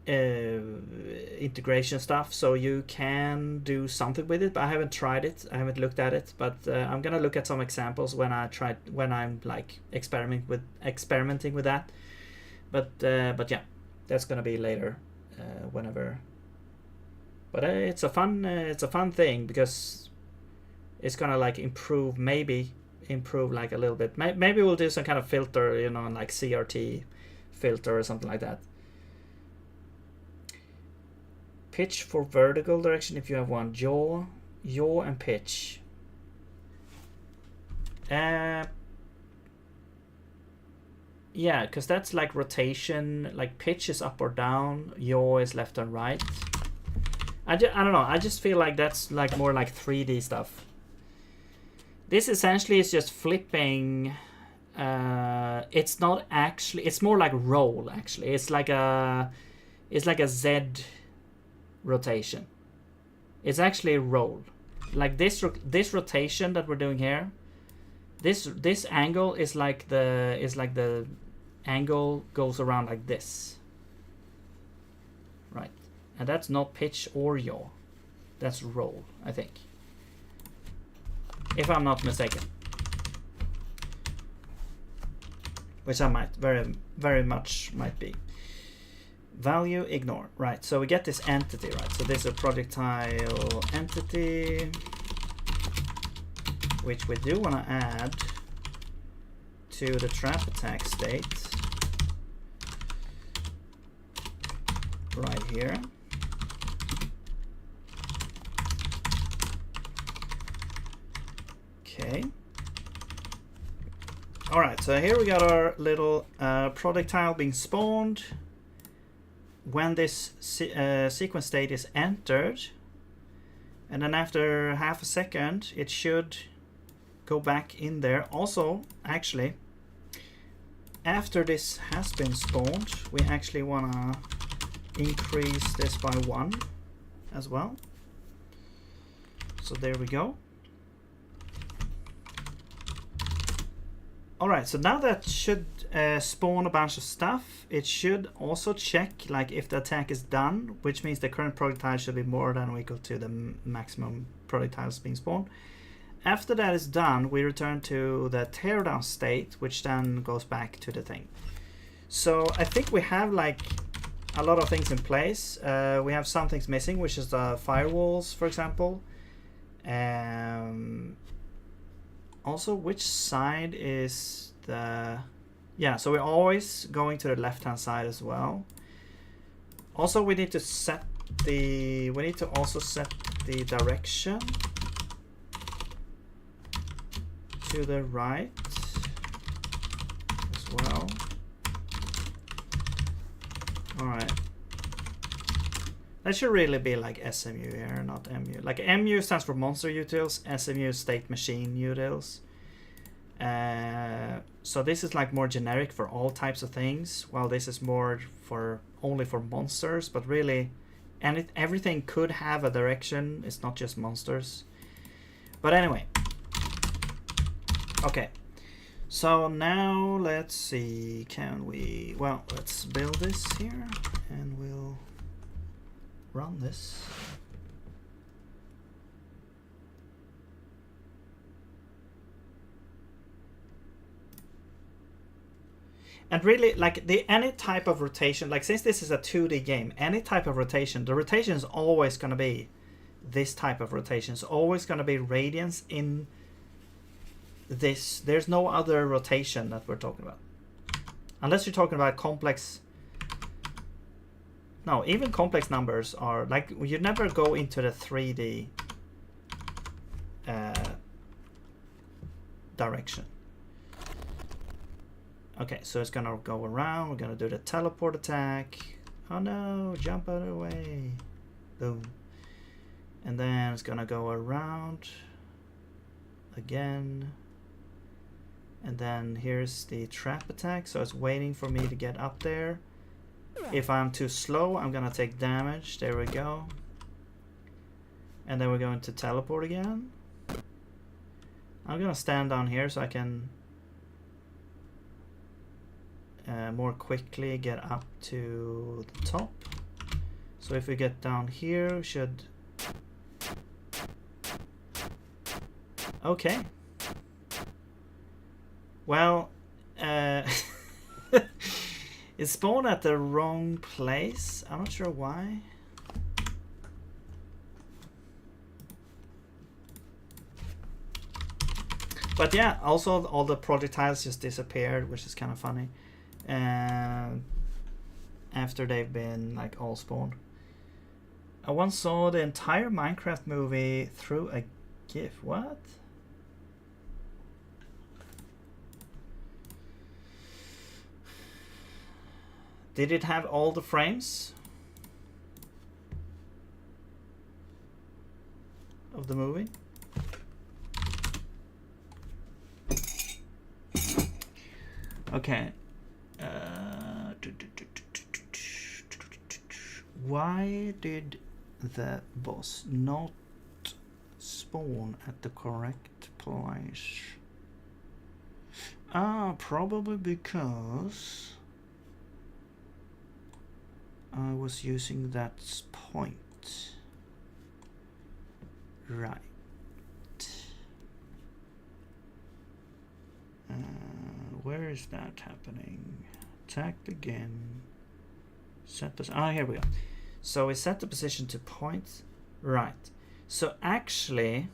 A: integration stuff, so you can do something with it, but I haven't tried it. I haven't looked at it, but I'm gonna look at some examples when I'm like experimenting with that. But yeah, that's gonna be later. Whenever, but it's a fun thing, because it's gonna like improve like a little bit. Maybe we'll do some kind of filter, you know, like CRT filter or something like that. Pitch for vertical direction if you have one. Yaw and pitch. Yeah, because that's like rotation, like pitch is up or down, yaw is left and right. I don't know, I just feel like that's like more like 3D stuff. This essentially is just flipping. It's not actually, it's more like roll actually. It's like a Z rotation. It's actually a roll. Like this rotation that we're doing here. This angle is like the angle goes around like this, right? And that's not pitch or yaw, that's roll, I think, if I'm not mistaken, which I might very much might be. Value ignore, right? So we get this entity, right? So this is a projectile entity, which we do want to add to the trap attack state right here. Okay. All right, so here we got our little projectile being spawned. When this sequence state is entered, and then after half a second, it should go back in there. Also, actually, after this has been spawned, we actually want to increase this by 1 as well. So there we go. All right, so now that should spawn a bunch of stuff. It should also check like if the attack is done, which means the current projectile should be more than or equal to the maximum projectiles being spawned. After that is done, we return to the teardown state, which then goes back to the thing. So I think we have like a lot of things in place. We have some things missing, which is the firewalls, for example. Also, which side is the... Yeah, so we're always going to the left-hand side as well. Also, we need to set the... We need to also set the direction to the right as well. Alright. That should really be like SMU here, not MU. Like MU stands for monster utils, SMU state machine utils. So this is like more generic for all types of things, while this is more for only for monsters, but really everything could have a direction. It's not just monsters. But anyway. Okay. So now let's see, can we... Well, let's build this here and we'll run this. And really, like any type of rotation, like since this is a 2D game, any type of rotation, the rotation is always going to be this type of rotation. It's always going to be radians in this. There's no other rotation that we're talking about. Unless you're talking about complex... No, even complex numbers are like, you never go into the 3D direction. Okay, so it's gonna go around. We're gonna do the teleport attack. Oh no, jump out of the way. Boom. And then it's gonna go around again. And then here's the trap attack. So it's waiting for me to get up there. If I'm too slow, I'm gonna take damage. There we go. And then we're going to teleport again. I'm gonna stand down here so I can more quickly get up to the top. So if we get down here, we should... Okay. Well, it spawned at the wrong place. I'm not sure why. But yeah, also all the projectiles just disappeared, which is kind of funny. After they've been like all spawned. I once saw the entire Minecraft movie through a GIF. What? Did it have all the frames of the movie? Okay. Why did the boss not spawn at the correct place? Probably because I was using that point. Right. Where is that happening? Attacked again. Set this. Here we go. So we set the position to point. Right. So actually,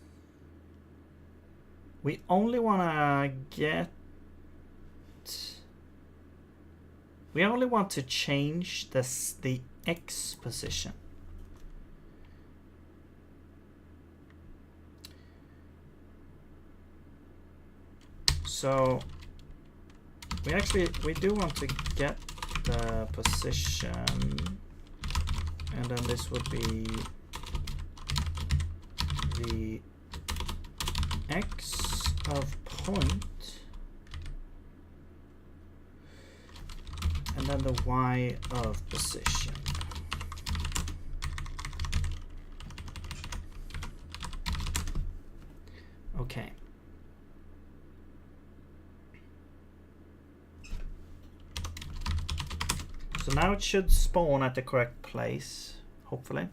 A: we only want to get... We only want to change the X position. So we do want to get the position, and then this would be the X of point, and then the Y of position. Okay. So now it should spawn at the correct place, hopefully.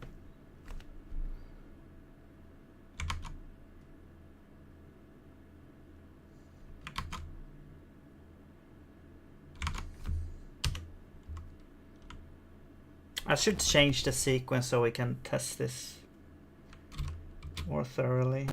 A: I should change the sequence so we can test this more thoroughly.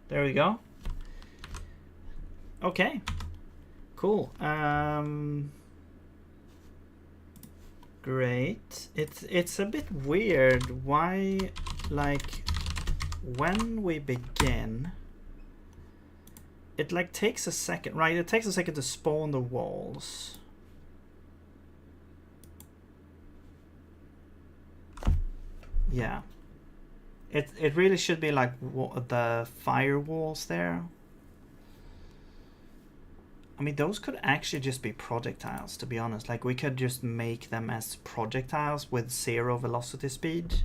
A: There we go. Okay, cool. Great. It's a bit weird. Why, like, when we begin, it like takes a second, right? It takes a second to spawn the walls. Yeah. It really should be like the firewalls there. I mean, those could actually just be projectiles, to be honest. Like, we could just make them as projectiles with 0 velocity speed,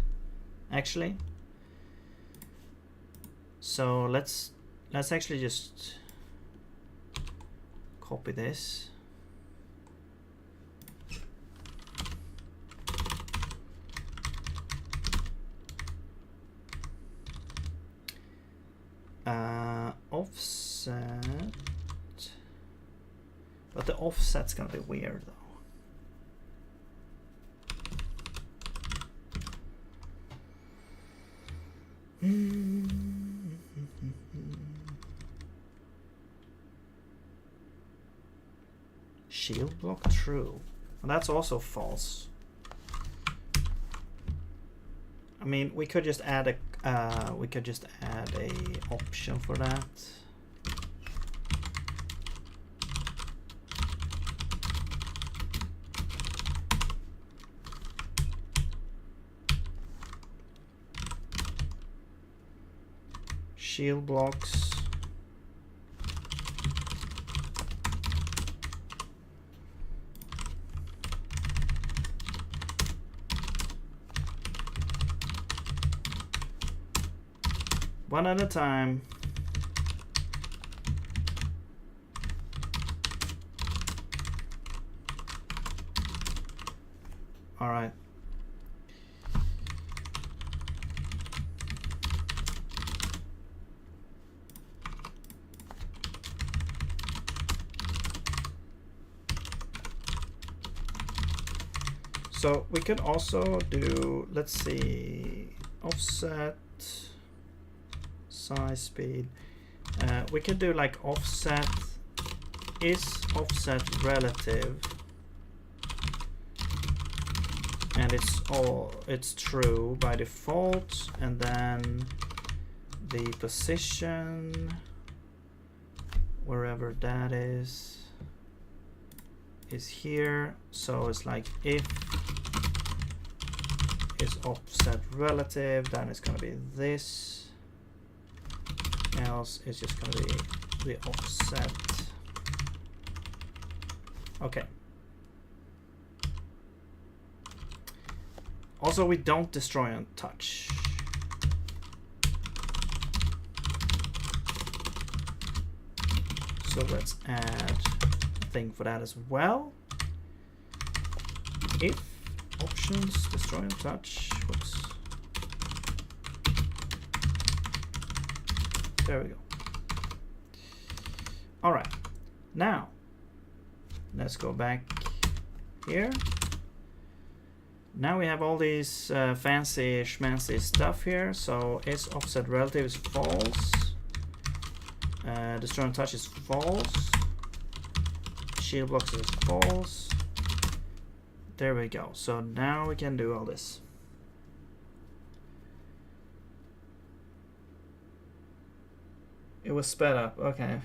A: actually. So let's actually just copy this. Offset. But the offset's gonna be weird though. Shield block true. Well, that's also false. I mean, we could just add a option for that. Shield blocks. One at a time. All right. So we could also do, let's see, offset, size, speed. We could do like offset, is offset relative, and it's true by default, and then the position, wherever that is here. So it's like if is offset relative, then it's gonna be this, else it's just gonna be the offset. Okay. Also, we don't destroy on touch. So let's add a thing for that as well. If options destroy on touch. Whoops. There we go. All right. Now, let's go back here. Now we have all these fancy schmancy stuff here. So is offset relative is false. Destroy on touch is false. Shield blocks is false. There we go. So now we can do all this. It was sped up. Okay.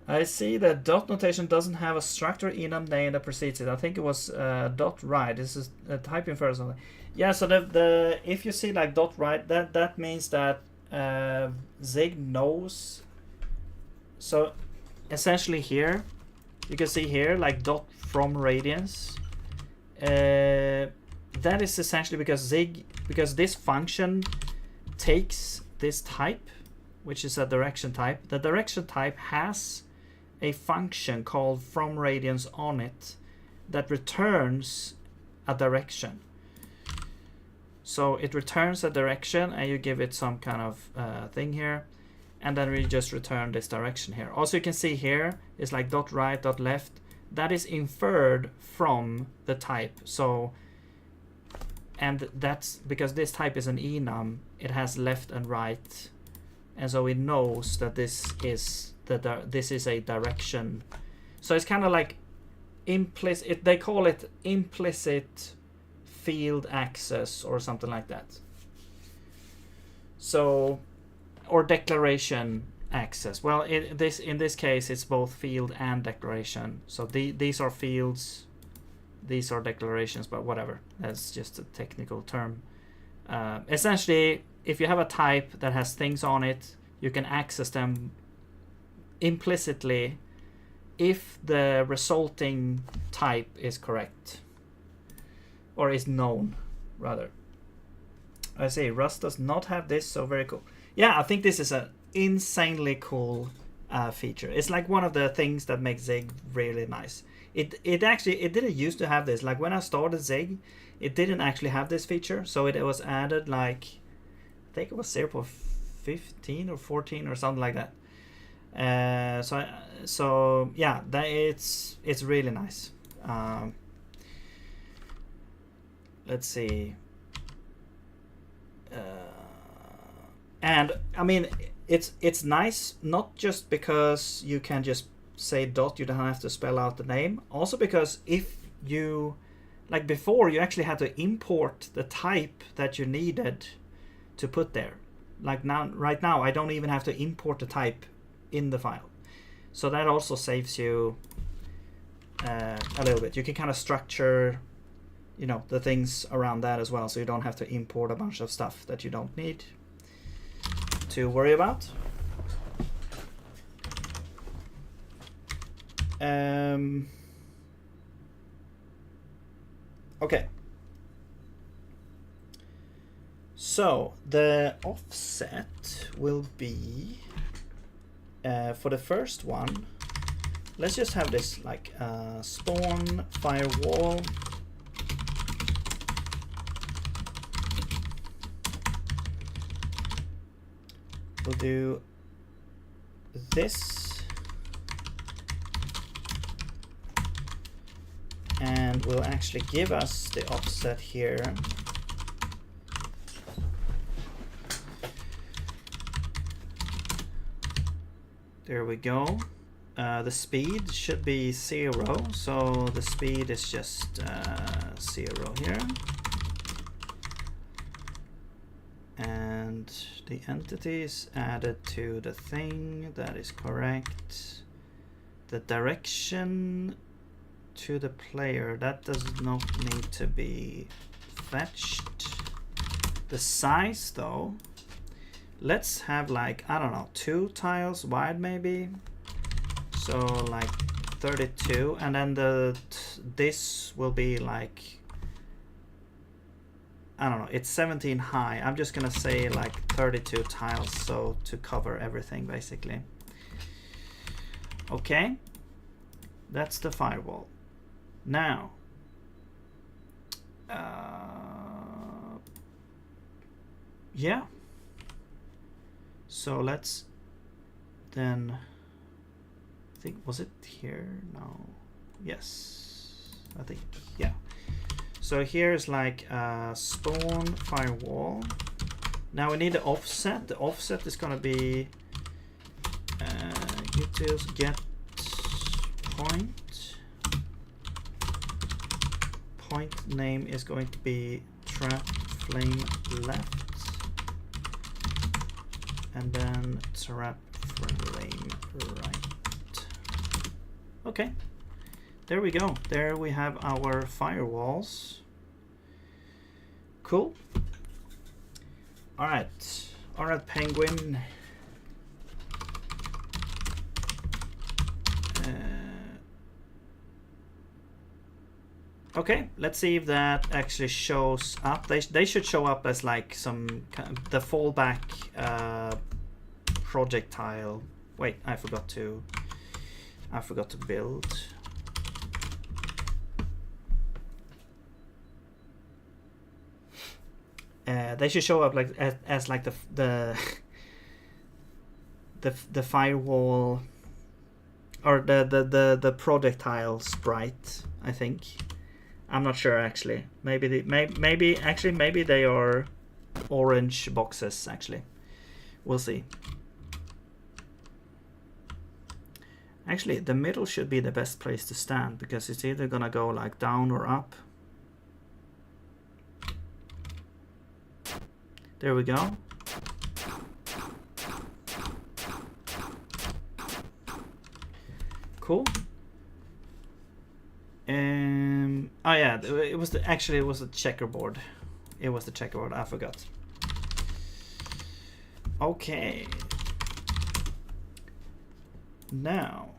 A: I see that dot notation doesn't have a structure enum name that precedes it. I think it was dot right. This is a type infer or something. Yeah. So the if you see like dot right, that means that Zig knows. So essentially here, you can see here like dot from radians. That is essentially because this function takes this type, which is a direction type. The direction type has a function called from radians on it that returns a direction. So it returns a direction, and you give it some kind of thing here, and then we just return this direction here. Also, you can see here it's like dot right, dot left. That is inferred from the type. So, and that's because this type is an enum. It has left and right, and so it knows that this is a direction. So it's kind of like implicit. They call it implicit field access or something like that. So, or declaration access. Well, in this case, it's both field and declaration. So these are fields, these are declarations, but whatever. That's just a technical term. Essentially, if you have a type that has things on it, you can access them implicitly if the resulting type is correct. Or is known, rather. I say Rust does not have this, so very cool. Yeah, I think this is an insanely cool feature. It's like one of the things that makes Zig really nice. It didn't used to have this. Like when I started Zig, it didn't actually have this feature, so it was added like, I think it was 0.15 or 14 or something like that. So yeah, it's really nice. Let's see. And I mean, it's nice not just because you can just say dot, you don't have to spell out the name. Also because if you, like before, you actually had to import the type that you needed to put there. Like now, right now, I don't even have to import the type in the file. So that also saves you a little bit. You can kind of structure, you know, the things around that as well, so you don't have to import a bunch of stuff that you don't need to worry about. Okay. So the offset will be for the first one. Let's just have this like spawn firewall. We'll do this, and will actually give us the offset here. There we go. The speed should be 0, so the speed is just 0 here. And the entity is added to the thing, that is correct. The direction to the player, that does not need to be fetched. The size though, let's have like, I don't know, 2 tiles wide maybe. So like 32, and then this will be like, I don't know, it's 17 high. I'm just gonna say like 32 tiles, so to cover everything basically. Okay, that's the firewall. Now, yeah. So let's then, I think, was it here? No. Yes, I think, yeah. So here's like spawn firewall. Now we need the offset. The offset is gonna be utils get point. Point name is going to be trap flame left, and then trap flame right. Okay. There we go. There we have our firewalls. Cool. All right. All right, Penguin. Okay, let's see if that actually shows up. They should show up as like some the fallback project tile. Wait, I forgot to I forgot to build. They should show up like as like the firewall or the projectile sprite. I think. I'm not sure actually. Maybe maybe they are orange boxes actually. We'll see. Actually, the middle should be the best place to stand because it's either gonna go like down or up. There we go. Cool. Oh yeah, it was actually it was a checkerboard. It was the checkerboard. I forgot. Okay. Now.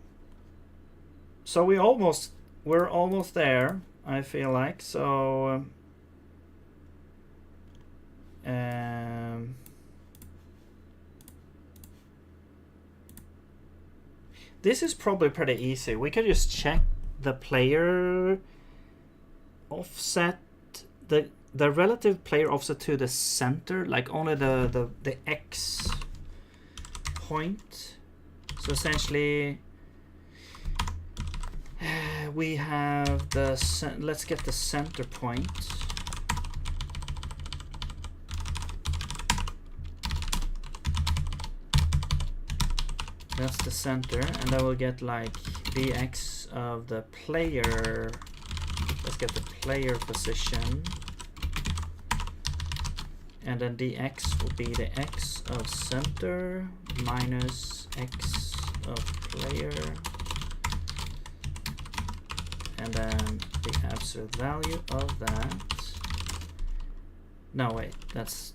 A: So we're almost there. I feel like so. This is probably pretty easy. We can just check the player offset, the relative player offset to the center, like only the X point. So essentially, we have the let's get the center point. That's the center, and then we'll get like dx of the player. Let's get the player position, and then dx will be the x of center minus x of player, and then the absolute value of that. No, wait, that's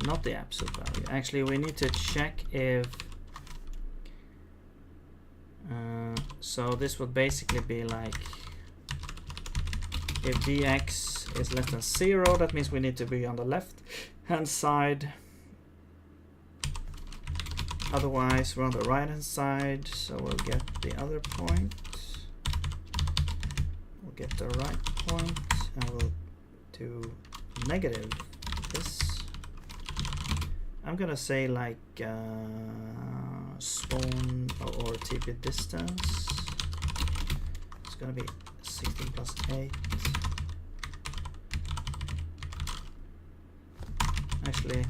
A: not the absolute value. Actually, we need to check if so this would basically be like if dx is less than 0, that means we need to be on the left hand side. Otherwise we're on the right hand side, so we'll get the other point. We'll get the right point and we'll do negative this. I'm gonna say like spawn or TP distance. It's gonna be 16 plus 8. Actually,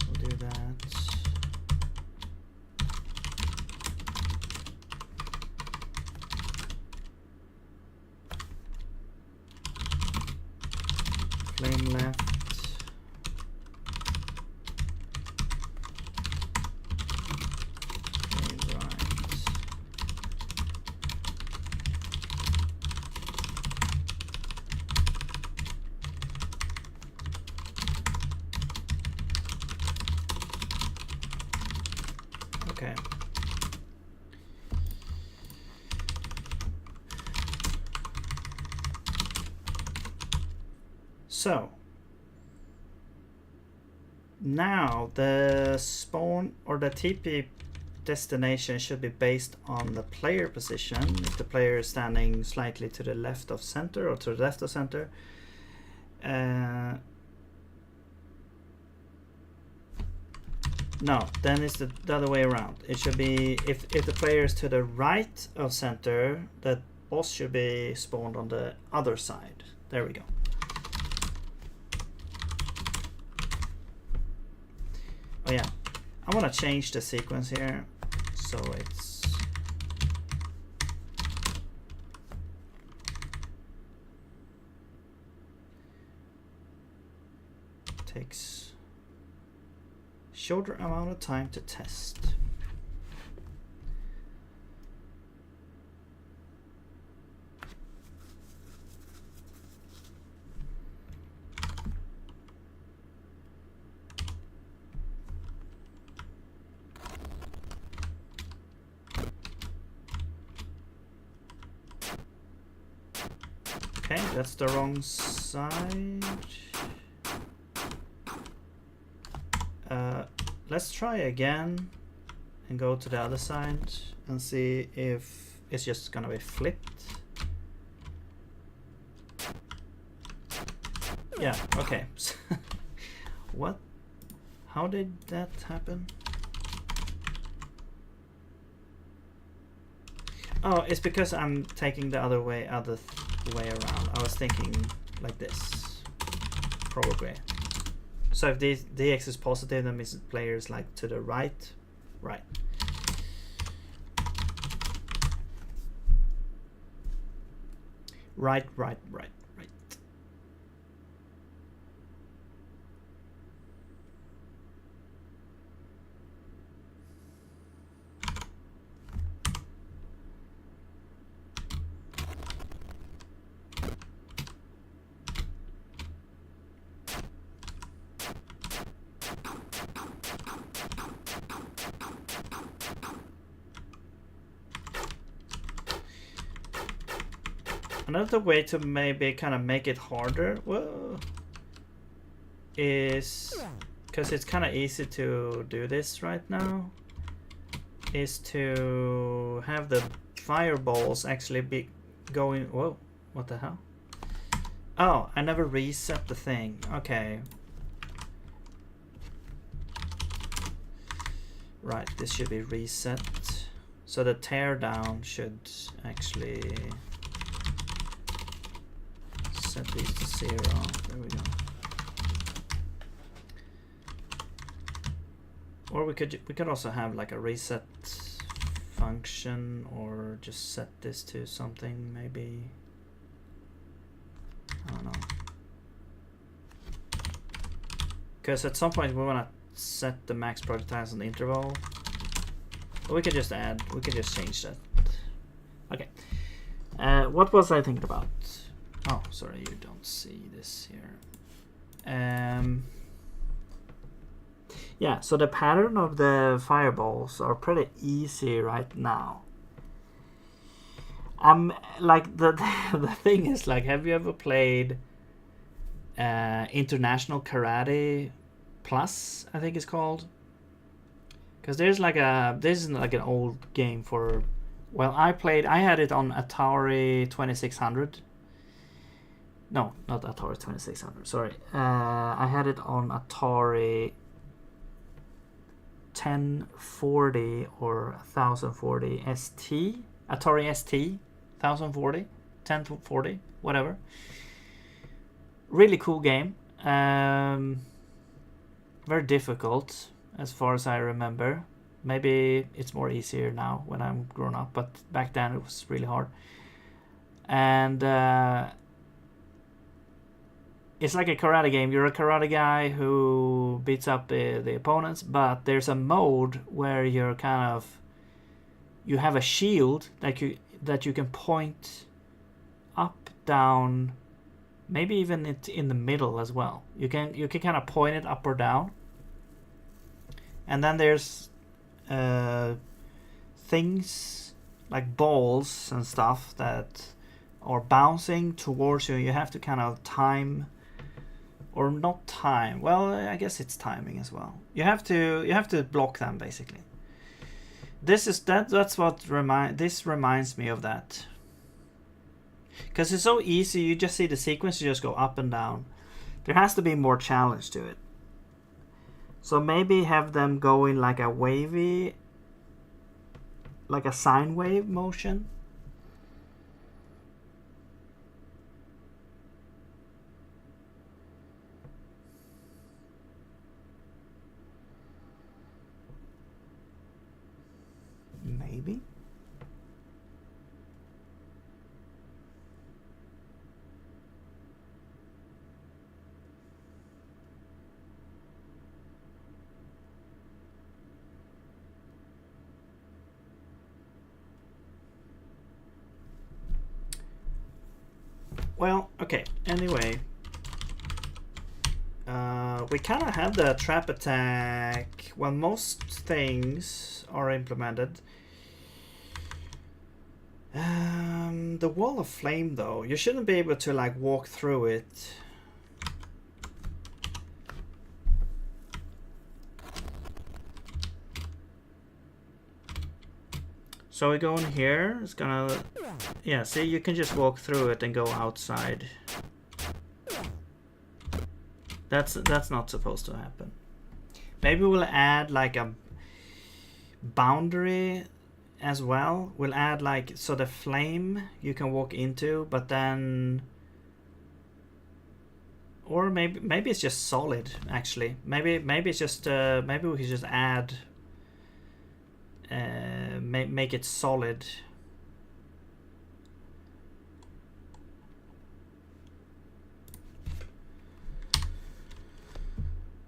A: we'll do that. Flame left. Flame right. Okay. So now the spawn or the TP destination should be based on the player position. If the player is standing slightly to the left of center or to the left of center, no, then it's the other way around. It should be if the player is to the right of center, the boss should be spawned on the other side. There we go. Oh yeah, I want to change the sequence here, so it's takes shorter amount of time to test. Okay, that's the wrong side. let's try again and go to the other side and see if it's just gonna be flipped. Yeah, okay. What? How did that happen? Oh, it's because I'm taking the other way around. I was thinking like this, probably. So if dx is positive, then means players like to the right. Right. Right. Another way to maybe kind of make it harder, whoa, is, because it's kind of easy to do this right now, is to have the fireballs actually be going. Whoa, what the hell? Oh, I never reset the thing. Okay. Right, this should be reset. So the teardown should actually set these to 0. There we go. Or we could also have like a reset function, or just set this to something maybe. I don't know. Because at some point we want to set the max projectiles on the interval. But we can just change that. Okay. What was I thinking about? Oh, sorry, you don't see this here. Yeah, so the pattern of the fireballs are pretty easy right now. Like the thing is, like, have you ever played International Karate Plus, I think it's called? Because this is like an old game for, well, I had it on Atari 2600. No, not Atari 2600, sorry. I had it on Atari 1040 or 1040 ST. Atari ST 1040, 1040, whatever. Really cool game. Very difficult as far as I remember. Maybe it's more easier now when I'm grown up, but back then it was really hard. And it's like a karate game. You're a karate guy who beats up the opponents, but there's a mode where you're kind of, you have a shield that you can point up, down, maybe even in the middle as well. You can kind of point it up or down. And then there's things like balls and stuff that are bouncing towards you. You have to kind of time, or not time. Well, I guess it's timing as well. You have to block them basically. That's what this reminds me of that. Because it's so easy, you just see the sequence, you just go up and down. There has to be more challenge to it. So maybe have them go in like a wavy, like a sine wave motion. Maybe. Well, okay, anyway. We kind of have the trap attack. Well, most things are implemented. The wall of flame, though, you shouldn't be able to like walk through it. So we go in here. It's gonna, yeah. See, you can just walk through it and go outside. That's not supposed to happen. Maybe we'll add like a boundary as well. We'll add like, so the flame you can walk into, but then, or maybe it's just solid actually. Maybe it's just maybe we could just add make it solid.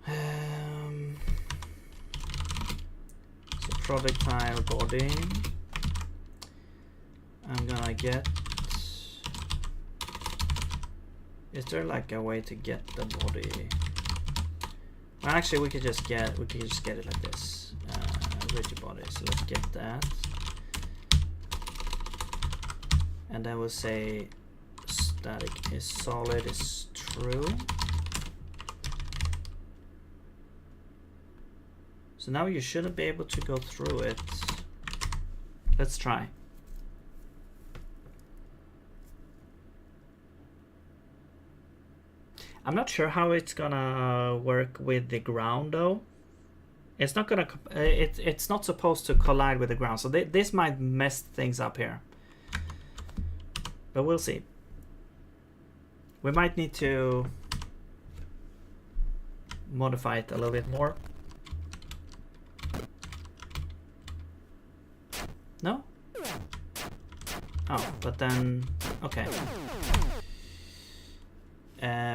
A: So projectile body. I'm gonna get. Is there like a way to get the body? Well, actually, we could just get it like this. Rigid body. So let's get that, and then we'll say static is solid is true. So now you shouldn't be able to go through it. Let's try. I'm not sure how it's gonna work with the ground though. It's not gonna. It's not supposed to collide with the ground, so this might mess things up here. But we'll see. We might need to modify it a little bit more. No? Oh, but then okay.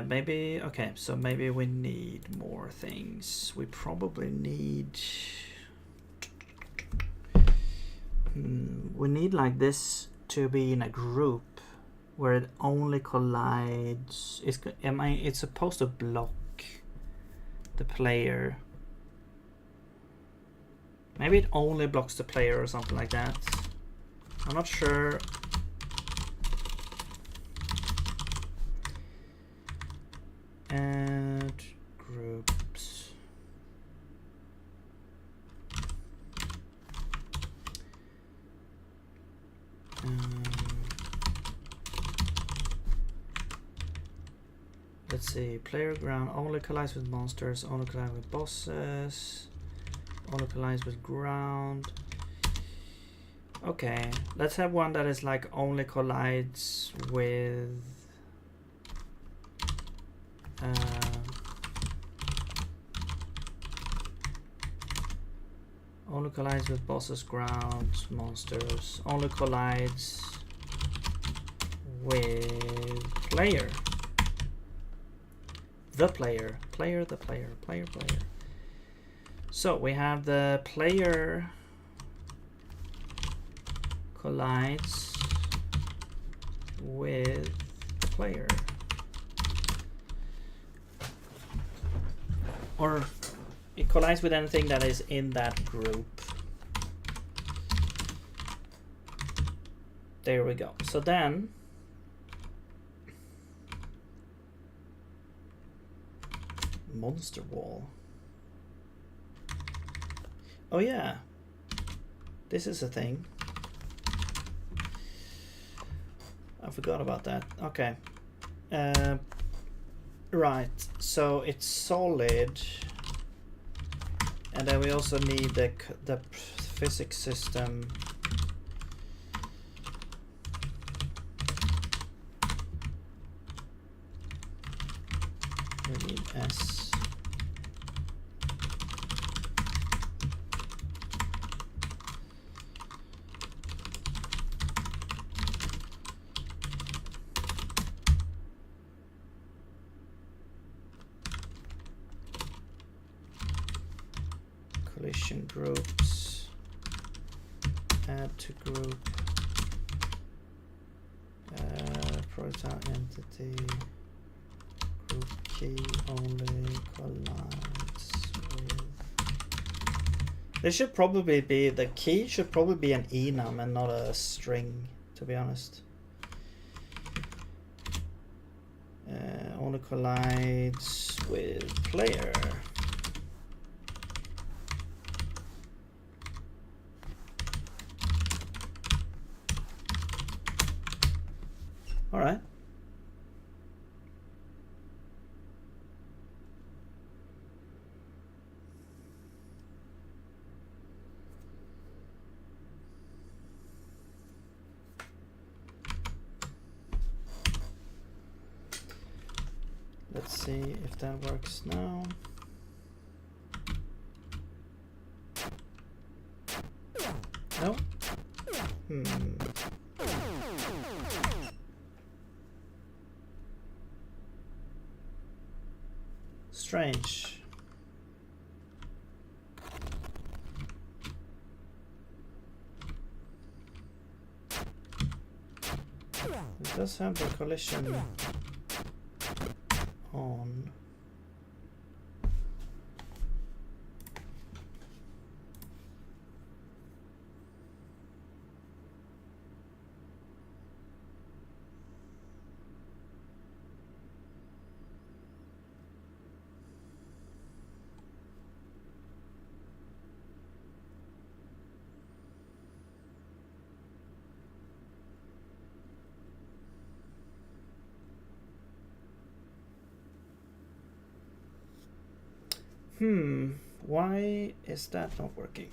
A: Maybe, okay, so maybe we need more things. We probably need we need like this to be in a group where it only collides. It's supposed to block the player. Maybe it only blocks the player or something like that. I'm not sure. Add groups. Let's see. Player ground only collides with monsters, only collides with bosses, only collides with ground. Okay, let's have one that is like only collides with only collides with bosses, ground, monsters. Only collides with player. The player. Player, the player. Player, player. So we have the player collides with the player. Or it collides with anything that is in that group. There we go. So then monster wall. Oh yeah, this is a thing. I forgot about that. Okay. Right, so it's solid, and then we also need the physics system. We need S. Collision groups, add to group, projectile entity, group key only collides with. This should probably be, the key should probably be an enum and not a string, to be honest. Only collides with player. Let's see if that works now. No? Strange. It does have the collision on. Why is that not working?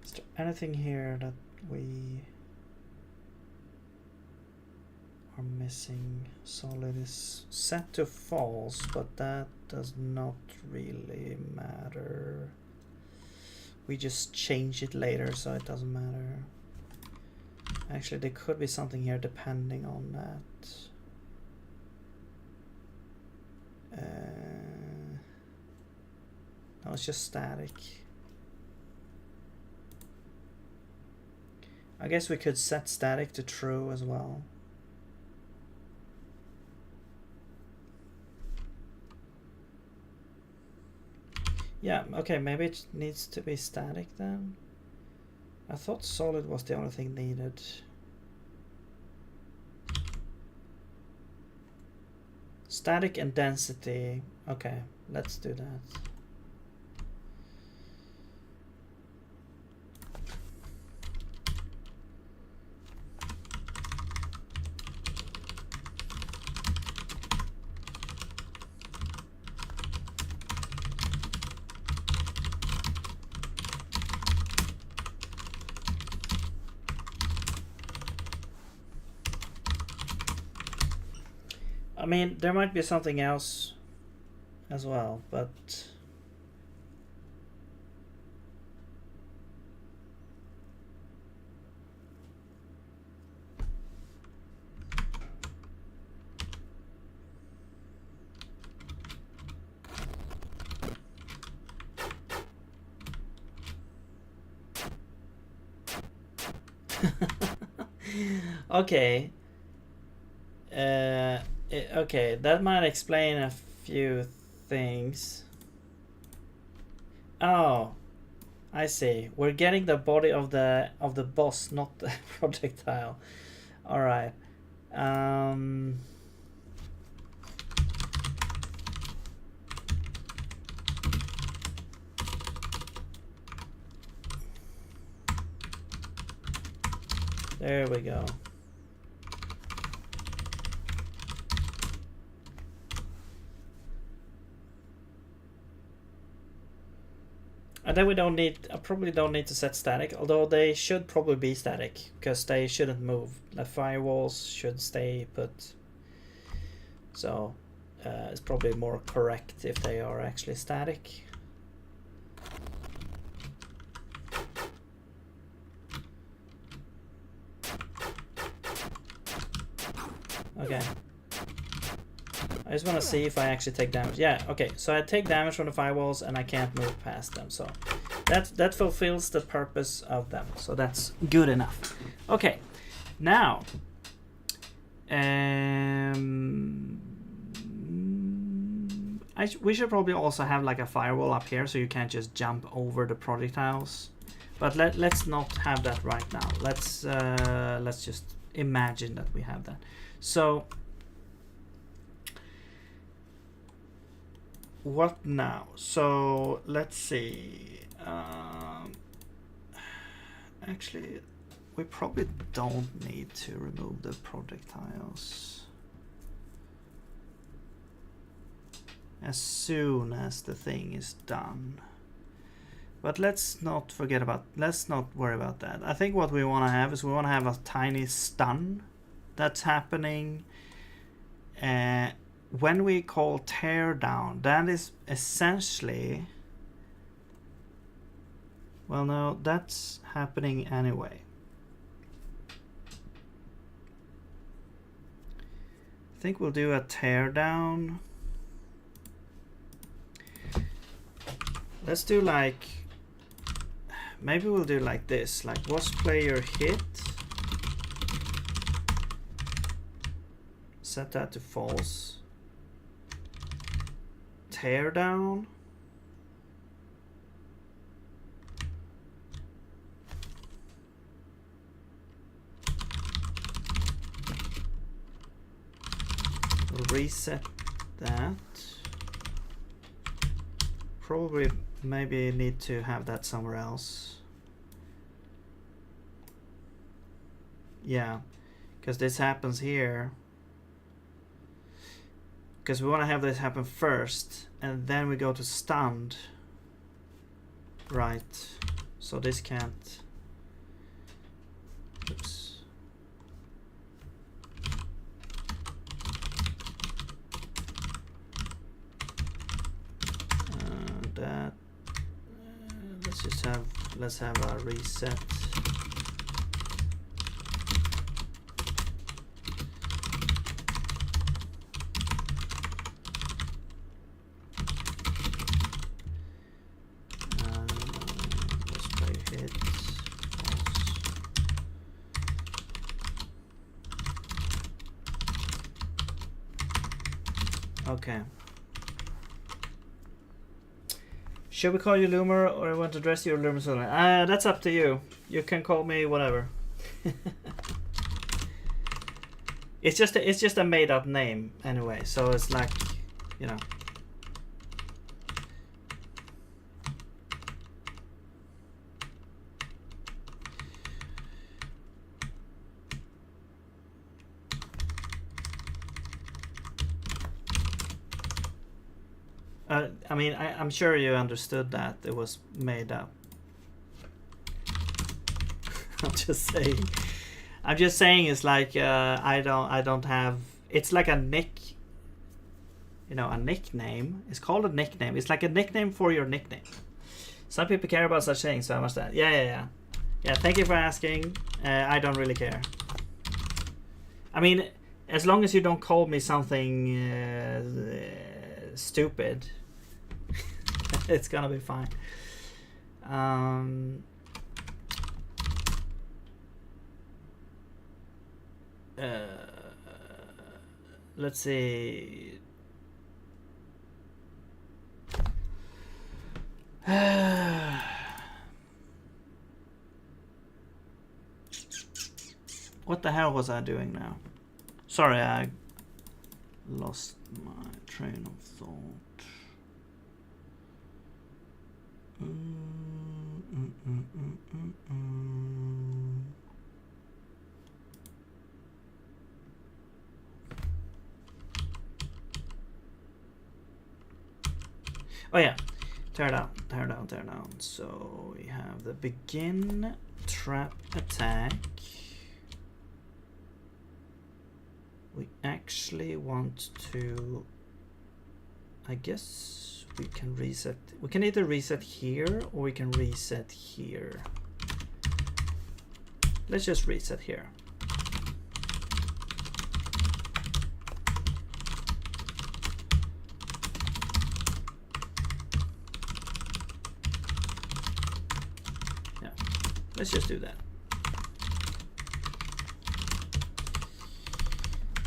A: Is there anything here that we are missing? Solid is set to false, but that does not really matter. We just change it later, so it doesn't matter. Actually, there could be something here depending on that. No, it's just static. I guess we could set static to true as well. Yeah, okay, maybe it needs to be static then. I thought solid was the only thing needed. Static and density. Okay, let's do that. I mean, there might be something else as well, but okay. Okay, that might explain a few things. Oh, I see. We're getting the body of the boss, not the projectile. All right. There we go. And then we don't need, I probably don't need to set static, although they should probably be static because they shouldn't move. The firewalls should stay put. So it's probably more correct if they are actually static. Okay. I just want to see if I actually take damage. Yeah, okay. So I take damage from the firewalls and I can't move past them. So that fulfills the purpose of them. So that's good enough. Okay. Now, we should probably also have like a firewall up here so you can't just jump over the projectiles. But let's not have that right now. Let's just imagine that we have that. So what now? So let's see. Actually, we probably don't need to remove the projectiles as soon as the thing is done. But let's not worry about that. I think what we want to have is we want to have a tiny stun that's happening when we call tear down. That is essentially, well, no, that's happening anyway. I think we'll do a tear down. Let's do like, maybe we'll do like this, like was player hit, set that to false, tear down, we'll reset that. Probably maybe need to have that somewhere else. Yeah, because this happens here. Because we want to have this happen first, and then we go to stunned. Right. So this can't. Oops. That. Let's have a reset. Let's play hit. Okay. Should we call you Loomer, or I want to address you Loomer? That's up to you. You can call me whatever. It's just a made up name anyway, so it's like, you know. I mean, I'm sure you understood that it was made up. I'm just saying it's like I don't have. It's like a a nickname. It's called a nickname. It's like a nickname for your nickname. Some people care about such things, so I must add. Yeah. Thank you for asking. I don't really care. I mean, as long as you don't call me something stupid, it's gonna be fine. Let's see. What the hell was I doing now? Sorry, I lost my train of thought. Oh yeah, tear down. So we have the begin trap attack. We actually want to, I guess we can reset. We can either reset here or we can reset here. Let's just reset here. Yeah, let's just do that.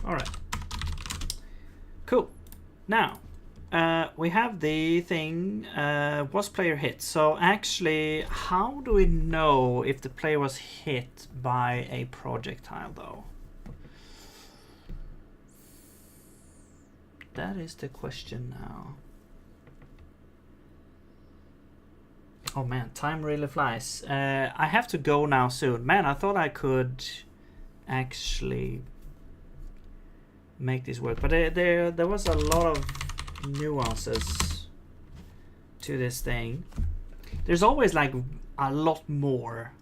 A: All right, cool. Now we have the thing was player hit. So actually, how do we know if the player was hit by a projectile though? That is the question now. Oh man, time really flies. I have to go now soon. Man, I thought I could actually make this work, but there was a lot of nuances to this thing. There's always like a lot more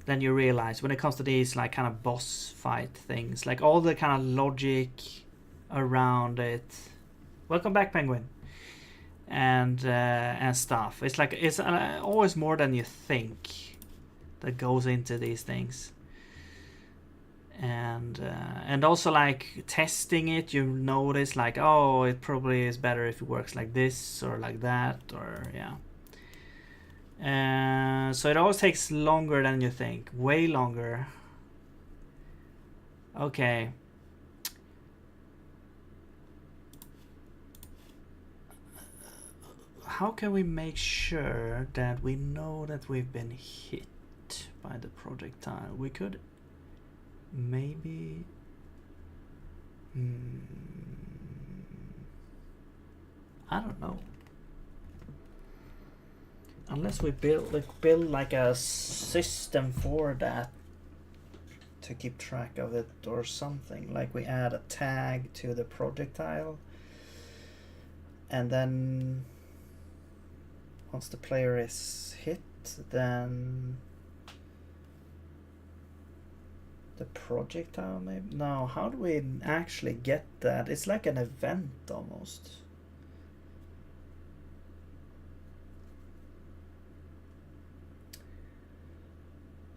A: than you realize when it comes to these like kind of boss fight things, like all the kind of logic around it. Welcome back, Penguin. And stuff. It's like it's always more than you think that goes into these things. And also like testing it, you notice like, oh, it probably is better if it works like this or like that, or yeah. So it always takes longer than you think, way longer. Okay. How can we make sure that we know that we've been hit by the projectile? We could maybe I don't know, unless we build like a system for that to keep track of it or something, like we add a tag to the projectile, and then once the player is hit, then the projectile maybe? No, how do we actually get that? It's like an event almost.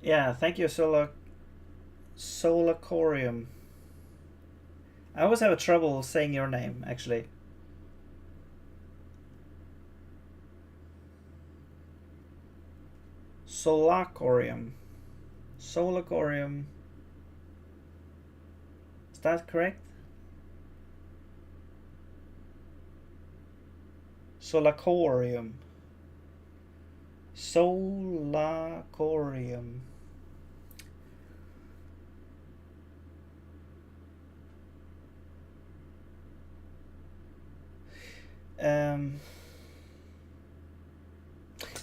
A: Yeah, thank you, Solacorium. I always have trouble saying your name, actually. Solacorium. Solacorium. Is that correct? Solacorium. Solacorium.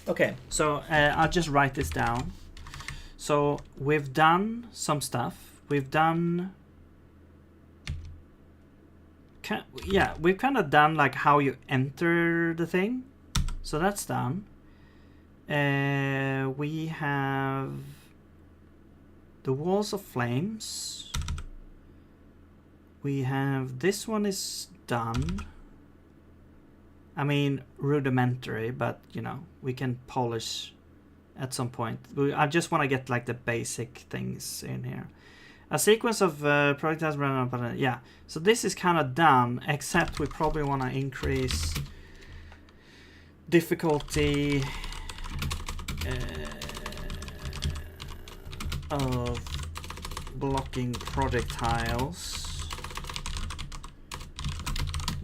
A: Okay, so I'll just write this down. So we've done some stuff. We've done... yeah, we've kind of done like how you enter the thing. So that's done. We have the walls of flames. We have... this one is done. I mean, rudimentary, but you know, we can polish at some point. I just want to get like the basic things in here. A sequence of projectiles run up. Yeah, so this is kind of done, except we probably want to increase difficulty of blocking projectiles.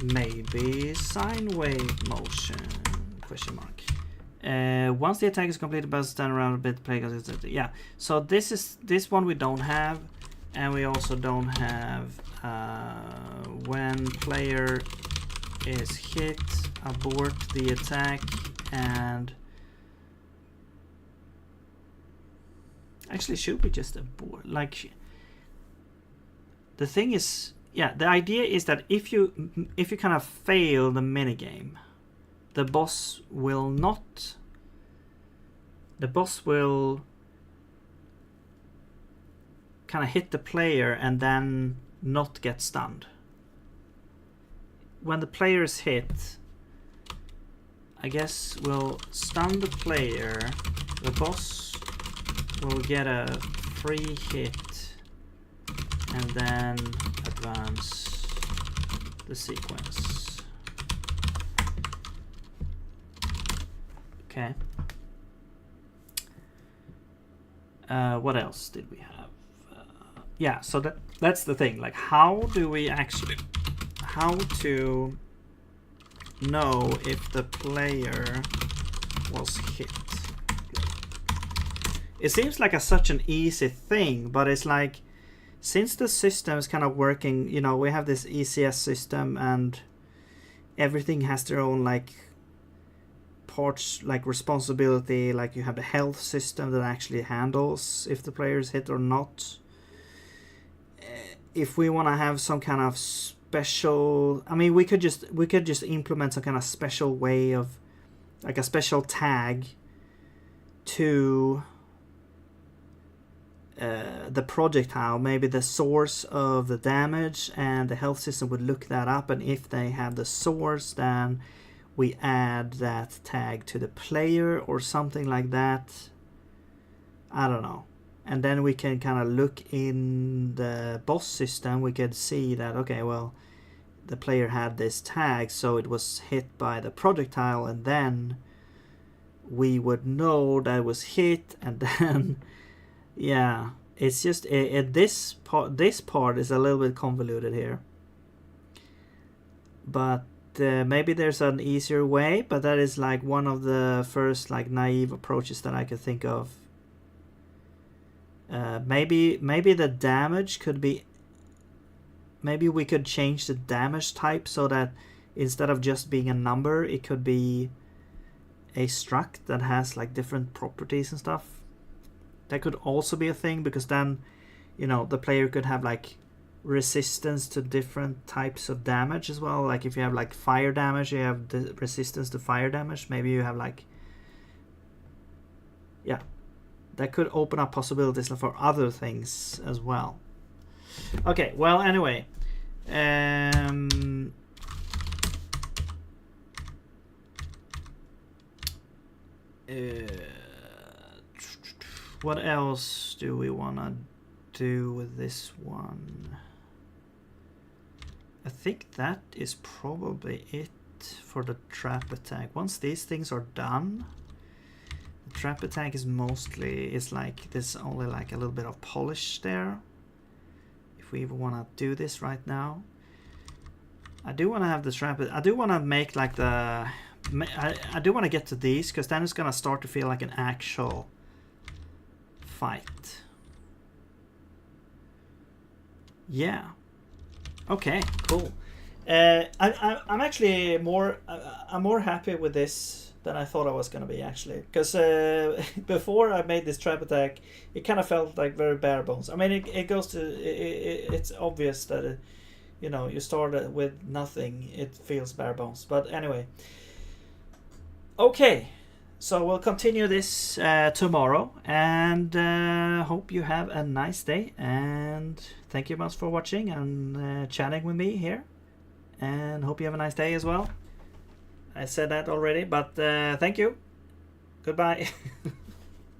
A: Maybe sine wave motion, question mark. Once the attack is completed, but stand around a bit, play. Yeah, so this one we don't have, and we also don't have when player is hit, abort the attack, and actually, should we just abort? Like, the thing is, yeah, the idea is that if you kind of fail the minigame, the boss will not... the boss will kind of hit the player and then not get stunned. When the player is hit, I guess we'll stun the player. The boss will get a free hit and then advance the sequence. Okay. What else did we have? Yeah, so that's the thing. Like, how do we actually... how to know if the player was hit? It seems like such an easy thing, but it's like, since the system is kind of working, you know, we have this ECS system and everything has their own like parts like responsibility, like you have the health system that actually handles if the player is hit or not. If we want to have some kind of special, I mean, we could just implement some kind of special way of, like a special tag to the projectile, maybe the source of the damage, and the health system would look that up, and if they have the source, then we add that tag to the player or something like that. I don't know. And then we can kind of look in the boss system, we could see that, okay, well, the player had this tag, so it was hit by the projectile, and then we would know that it was hit, and then yeah, it's just this part is a little bit convoluted here, but maybe there's an easier way, but that is like one of the first like naive approaches that I could think of. Maybe the damage could be, maybe we could change the damage type so that instead of just being a number, it could be a struct that has like different properties and stuff. That could also be a thing, because then, you know, the player could have like resistance to different types of damage as well. Like if you have like fire damage, you have the resistance to fire damage. Maybe you have like, yeah, that could open up possibilities for other things as well. Okay, well, anyway, what else do we want to do with this one? I think that is probably it for the trap attack. Once these things are done, the trap attack is mostly, it's like there's only like a little bit of polish there. If we even want to do this right now, I do want to have the trap. I do want to make like the, I do want to get to these, because then it's gonna start to feel like an actual fight. Yeah. Okay. Cool. I'm actually more. I'm more happy with this than I thought I was gonna be, actually, because before I made this trap attack, it kind of felt like very bare bones. I mean, it goes to. It's obvious that you know, you start with nothing. It feels bare bones. But anyway. Okay. So we'll continue this tomorrow, and hope you have a nice day, and thank you much for watching and chatting with me here, and hope you have a nice day as well. I said that already, but thank you. Goodbye.